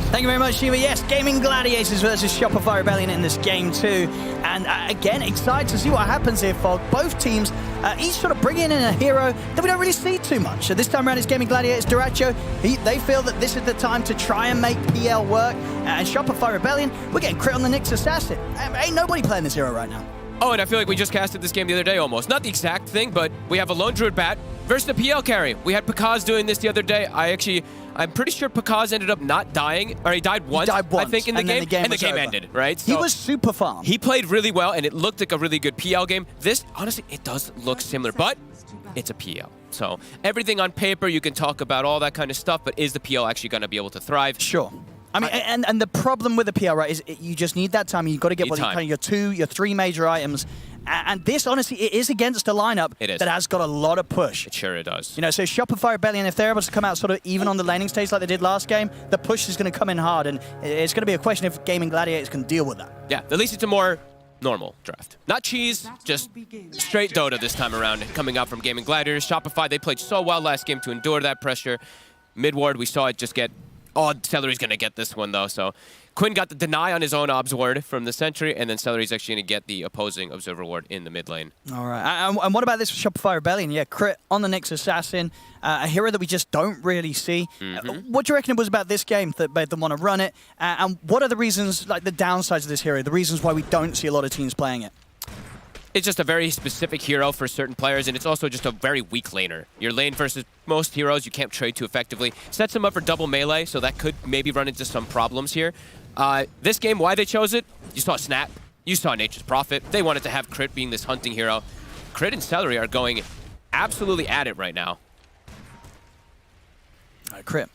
Thank you very much, Shiva. Yes, Gaming Gladiators versus Shopify Rebellion in this game too. And again, excited to see what happens here, Fog. Both teams each sort of bring in a hero that we don't really see too much. So this time around, it's Gaming Gladiators. Duracho, they feel that this is the time to try and make PL work. And Shopify Rebellion, we're getting crit on the Nyx assassin. Ain't nobody playing this hero right now. Oh, and I feel like we just casted this game the other day almost. Not the exact thing, but we have a Lone Druid Bat versus the PL carry. We had Pakaz doing this the other day. I'm pretty sure Pakaz ended up not dying, or he died once, I think, in the game, and the game ended, right? So he was super farm. He played really well, and it looked like a really good PL game. This, honestly, it does look similar, but it's a PL. So everything on paper, you can talk about all that kind of stuff, but is the PL actually going to be able to thrive? Sure. I mean, and the problem with the PL, right, is you just need that time. You've got to get kind of your 3 major items. And this, honestly, it is against a lineup that has got a lot of push. It sure does. You know, so Shopify Rebellion, if they're able to come out sort of even on the laning stage like they did last game, the push is going to come in hard. And it's going to be a question if Gaming Gladiators can deal with that. Yeah, at least it's a more normal draft. Not cheese, just straight Dota this time around, coming out from Gaming Gladiators. Shopify, they played so well last game to endure that pressure. Mid-ward, we saw it just get... Oh, Celery's going to get this one, though. So Quinn got the deny on his own obs ward from the sentry, and then Celery's actually going to get the opposing observer ward in the mid lane. All right. And what about this for Shopify Rebellion? Yeah, crit on the Nyx assassin, a hero that we just don't really see. What do you reckon it was about this game that made them want to run it? And what are the reasons, like the downsides of this hero, the reasons why we don't see a lot of teams playing it? It's just a very specific hero for certain players, and it's also just a very weak laner. Your lane versus most heroes you can't trade too effectively. Sets him up for double melee, so that could maybe run into some problems here. This game, why they chose it, you saw Snap, you saw Nature's Prophet. They wanted to have Crit being this hunting hero. Crit and Celery are going absolutely at it right now. Crit,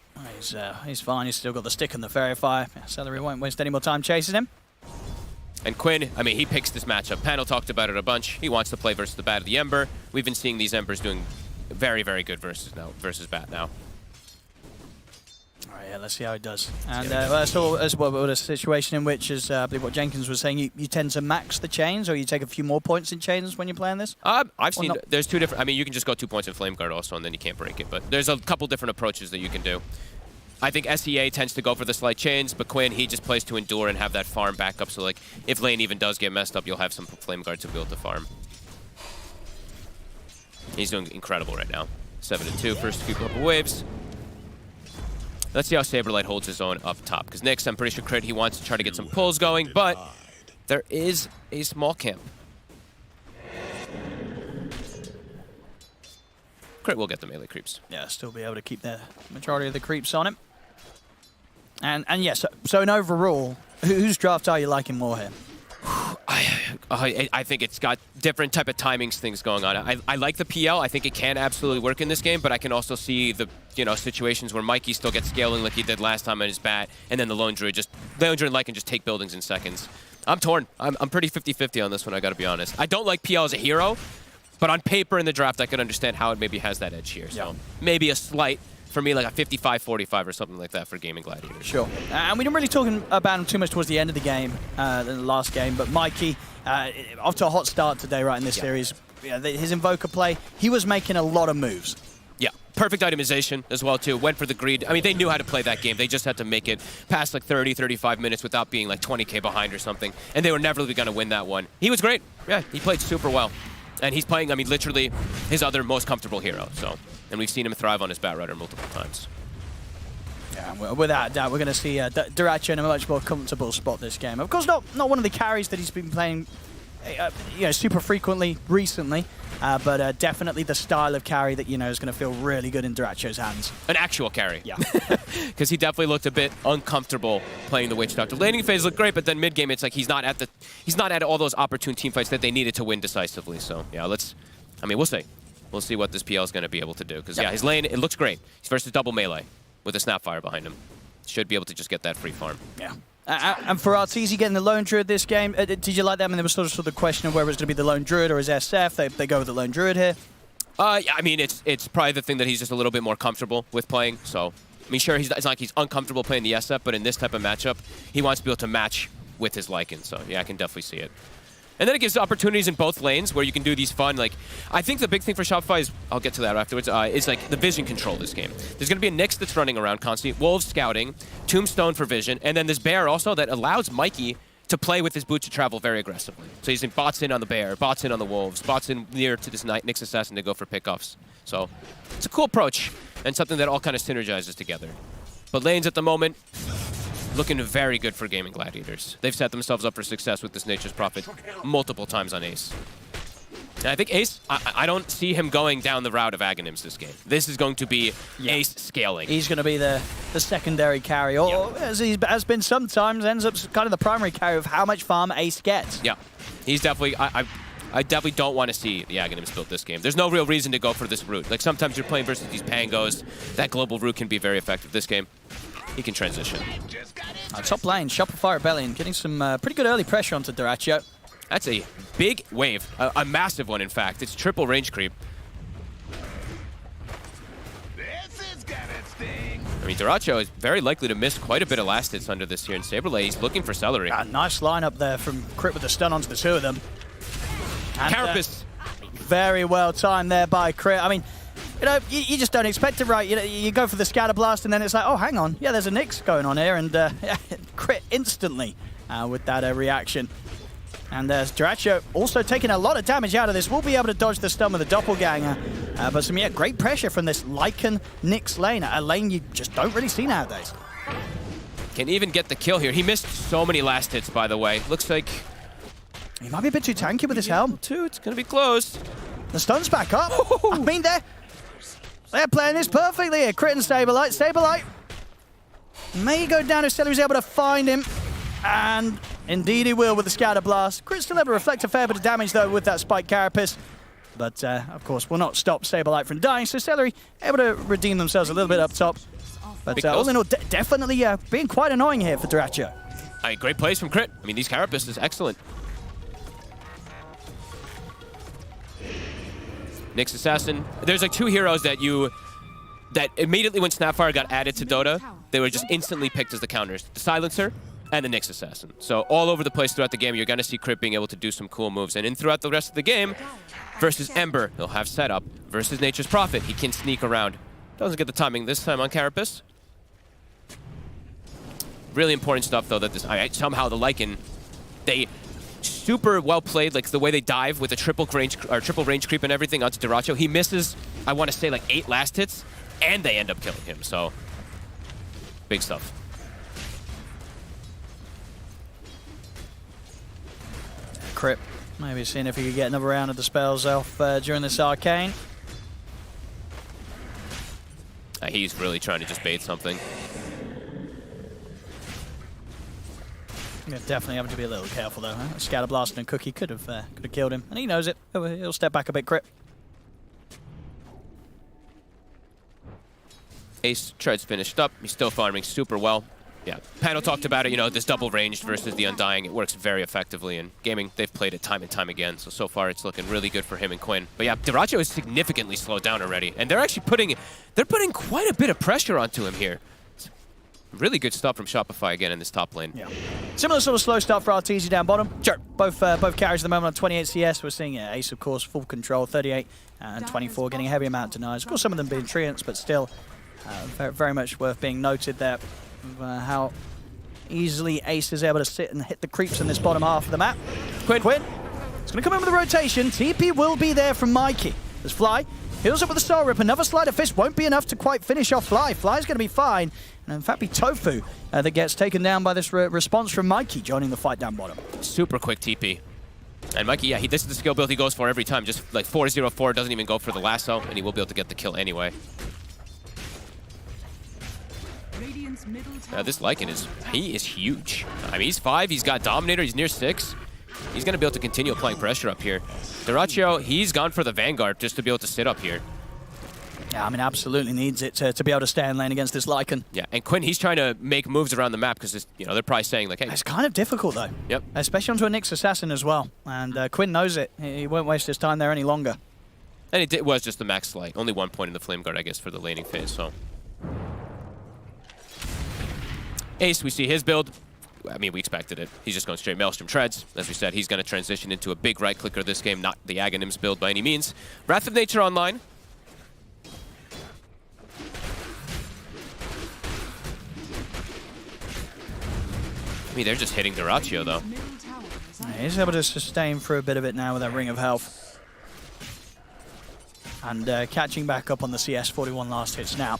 he's fine. He's still got the stick and the Fairy Fire. Celery won't waste any more time chasing him. And Quinn, I mean, he picks this matchup. Panel talked about it a bunch. He wants to play versus the Bat of the Ember. We've been seeing these Embers doing very, very good versus Bat now. All right, yeah, let's see how it does. And that's a situation in which, as I believe what Jenkins was saying, you tend to max the chains, or you take a few more points in chains when you're playing this? I've seen, there's 2 different, I mean, you can just go 2 points in Flame Guard also, and then you can't break it. But there's a couple different approaches that you can do. I think SEA tends to go for the slight chains, but Quinn, he just plays to endure and have that farm backup. So, like, if lane even does get messed up, you'll have some Flame Guard to be able to farm. He's doing incredible right now. 7-2, first few couple waves. Let's see how Saberlight holds his own up top. Because Nyx, I'm pretty sure Crit, he wants to try to get some pulls going, but there is a small camp. Crit will get the melee creeps. Yeah, still be able to keep the majority of the creeps on him. And yes, so in overall, whose draft are you liking more here? I think it's got different type of timings things going on. I like the PL. I think it can absolutely work in this game, but I can also see the situations where Mikey still gets scaling like he did last time on his bat, and then the Lone Druid and Light can just take buildings in seconds. I'm torn. I'm pretty 50-50 on this one, I gotta be honest. I don't like PL as a hero, but on paper in the draft, I could understand how it maybe has that edge here. So maybe a slight, for me, like a 55-45 or something like that for Gaming Gladiators. Sure. And we didn't really talk about him too much towards the end of the game, the last game, but Mikey, off to a hot start today, right, in this series. Yeah, his Invoker play, he was making a lot of moves. Yeah, perfect itemization as well, too. Went for the greed. I mean, they knew how to play that game. They just had to make it past like 30, 35 minutes without being like 20K behind or something, and they were never going to win that one. He was great. Yeah, he played super well. And he's playing, I mean, literally his other most comfortable hero. So, and we've seen him thrive on his Bat Rider multiple times. Yeah, without a doubt, we're going to see Duracho in a much more comfortable spot this game. Of course, not one of the carries that he's been playing super frequently recently. But definitely the style of carry that, is going to feel really good in Duracio's hands. An actual carry. Yeah. Because he definitely looked a bit uncomfortable playing the Witch Doctor. Laning phase looked great, but then mid game it's like he's not at all those opportune team fights that they needed to win decisively. So yeah, we'll see. We'll see what this PL is going to be able to do. Because yeah, his lane, it looks great. He's versus double melee with a Snapfire behind him. Should be able to just get that free farm. Yeah. And for Arteezy getting the Lone Druid this game, did you like that? I mean, there was sort of the question of whether it's going to be the Lone Druid or his SF. They go with the Lone Druid here. Yeah, I mean, it's probably the thing that he's just a little bit more comfortable with playing. So, I mean, sure, it's not like he's uncomfortable playing the SF, but in this type of matchup, he wants to be able to match with his Lycan. So, yeah, I can definitely see it. And then it gives opportunities in both lanes where you can do these fun, like, I think the big thing for Shopify is, I'll get to that afterwards, is like the vision control this game. There's going to be a Nyx that's running around constantly, Wolves scouting, Tombstone for vision, and then this Bear also that allows Mikey to play with his boot to travel very aggressively. So he's in bots in on the Bear, bots in on the Wolves, bots in near to this Nyx Assassin to go for pickoffs. So it's a cool approach and something that all kind of synergizes together. But lanes at the moment, looking very good for gaming Gladiators. They've set themselves up for success with this Nature's Prophet multiple times on Ace. And I think Ace, I don't see him going down the route of Aghanims this game. This is going to be Ace scaling. He's going to be the secondary carry, or as he has been sometimes, ends up kind of the primary carry of how much farm Ace gets. Yeah, he's definitely, I definitely don't want to see the Aghanims build this game. There's no real reason to go for this route. Like sometimes you're playing versus these Pangos, that global route can be very effective. This game, he can transition. Top lane, Shopify Rebellion, getting some pretty good early pressure onto Duraccio. That's a big wave, a massive one in fact. It's triple range creep. I mean, Duraccio is very likely to miss quite a bit of last hits under this here in Saberlay. He's looking for Celery. Nice lineup there from Crit with the stun onto the two of them. And, Carapace. Very well timed there by Crit. I mean, you just don't expect it, right? You go for the Scatter Blast, and then it's like, oh, hang on. Yeah, there's a Nyx going on here, and Crit instantly with that reaction. And Duraccio also taking a lot of damage out of this. Will be able to dodge the stun with the Doppelganger. But some great pressure from this Lycan Nyx lane, a lane you just don't really see nowadays. Can even get the kill here. He missed so many last hits, by the way. Looks like he might be a bit too tanky with his helm. Too. It's going to be close. The stun's back up. I mean, they're playing this perfectly here. Crit and Saberlight. Saberlight may go down if Celery's able to find him. And indeed he will with the Scatter Blast. Crit still able to reflect a fair bit of damage, though, with that Spike Carapace. But, of course, will not stop Saberlight from dying. So Celery able to redeem themselves a little bit up top. But all in all, definitely being quite annoying here for Duraccio. Great plays from Crit. I mean, these Carapace is excellent. Nyx Assassin. There's like two heroes that immediately when Snapfire got added to Dota, they were just instantly picked as the counters. The Silencer and the Nyx Assassin. So all over the place throughout the game, you're going to see Crit being able to do some cool moves. And throughout the rest of the game, versus Ember, he'll have setup. Versus Nature's Prophet, he can sneak around. Doesn't get the timing this time on Carapace. Really important stuff, though, that somehow the Lycan, they super well played, like the way they dive with a triple range creep and everything onto Duraccio. He misses, I want to say, like 8 last hits, and they end up killing him. So, big stuff. Crit, maybe seeing if he could get another round of the spells off during this arcane. He's really trying to just bait something. Yeah, definitely having to be a little careful though. Huh? Scatter Blast and Cookie could have killed him, and he knows it. He'll step back a bit. Crit. Ace Tread's finished up. He's still farming super well. Yeah, Panel talked about it. This double ranged versus the Undying. It works very effectively in gaming. They've played it time and time again. So far it's looking really good for him and Quinn. But yeah, Duraccio is significantly slowed down already, and they're actually putting quite a bit of pressure onto him here. Really good stuff from Shopify again in this top lane. Yeah. Similar sort of slow start for Arteezy down bottom. Sure. Both carries at the moment on 28 CS. We're seeing Ace, of course, full control, 38 and 24, getting a heavy amount of denies. Of course, some of them being treants, but still very much worth being noted there. How easily Ace is able to sit and hit the creeps in this bottom half of the map. Quinn. It's going to come in with a rotation. TP will be there from Mikey. There's Fly. Heals up with a Soul Rip. Another Sleight of Fist won't be enough to quite finish off Fly. Fly's going to be fine. And in fact, be Tofu that gets taken down by this response from Mikey joining the fight down bottom. Super quick TP. And Mikey, yeah, this is the skill build he goes for every time. Just like 4-0-4, doesn't even go for the lasso, and he will be able to get the kill anyway. This Lycan he is huge. I mean, he's 5, he's got Dominator, he's near 6. He's going to be able to continue applying pressure up here. Dyrachyo, he's gone for the Vanguard just to be able to sit up here. Yeah, I mean, absolutely needs it to be able to stay in lane against this Lycan. Yeah, and Quinn, he's trying to make moves around the map because, you know, they're probably saying, like, hey. It's kind of difficult, though. Yep. Especially onto a Nyx Assassin as well. And Quinn knows it. He won't waste his time there any longer. And it was just the max slight. Only 1 point in the Flame Guard, I guess, for the laning phase, so. Ace, we see his build. I mean, we expected it. He's just going straight Maelstrom Treads. As we said, he's going to transition into a big right-clicker this game, not the Aghanims build by any means. Wrath of Nature online. I mean, they're just hitting Dyrachyo, though. Yeah, he's able to sustain for a bit of it now with that Ring of Health. And catching back up on the CS 41 last hits now.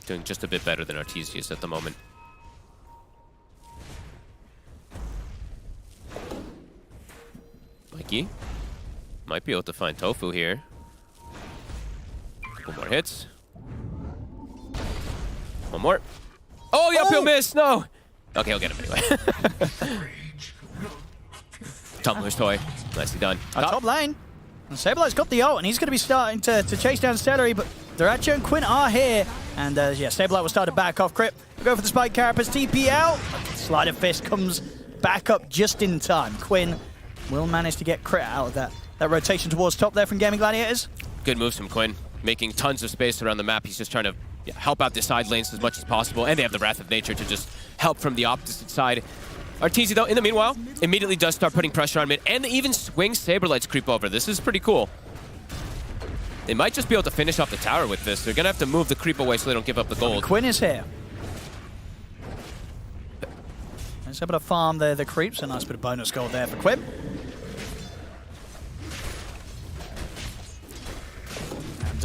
Doing just a bit better than Artesius at the moment. Mikey might be able to find Tofu here. Couple more hits. One more. Oh, yep, he'll miss. No. Okay, he'll get him anyway. Tumbler's toy. Nicely done. Top lane. And Sablelight's got the ult, and he's going to be starting to chase down Celery, but Dyrachyo and Quinn are here. And yeah, Sablelight will start to back off. Crip will go for the Spike Carapace. TP out. Sleight of Fist comes back up just in time. Quinn will manage to get Crit out of that rotation towards top there from Gaming Gladiators. Good moves from Quinn, making tons of space around the map. He's just trying to help out the side lanes as much as possible, and they have the Wrath of Nature to just help from the opposite side. Arteezy, though, in the meanwhile, immediately does start putting pressure on mid, and even swings Saberlight's creep over. This is pretty cool. They might just be able to finish off the tower with this. They're going to have to move the creep away so they don't give up the gold. Quinn is here. He's able to farm the creeps. A nice bit of bonus gold there for Quinn.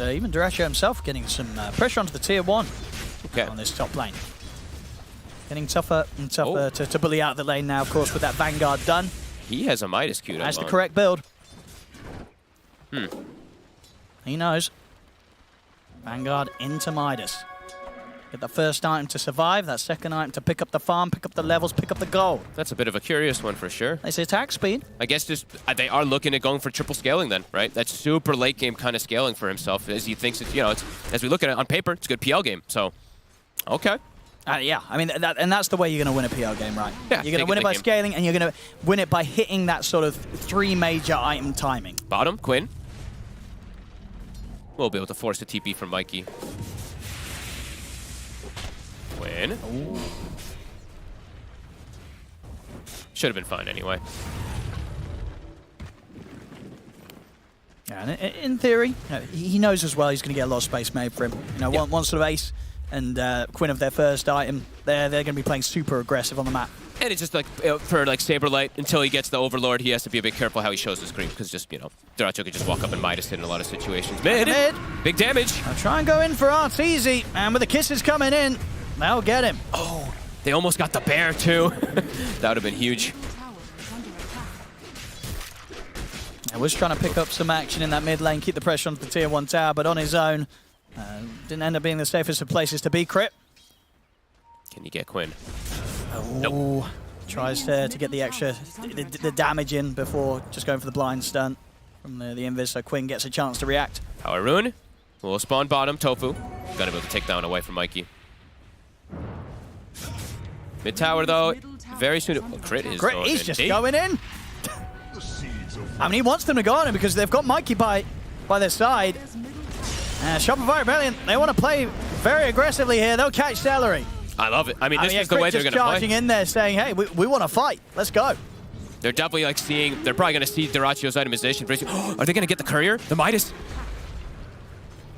And even Dyrachyo himself getting some pressure onto the tier 1 on this top lane. Getting tougher and tougher to bully out the lane now, of course, with that Vanguard done. He has a Midas Q. That's the correct build. He knows. Vanguard into Midas. Get the first item to survive, that second item to pick up the farm, pick up the levels, pick up the gold. That's a bit of a curious one for sure. They say attack speed. I guess just they are looking at going for triple scaling then, right? That's super late game kind of scaling for himself as he thinks it's, you know, it's, as we look at it on paper, it's a good PL game. So, okay. Yeah, I mean, that's the way you're going to win a PL game, right? Yeah, you're going to win it by scaling, and you're going to win it by hitting that sort of 3 major item timing. Bottom, Quinn. We'll be able to force a TP from Mikey. Quinn. Ooh. Should have been fine anyway. Yeah, and in theory, you know, he knows as well he's going to get a lot of space made for him. You know, one sort of Ace and Quinn of their first item, they're going to be playing super aggressive on the map. And it's just like, for like Saberlight, until he gets the Overlord, he has to be a bit careful how he shows his creep, because just, you know, Dyrachyo could just walk up and Midas hit in a lot of situations. Mid! Big damage! I'll try and go in for Arteezy, and with the kisses coming in, they'll get him. Oh, they almost got the bear too. That would have been huge. I was trying to pick up some action in that mid lane, keep the pressure onto the tier 1 tower, but on his own, didn't end up being the safest of places to be. Crit. Can you get Quinn? Oh, nope. Tries to get the extra the damage in before just going for the blind stun from the invis, so Quinn gets a chance to react. Power Rune will spawn bottom. Tofu gonna be able to take down away from Mikey. Mid tower though, very soon. Crit is Crit, he's just going in. I mean, he wants them to go on him because they've got Mikey by their side. Shopify Rebellion, they want to play very aggressively here. They'll catch Celery. I love it. I mean, this is the way they're going to play. Charging in there saying, hey, we want to fight. Let's go. They're definitely like seeing, they're probably going to see Dyrachyo's itemization. Are they going to get the courier? The Midas?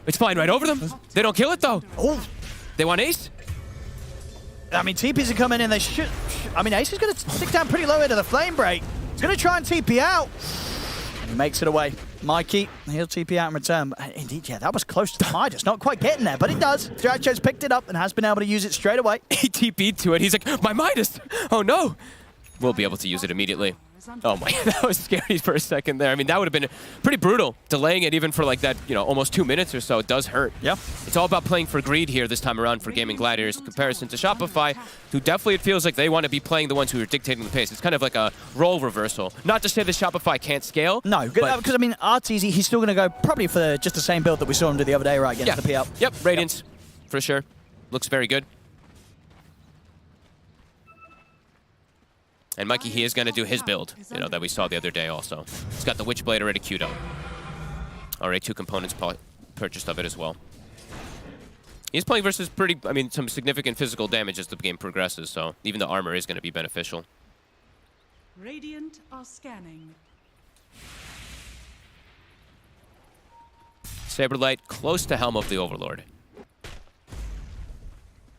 It's flying right over them. They don't kill it though. Oh. They want Ace? I mean, TPs are coming in. They should. I mean, Ace is going to stick down pretty low into the flame break. He's going to try and TP out. And he makes it away. Mikey, he'll TP out in return. Indeed, yeah, that was close to the Midas. Not quite getting there, but it does. Dyrachyo's picked it up and has been able to use it straight away. He TP'd to it. He's like, my Midas! Oh no! We'll be able to use it immediately. Oh my, that was scary for a second there. I mean, that would have been pretty brutal. Delaying it even for like that, almost 2 minutes or so, it does hurt. Yeah. It's all about playing for greed here this time around for Gaming Gladiators in comparison to Shopify, who definitely it feels like they want to be playing the ones who are dictating the pace. It's kind of like a role reversal. Not to say that Shopify can't scale. No, because I mean, Arteezy, he's still going to go probably for just the same build that we saw him do the other day, right, against the PL. Yep, Radiance, for sure. Looks very good. And Mikey, he is going to do his build, that we saw the other day also. He's got the Witchblade already queued up. Already 2 components purchased of it as well. He's playing versus some significant physical damage as the game progresses, so even the armor is going to be beneficial. Radiant are scanning. Saberlight close to Helm of the Overlord.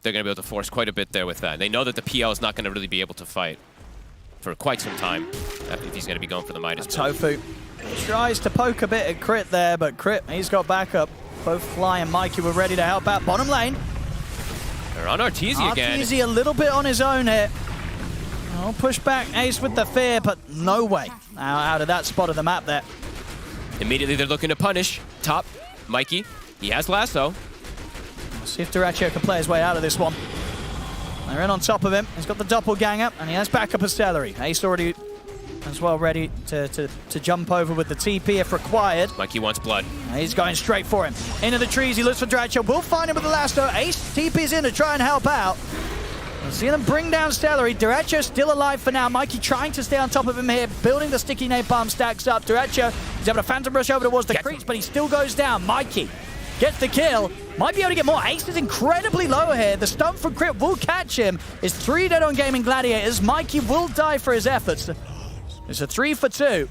They're going to be able to force quite a bit there with that. They know that the PL is not going to really be able to fight for quite some time if he's going to be going for the Midas. Tofu tries to poke a bit at Crit there, but Crit, he's got backup. Both Fly and Mikey were ready to help out. Bottom lane. They're on Arteezy again. Arteezy a little bit on his own here. Oh, push back Ace with the fear, but no way out of that spot of the map there. Immediately they're looking to punish top Mikey. He has lasso. We'll see if Duraccio can play his way out of this one. They're in on top of him. He's got the doppelganger, and he has backup as celery. Ace already as well ready to jump over with the TP if required. Mikey wants blood. He's going straight for him. Into the trees, he looks for Duraccio. We'll find him with the lasso. Ace TP's in to try and help out. We'll see them bring down Celery. Duraccio still alive for now. Mikey trying to stay on top of him here, building the sticky napalm stacks up. Duraccio is able to phantom rush over towards the creeps, but he still goes down. Mikey gets the kill. Might be able to get more. Ace is incredibly low here. The stun from Crit will catch him. It's 3 dead on Gaming Gladiators. Mikey will die for his efforts. It's a 3 for 2.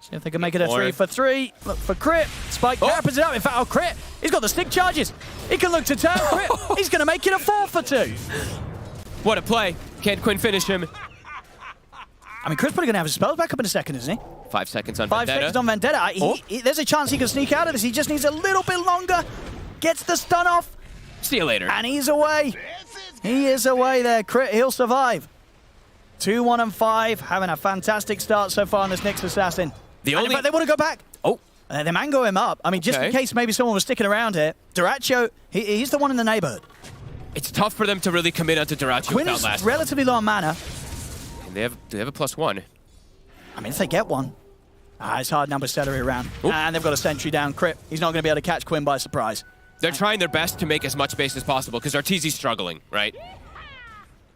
See if they can make it a 3 for 3. Look for Crit. Spike happens it up. In fact, Crit, he's got the stick charges. He can look to turn. Crit, he's going to make it a 4 for 2. What a play. Can Quinn finish him? I mean, Crit's probably going to have his spells back up in a second, isn't he? 5 seconds on 5 Vendetta. seconds on Vendetta. There's a chance he can sneak out of this. He just needs a little bit longer. Gets the stun off. See you later. And he's away. He is away there. Crit, he'll survive. 2, 1, and 5. Having a fantastic start so far on this Nyx Assassin. In fact, they want to go back. Oh. They mango him up. I mean, just in case maybe someone was sticking around here. Duraccio, he's the one in the neighborhood. It's tough for them to really commit onto Duraccio Quinn without is last. relatively low on mana. And they have a +1. I mean, if they get one. It's hard number Celery around. And they've got a sentry down. Crit, he's not going to be able to catch Quinn by surprise. They're trying their best to make as much space as possible because Arteezy's struggling, right?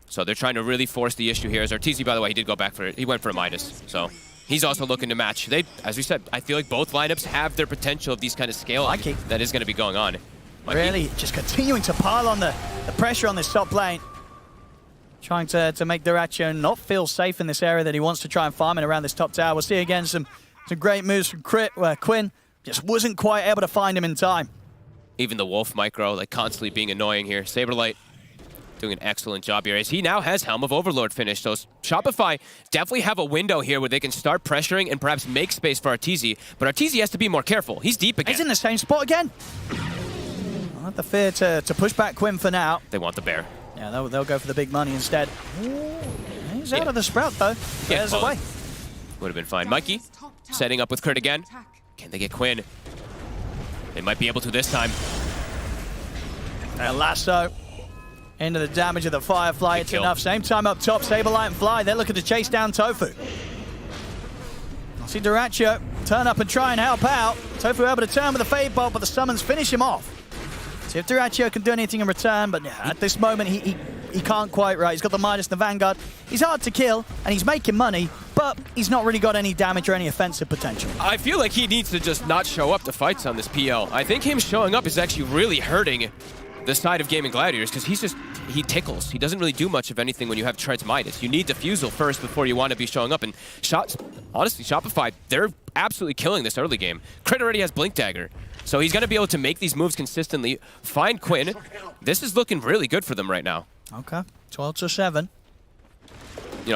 So they're trying to really force the issue here. As Arteezy, by the way, he did go back for it. He went for a Midas. So he's also looking to match. As we said, I feel like both lineups have their potential of these kind of scale that is going to be going on. Really, just continuing to pile on the pressure on this top lane. Trying to make Duraccio not feel safe in this area that he wants to try and farm in around this top tower. We'll see again some great moves from Crit, where Quinn just wasn't quite able to find him in time. Even the Wolf micro, constantly being annoying here. Saberlight doing an excellent job here as he now has Helm of Overlord finished. So Shopify definitely have a window here where they can start pressuring and perhaps make space for Arteezy. But Arteezy has to be more careful. He's deep again. He's in the same spot again. I'll have the fear to push back Quinn for now. They want the bear. Yeah, they'll go for the big money instead. He's out of the sprout, though. There's a way. Would have been fine. Mikey setting up with Crit again. Can they get Quinn? They might be able to this time. And lasso into the damage of the Firefly. It's enough. Same time up top, Saberlight and Fly. They're looking to chase down Tofu. See Duraccio turn up and try and help out. Tofu able to turn with a Fade Bolt, but the summons finish him off. See if Duraccio can do anything in return, but at this moment he can't quite, right? He's got the Midas and the Vanguard. He's hard to kill, and he's making money, but he's not really got any damage or any offensive potential. I feel like he needs to just not show up to fights on this PL. I think him showing up is actually really hurting the side of Gaming Gladiators because he tickles. He doesn't really do much of anything when you have Tread's Midas. You need Diffusal first before you want to be showing up. And honestly, Shopify, they're absolutely killing this early game. Crit already has Blink Dagger. So he's going to be able to make these moves consistently, find Quinn. This is looking really good for them right now. Okay, 12-7.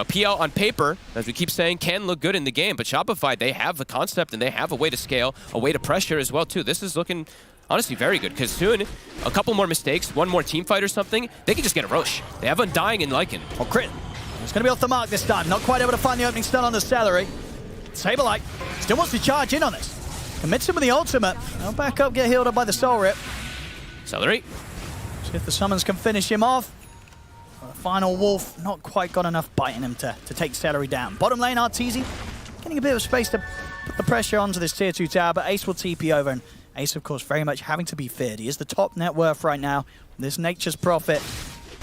PL on paper, as we keep saying, can look good in the game, but Shopify, they have the concept and they have a way to scale, a way to pressure as well, too. This is looking, honestly, very good, because soon, a couple more mistakes, one more team fight or something, they can just get a Roche. They have Undying and Lycan. Oh, Crit It's going to be off the mark this time. Not quite able to find the opening stun on the Celery. Saberlight still wants to charge in on this. Commits him with the ultimate. They'll back up, get healed up by the Soul Rip. Celery. See if the summons can finish him off. The final Wolf, not quite got enough bite in him to take Celery down. Bottom lane, Arteezy getting a bit of space to put the pressure onto this tier 2 tower, but Ace will TP over, and Ace, of course, very much having to be feared. He is the top net worth right now. This Nature's Prophet,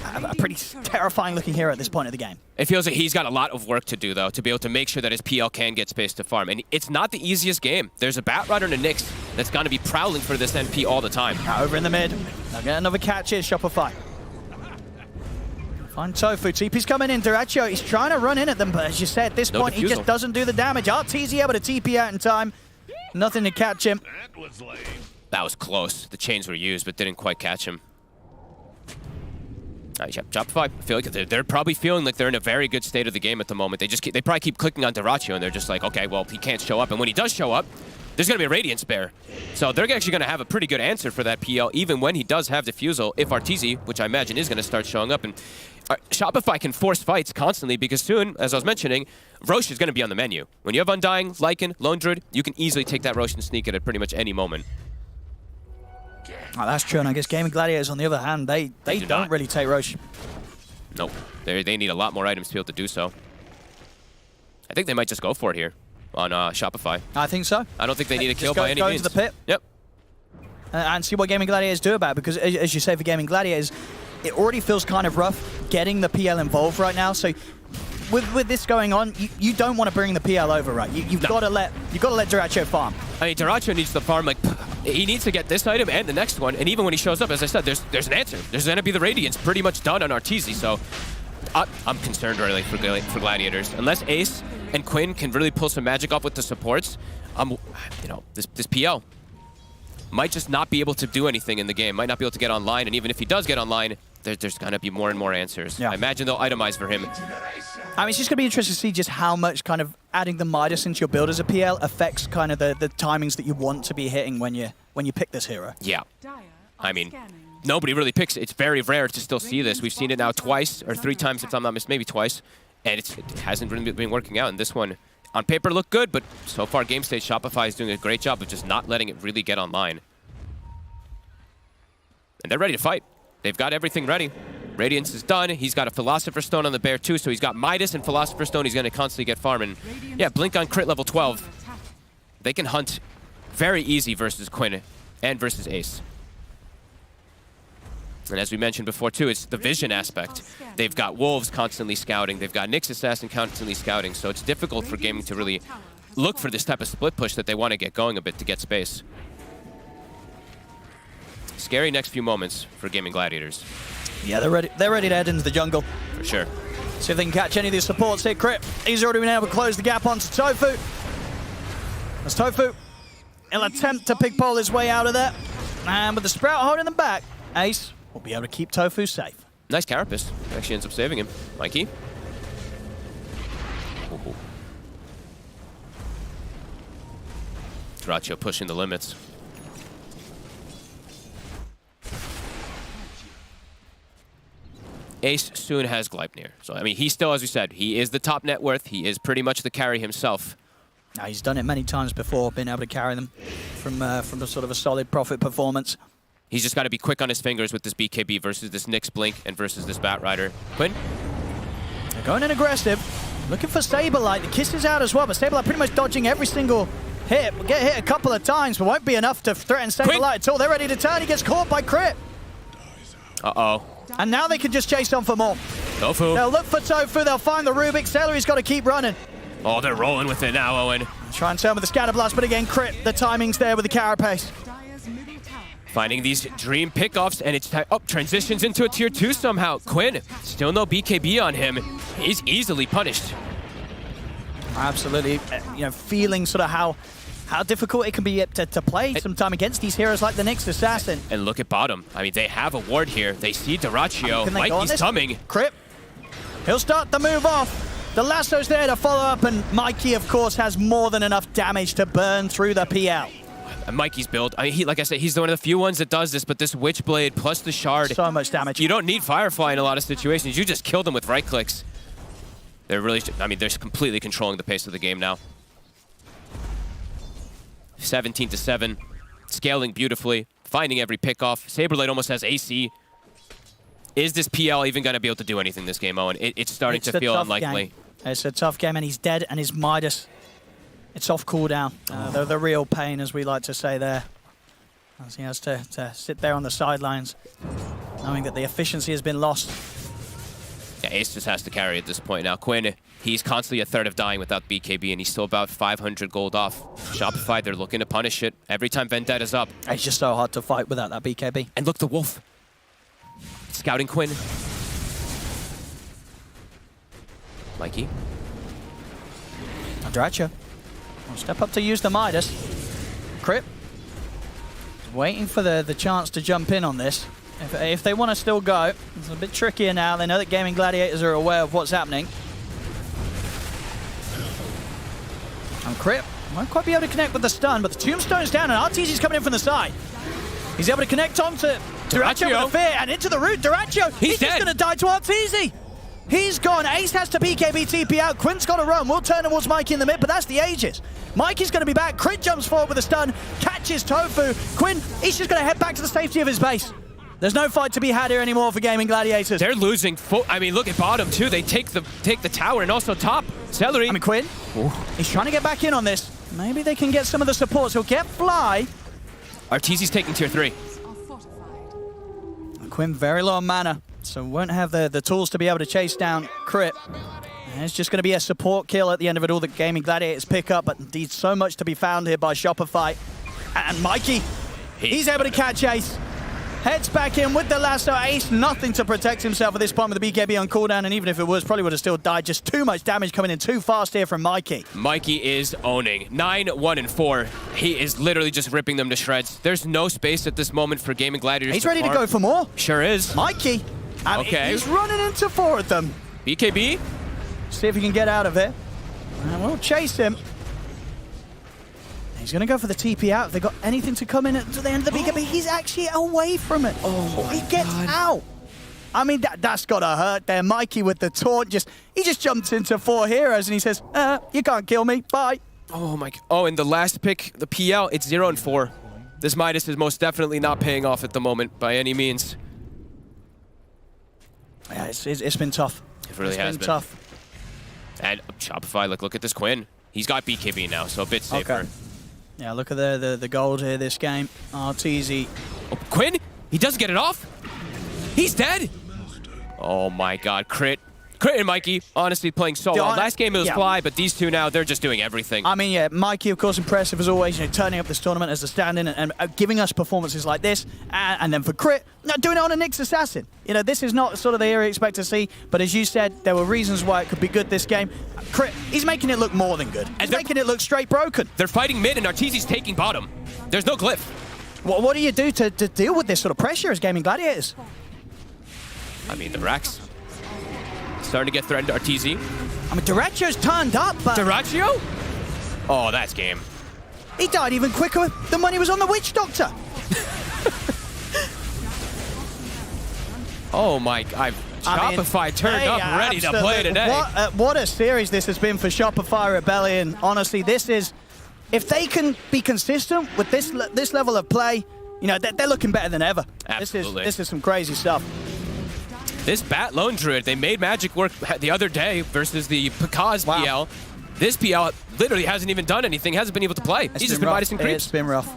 a pretty terrifying looking hero at this point of the game. It feels like he's got a lot of work to do, though, to be able to make sure that his PL can get space to farm. And it's not the easiest game. There's a Batrider and a Nyx that's going to be prowling for this NP all the time. Over in the mid. They'll get another catch here, Shopify. Find Tofu. TP's coming in. Duraccio, he's trying to run in at them, but as you said, at this point, he just doesn't do the damage. Arteezy able to TP out in time. Nothing to catch him. That was close. The chains were used, but didn't quite catch him. Shopify, I feel like they're probably feeling like they're in a very good state of the game at the moment. They probably keep clicking on Duraccio, and they're just like, okay, well, he can't show up. And when he does show up, there's going to be a Radiant spare. So they're actually going to have a pretty good answer for that PL, even when he does have Diffusal, if Arteezy, which I imagine is going to start showing up. And Shopify can force fights constantly because soon, as I was mentioning, Rosh is going to be on the menu. When you have Undying, Lycan, Lone Druid, you can easily take that Rosh and sneak it at pretty much any moment. Oh, that's true, and I guess Gaming Gladiators, on the other hand, they don't really take Rosh. Nope. They need a lot more items to be able to do so. I think they might just go for it here on Shopify. I think so. I don't think they need a kill by any means. Go means. into the pit. Yep. And see what Gaming Gladiators do about it, because as you say, for Gaming Gladiators, it already feels kind of rough getting the PL involved right now. So with this going on, you don't want to bring the PL over, right? You've got to let Duraccio farm. I mean, Duraccio needs to farm, like, he needs to get this item and the next one, and even when he shows up, as I said, there's an answer. There's going to be the Radiance pretty much done on Arteezy, so I'm concerned really for Gladiators. Unless Ace and Quinn can really pull some magic up with the supports, this PL might just not be able to do anything in the game, might not be able to get online, and even if he does get online, there's going to be more and more answers. Yeah. I imagine they'll itemize for him. I mean, it's just going to be interesting to see just how much kind of adding the Midas into your build as a PL affects kind of the timings that you want to be hitting when you pick this hero. Yeah. I mean, nobody really picks it. It's very rare to still see this. We've seen it now twice or 3 times, if I'm not mistaken, maybe twice. And it hasn't really been working out. And this one, on paper, looked good, but so far, game stage, Shopify is doing a great job of just not letting it really get online. And they're ready to fight. They've got everything ready. Radiance is done. He's got a Philosopher's Stone on the Bear too, so he's got Midas and Philosopher's Stone. He's going to constantly get farm. And yeah, Blink on crit level 12. They can hunt very easy versus Quinn and versus Ace. And as we mentioned before too, it's the vision aspect. They've got Wolves constantly scouting. They've got Nyx Assassin constantly scouting. So it's difficult for gaming to really look for this type of split push that they want to get going a bit to get space. Scary next few moments for Gaming Gladiators. Yeah, they're ready to head into the jungle. For sure. See if they can catch any of these supports here. Crit, he's already been able to close the gap onto Tofu. As Tofu, he'll attempt to pigpole his way out of there. And with the Sprout holding them back, Ace will be able to keep Tofu safe. Nice Carapace. Actually ends up saving him. Mikey. Duraccio pushing the limits. Ace soon has Gleipnir. So, I mean, he still, as we said, he is the top net worth. He is pretty much the carry himself. Now, he's done it many times before, been able to carry them from a sort of a solid profit performance. He's just got to be quick on his fingers with this BKB versus this Nyx Blink and versus this Batrider. Quinn? They're going in aggressive, looking for Saberlight. The kiss is out as well, but Saberlight pretty much dodging every single hit. Will get hit a couple of times, but won't be enough to threaten Saberlight at all. They're ready to turn. He gets caught by Crit. Uh-oh. And now they can just chase on for more. Tofu. They'll look for Tofu. They'll find the Rubik. Celery's got to keep running. Oh, they're rolling with it now, Owen. Try and turn with the Scatter Blast, but again, Crit. The timing's there with the Carapace. Finding these dream pickoffs, and it's transitions into a tier 2 somehow. Quinn, still no BKB on him. He's easily punished. Absolutely. Feeling sort of how difficult it can be to play sometime against these heroes like the Nyx Assassin. And look at bottom. I mean, they have a ward here. They see Duraccio. Mikey's coming. Crit. He'll start the move off. The lasso's there to follow up, and Mikey, of course, has more than enough damage to burn through the PL. And Mikey's build, like I said, he's one of the few ones that does this, but this Witchblade plus the Shard. So much damage. You don't need Firefly in a lot of situations. You just kill them with right clicks. They're really, I mean, they're completely controlling the pace of the game now. 17-7, scaling beautifully, finding every pickoff. Saberblade almost has AC. Is this PL even going to be able to do anything this game, Owen? It's starting to feel unlikely. Game. It's a tough game, and he's dead, and his Midas, it's off cooldown. The real pain, as we like to say there. As he has to sit there on the sidelines, knowing that the efficiency has been lost. Yeah, Ace just has to carry at this point now. Quinn, he's constantly a third of dying without BKB, and he's still about 500 gold off. Shopify, they're looking to punish it every time Vendetta's up. It's just so hard to fight without that BKB. And look, the Wolf. Scouting Quinn. Mikey. Andracho will step up to use the Midas. Crit. Waiting for the chance to jump in on this. If they want to still go, it's a bit trickier now. They know that Gaming Gladiators are aware of what's happening. And Crit won't quite be able to connect with the stun, but the Tombstone's down and RTZ's coming in from the side. He's able to connect onto Duracho with a fear and into the root. Duracho, he's just going to die to RTZ. He's gone. Ace has to BKB TP out. Quinn's got to run. We'll turn towards Mikey in the mid, but that's the Aegis. Mikey's going to be back. Crit jumps forward with a stun, catches Tofu. Quinn, he's just going to head back to the safety of his base. There's no fight to be had here anymore for Gaming Gladiators. They're losing full. I mean, look at bottom too. They take the tower and also top. Celery. I mean, Quinn, he's trying to get back in on this. Maybe they can get some of the support. So get Fly. Arteezy's taking tier 3. And Quinn very low on mana, so won't have the tools to be able to chase down Crit. And it's just going to be a support kill at the end of it all that Gaming Gladiators pick up, but indeed so much to be found here by Shopify. And Mikey, he's able to catch Ace. Heads back in with the lasso. Ace, nothing to protect himself at this point with the BKB on cooldown, and even if it was, probably would have still died. Just too much damage coming in too fast here from Mikey. Mikey is owning. 9-1-4. He is literally just ripping them to shreds. There's no space at this moment for Gaming Gladiators. He's ready to go for more. Sure is. Mikey, and okay. He's running into 4 of them. BKB. See if he can get out of it. And we'll chase him. He's going to go for the TP out. If they got anything to come in at the end of the BKB, he's actually away from it. Oh, he gets out. I mean, that's got to hurt there. Mikey with the taunt, he just jumps into 4 heroes and he says, you can't kill me, bye. Oh my, oh, and the last pick, the PL, it's 0-4. This Midas is most definitely not paying off at the moment by any means. Yeah, it's been tough. It really has been tough. And Shopify, look at this Quinn. He's got BKB now, so a bit safer. Okay. Yeah, look at the gold here this game. RTZ. Oh, Quinn, he doesn't get it off. He's dead. Oh my God, Crit and Mikey, honestly playing so well. Last game it was Fly, but these two now, they're just doing everything. I mean, yeah, Mikey, of course, impressive as always, turning up this tournament as a stand-in and giving us performances like this. And then for Crit, doing it on a Nyx Assassin. This is not sort of the hero you expect to see, but as you said, there were reasons why it could be good this game. Crit, he's making it look more than good. He's making it look straight broken. They're fighting mid and Arteezy's taking bottom. There's no glyph. What do you do to deal with this sort of pressure as Gaming Gladiators? I mean, the Rax starting to get threatened. Arteezy. I mean, Duracho's turned up, but... Duracho? Oh, that's game. He died even quicker than when he was on the Witch Doctor. Oh my God. Shopify turned up ready to play today. What a series this has been for Shopify Rebellion. Honestly, this is... If they can be consistent with this level of play, they're looking better than ever. Absolutely. This is some crazy stuff. This Bat Lone Druid, they made magic work the other day versus the Pekaz PL. This PL literally hasn't even done anything, hasn't been able to play. He's just been Midasing creeps. It's been rough.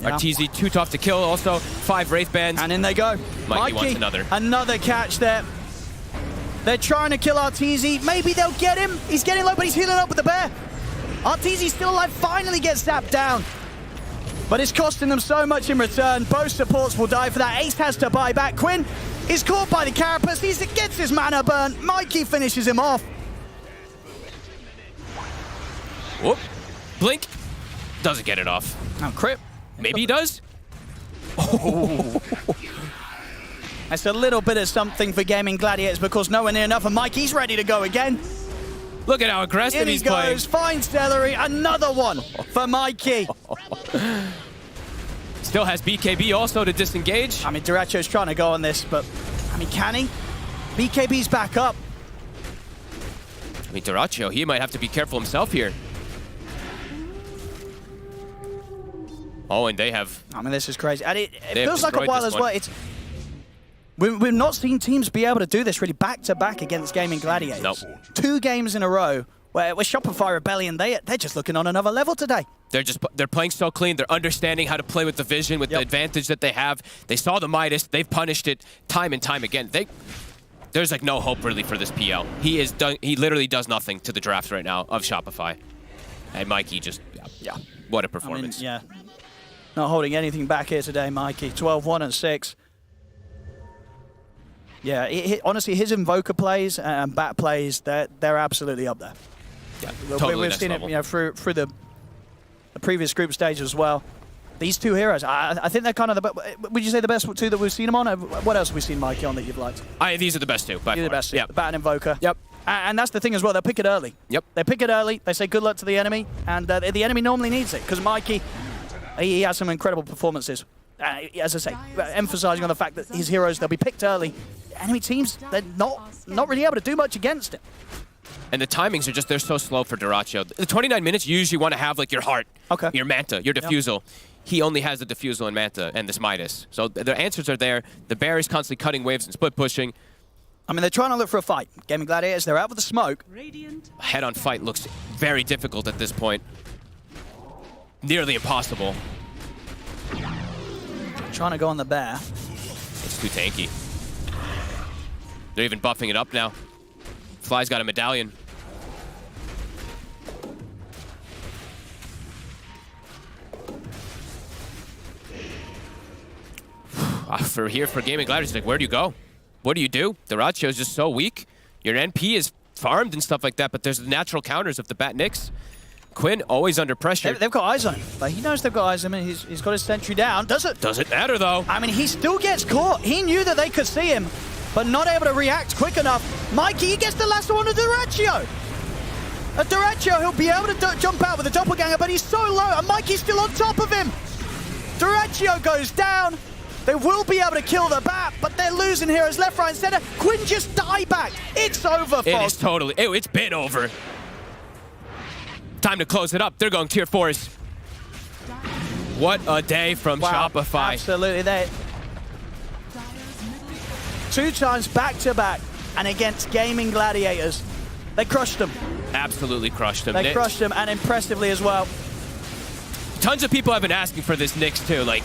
Arteezy, too tough to kill. Also, 5 Wraith Bands. And in they go. Mikey wants another. Another catch there. They're trying to kill Arteezy. Maybe they'll get him. He's getting low, but he's healing up with the bear. Arteezy's still alive, finally gets zapped down. But it's costing them so much in return. Both supports will die for that. Ace has to buy back. Quinn is caught by the carapace. He gets his mana burn. Mikey finishes him off. Whoop. Blink. Doesn't get it off. Oh, Crit. Maybe he does. Oh. That's a little bit of something for Gaming Gladiators because nowhere near enough. And Mikey's ready to go again. Look at how aggressive he's playing. In he goes, finds Celery, another one for Mikey. Still has BKB also to disengage. I mean, Duracho's trying to go on this, but, I mean, can he? BKB's back up. I mean, Dyrachyo, he might have to be careful himself here. Oh, and they have... I mean, this is crazy. And it They feels have like a while destroyed as this well. We've not seen teams be able to do this really back-to-back against Gaming Gladiators. Nope. 2 games in a row where Shopify Rebellion, they're just looking on another level today. They're playing so clean. They're understanding how to play with the vision, with the advantage that they have. They saw the Midas. They've punished it time and time again. There's like no hope really for this PL. He literally does nothing to the draft right now of Shopify. And Mikey just, what a performance. I mean, not holding anything back here today, Mikey. 12-1 and 6. Yeah, honestly, his Invoker plays and Bat plays, they're absolutely up there. Yeah, totally We've next seen level. it through the previous group stage as well. These 2 heroes, I think they're kind of would you say the best 2 that we've seen them on? What else have we seen Mikey on that you've liked? These are the best 2, by You're the far. best 2, Yep. the Bat and Invoker. Yep. And that's the thing as well, they'll pick it early. Yep. They pick it early, they say good luck to the enemy, and the enemy normally needs it, because Mikey, he has some incredible performances. As I say, emphasizing on the fact that his heroes, they'll be picked early. Enemy teams, they're not really able to do much against it. And the timings are they're so slow for Dyrachyo. The 29 minutes, you usually want to have like your heart, your Manta, your Diffusal. He only has the Diffusal and Manta and this Midas. So the answers are there. The Bear is constantly cutting waves and split pushing. I mean, they're trying to look for a fight. Gaming Gladiators, they're out with the smoke. Head-on fight looks very difficult at this point. Nearly impossible. Trying to go on the Bear. It's too tanky. They're even buffing it up now. Fly's got a medallion. For Gaming Gladiators, like, where do you go? What do you do? Dyrachyo is just so weak. Your NP is farmed and stuff like that, but there's the natural counters of the Bat Nyx. Quinn always under pressure. They've got eyes on him. But he knows they've got eyes on him, and he's got his sentry down. Doesn't matter, though. I mean, he still gets caught. He knew that they could see him, but not able to react quick enough. Mikey, he gets the last one of Dyrachyo. At Dyrachyo, he'll be able to jump out with a doppelganger, but he's so low, and Mikey's still on top of him. Dyrachyo goes down. They will be able to kill the Bat, but they're losing heroes left, right, and center. Quinn just die back. It's over, folks. It is totally. It's been over. Time to close it up. They're going tier 4s. What a day from Shopify. Absolutely. 2 times back-to-back, and against Gaming Gladiators. They crushed them. Absolutely crushed them. They crushed them, and impressively as well. Tons of people have been asking for this Nyx too. Like,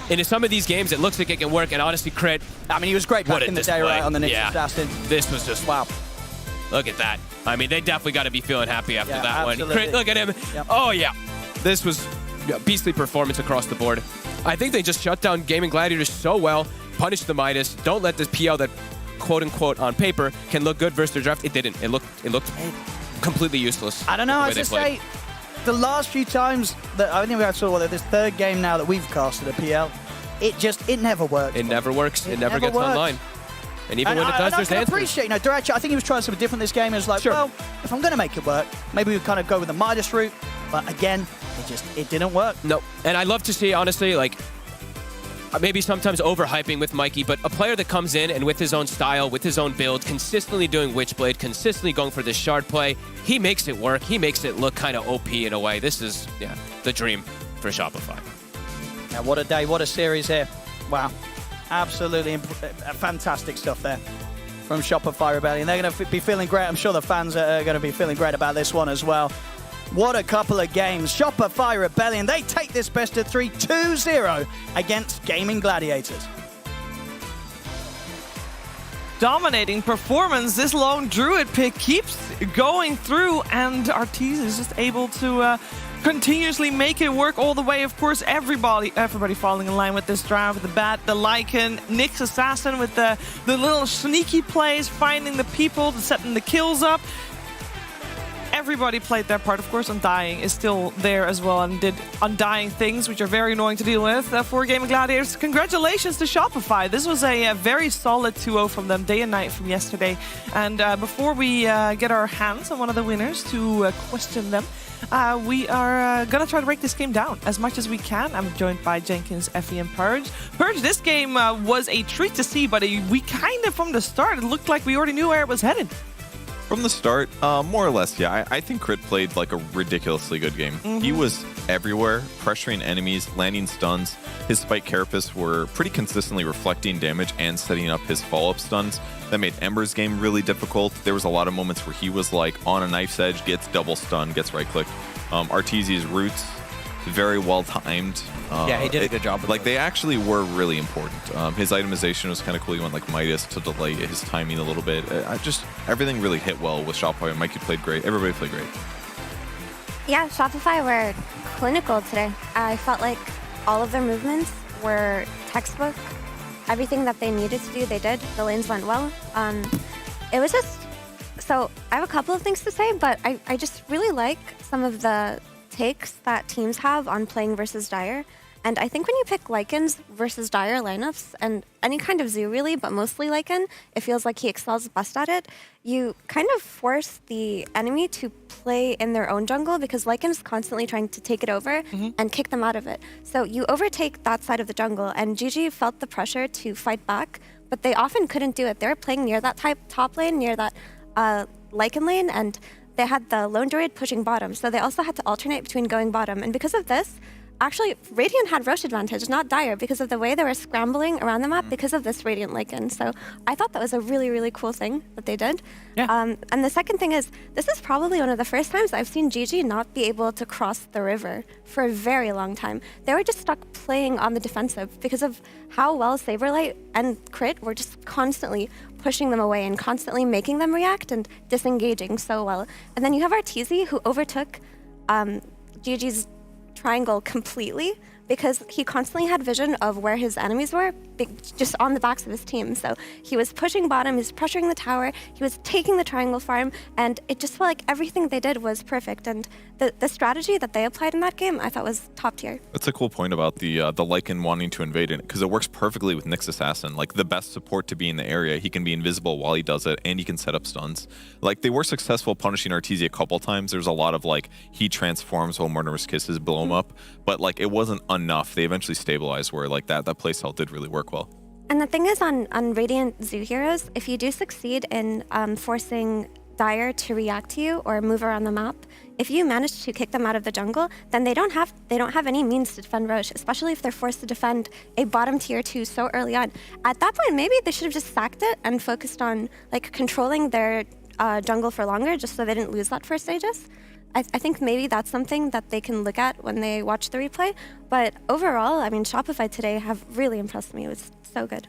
in some of these games, it looks like it can work, and honestly, Crit. I mean, he was great back in the day, right, on the Nyx Assassin. This was just, wow. Look at that. I mean, they definitely got to be feeling happy after that absolutely. one. Crit, look at him. Yep. Oh, yeah. This was beastly performance across the board. I think they just shut down Gaming Gladiators so well, punished the Midas, don't let this PL that, quote-unquote, on paper, can look good versus their draft. It didn't. It looked completely useless. I don't know. I just say, the last few times that I think we saw this 3rd game now that we've casted a PL, it never works. It never works. It never gets online. And even when it does, there's I answers. appreciate, Dyrachyo, I think he was trying something different this game. It was like, well, if I'm going to make it work, maybe we kind of go with the Midas route. But again, it didn't work. No. And I love to see, honestly, like, maybe sometimes overhyping with Mikey, but a player that comes in and with his own style, with his own build, consistently doing Witchblade, consistently going for this shard play, he makes it work. He makes it look kind of OP in a way. This is, the dream for Shopify. Yeah, what a day, what a series here. Wow. Absolutely fantastic stuff there from Shopify Rebellion. They're going to be feeling great. I'm sure the fans are going to be feeling great about this one as well. What a couple of games. Shopify Rebellion, they take this best of 3 2-0 against Gaming Gladiators. Dominating performance. This lone Druid pick keeps going through, and Arteez is just able to continuously make it work all the way. Of course, everybody falling in line with this draft. The Bat, the Lycan, Nyx Assassin with the little sneaky plays, finding the people, setting the kills up. everybody played their part. Of course, Undying is still there as well and did Undying things, which are very annoying to deal with for Game of Gladiators. Congratulations to Shopify. This was a very solid 2-0 from them, day and night from yesterday. And before we get our hands on one of the winners to question them, we are going to try to break this game down as much as we can. I'm joined by Jenkins, Effie, and Purge. Purge, this game was a treat to see, but we kind of, from the start, it looked like we already knew where it was headed. From the start, more or less, yeah. I think Crit played like a ridiculously good game. He was everywhere, pressuring enemies, landing stuns. His spike carapace were pretty consistently reflecting damage and setting up his follow-up stuns. That made Ember's game really difficult. There was a lot of moments where he was like on a knife's edge, gets double stun, gets right-clicked. Arteezy's roots, very well timed. Yeah, he did a good job with Like, those. they actually were really important. His itemization was kind of cool. He went like Midas to delay his timing a little bit. Everything really hit well with Shopify. Mikey played great. Everybody played great. Yeah, Shopify were clinical today. I felt like all of their movements were textbook. Everything that they needed to do, they did. The lanes went well. It was just... So, I have a couple of things to say, but I just really like some of the takes that teams have on playing versus Dire. And I think when you pick Lycan's versus Dire lineups, and any kind of Zoo really, but mostly Lycan, it feels like he excels best at it, you kind of force the enemy to play in their own jungle because Lycan's constantly trying to take it over and kick them out of it. So you overtake that side of the jungle, and GG felt the pressure to fight back, but they often couldn't do it. They were playing near that top lane, near that Lycan lane, and they had the lone druid pushing bottom, so they also had to alternate between going bottom. And because of this, actually, Radiant had Roche advantage, not Dire, because of the way they were scrambling around the map because of this Radiant Lycan. So I thought that was a really, really cool thing that they did. Yeah. And the second thing is, this is probably one of the first times I've seen GG not be able to cross the river for a very long time. They were just stuck playing on the defensive because of how well Saberlight and Crit were just constantly pushing them away and constantly making them react and disengaging so well. And then you have Arteezy, who overtook GG's triangle completely because he constantly had vision of where his enemies were just on the backs of his team. So he was pushing bottom, he was pressuring the tower, he was taking the triangle farm, and it just felt like everything they did was perfect. And the strategy that they applied in that game I thought was top tier. That's a cool point about the Lycan wanting to invade it, because it works perfectly with Nyx Assassin. Like, the best support to be in the area, he can be invisible while he does it, and he can set up stuns. Like, they were successful punishing Arteezy a couple times. There's a lot of like, he transforms while Murderous Kisses blow him up, but like, it wasn't enough. They eventually stabilized where like that playstyle did really work well. And the thing is, on Radiant Zoo Heroes, if you do succeed in forcing Dire to react to you or move around the map, if you manage to kick them out of the jungle, then they don't have any means to defend Roche, especially if they're forced to defend a bottom tier 2 so early on. At that point, maybe they should have just sacked it and focused on like controlling their jungle for longer, just so they didn't lose that first Aegis. I think maybe that's something that they can look at when they watch the replay. But overall, I mean, Shopify today have really impressed me. It was so good.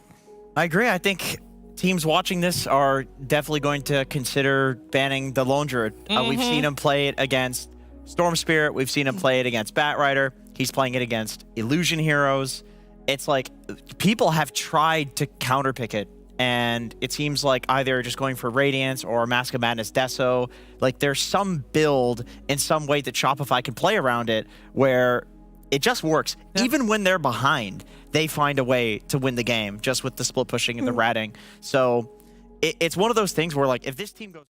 I agree. I think teams watching this are definitely going to consider banning the Lone Druid. We've seen him play it against Storm Spirit. We've seen him play it against Batrider. He's playing it against Illusion Heroes. It's like people have tried to counterpick it, and it seems like either just going for Radiance or Mask of Madness Deso. Like, there's some build in some way that Shopify can play around it where it just works. Yeah. Even when they're behind, they find a way to win the game just with the split pushing and the ratting. So it's one of those things where, like, if this team goes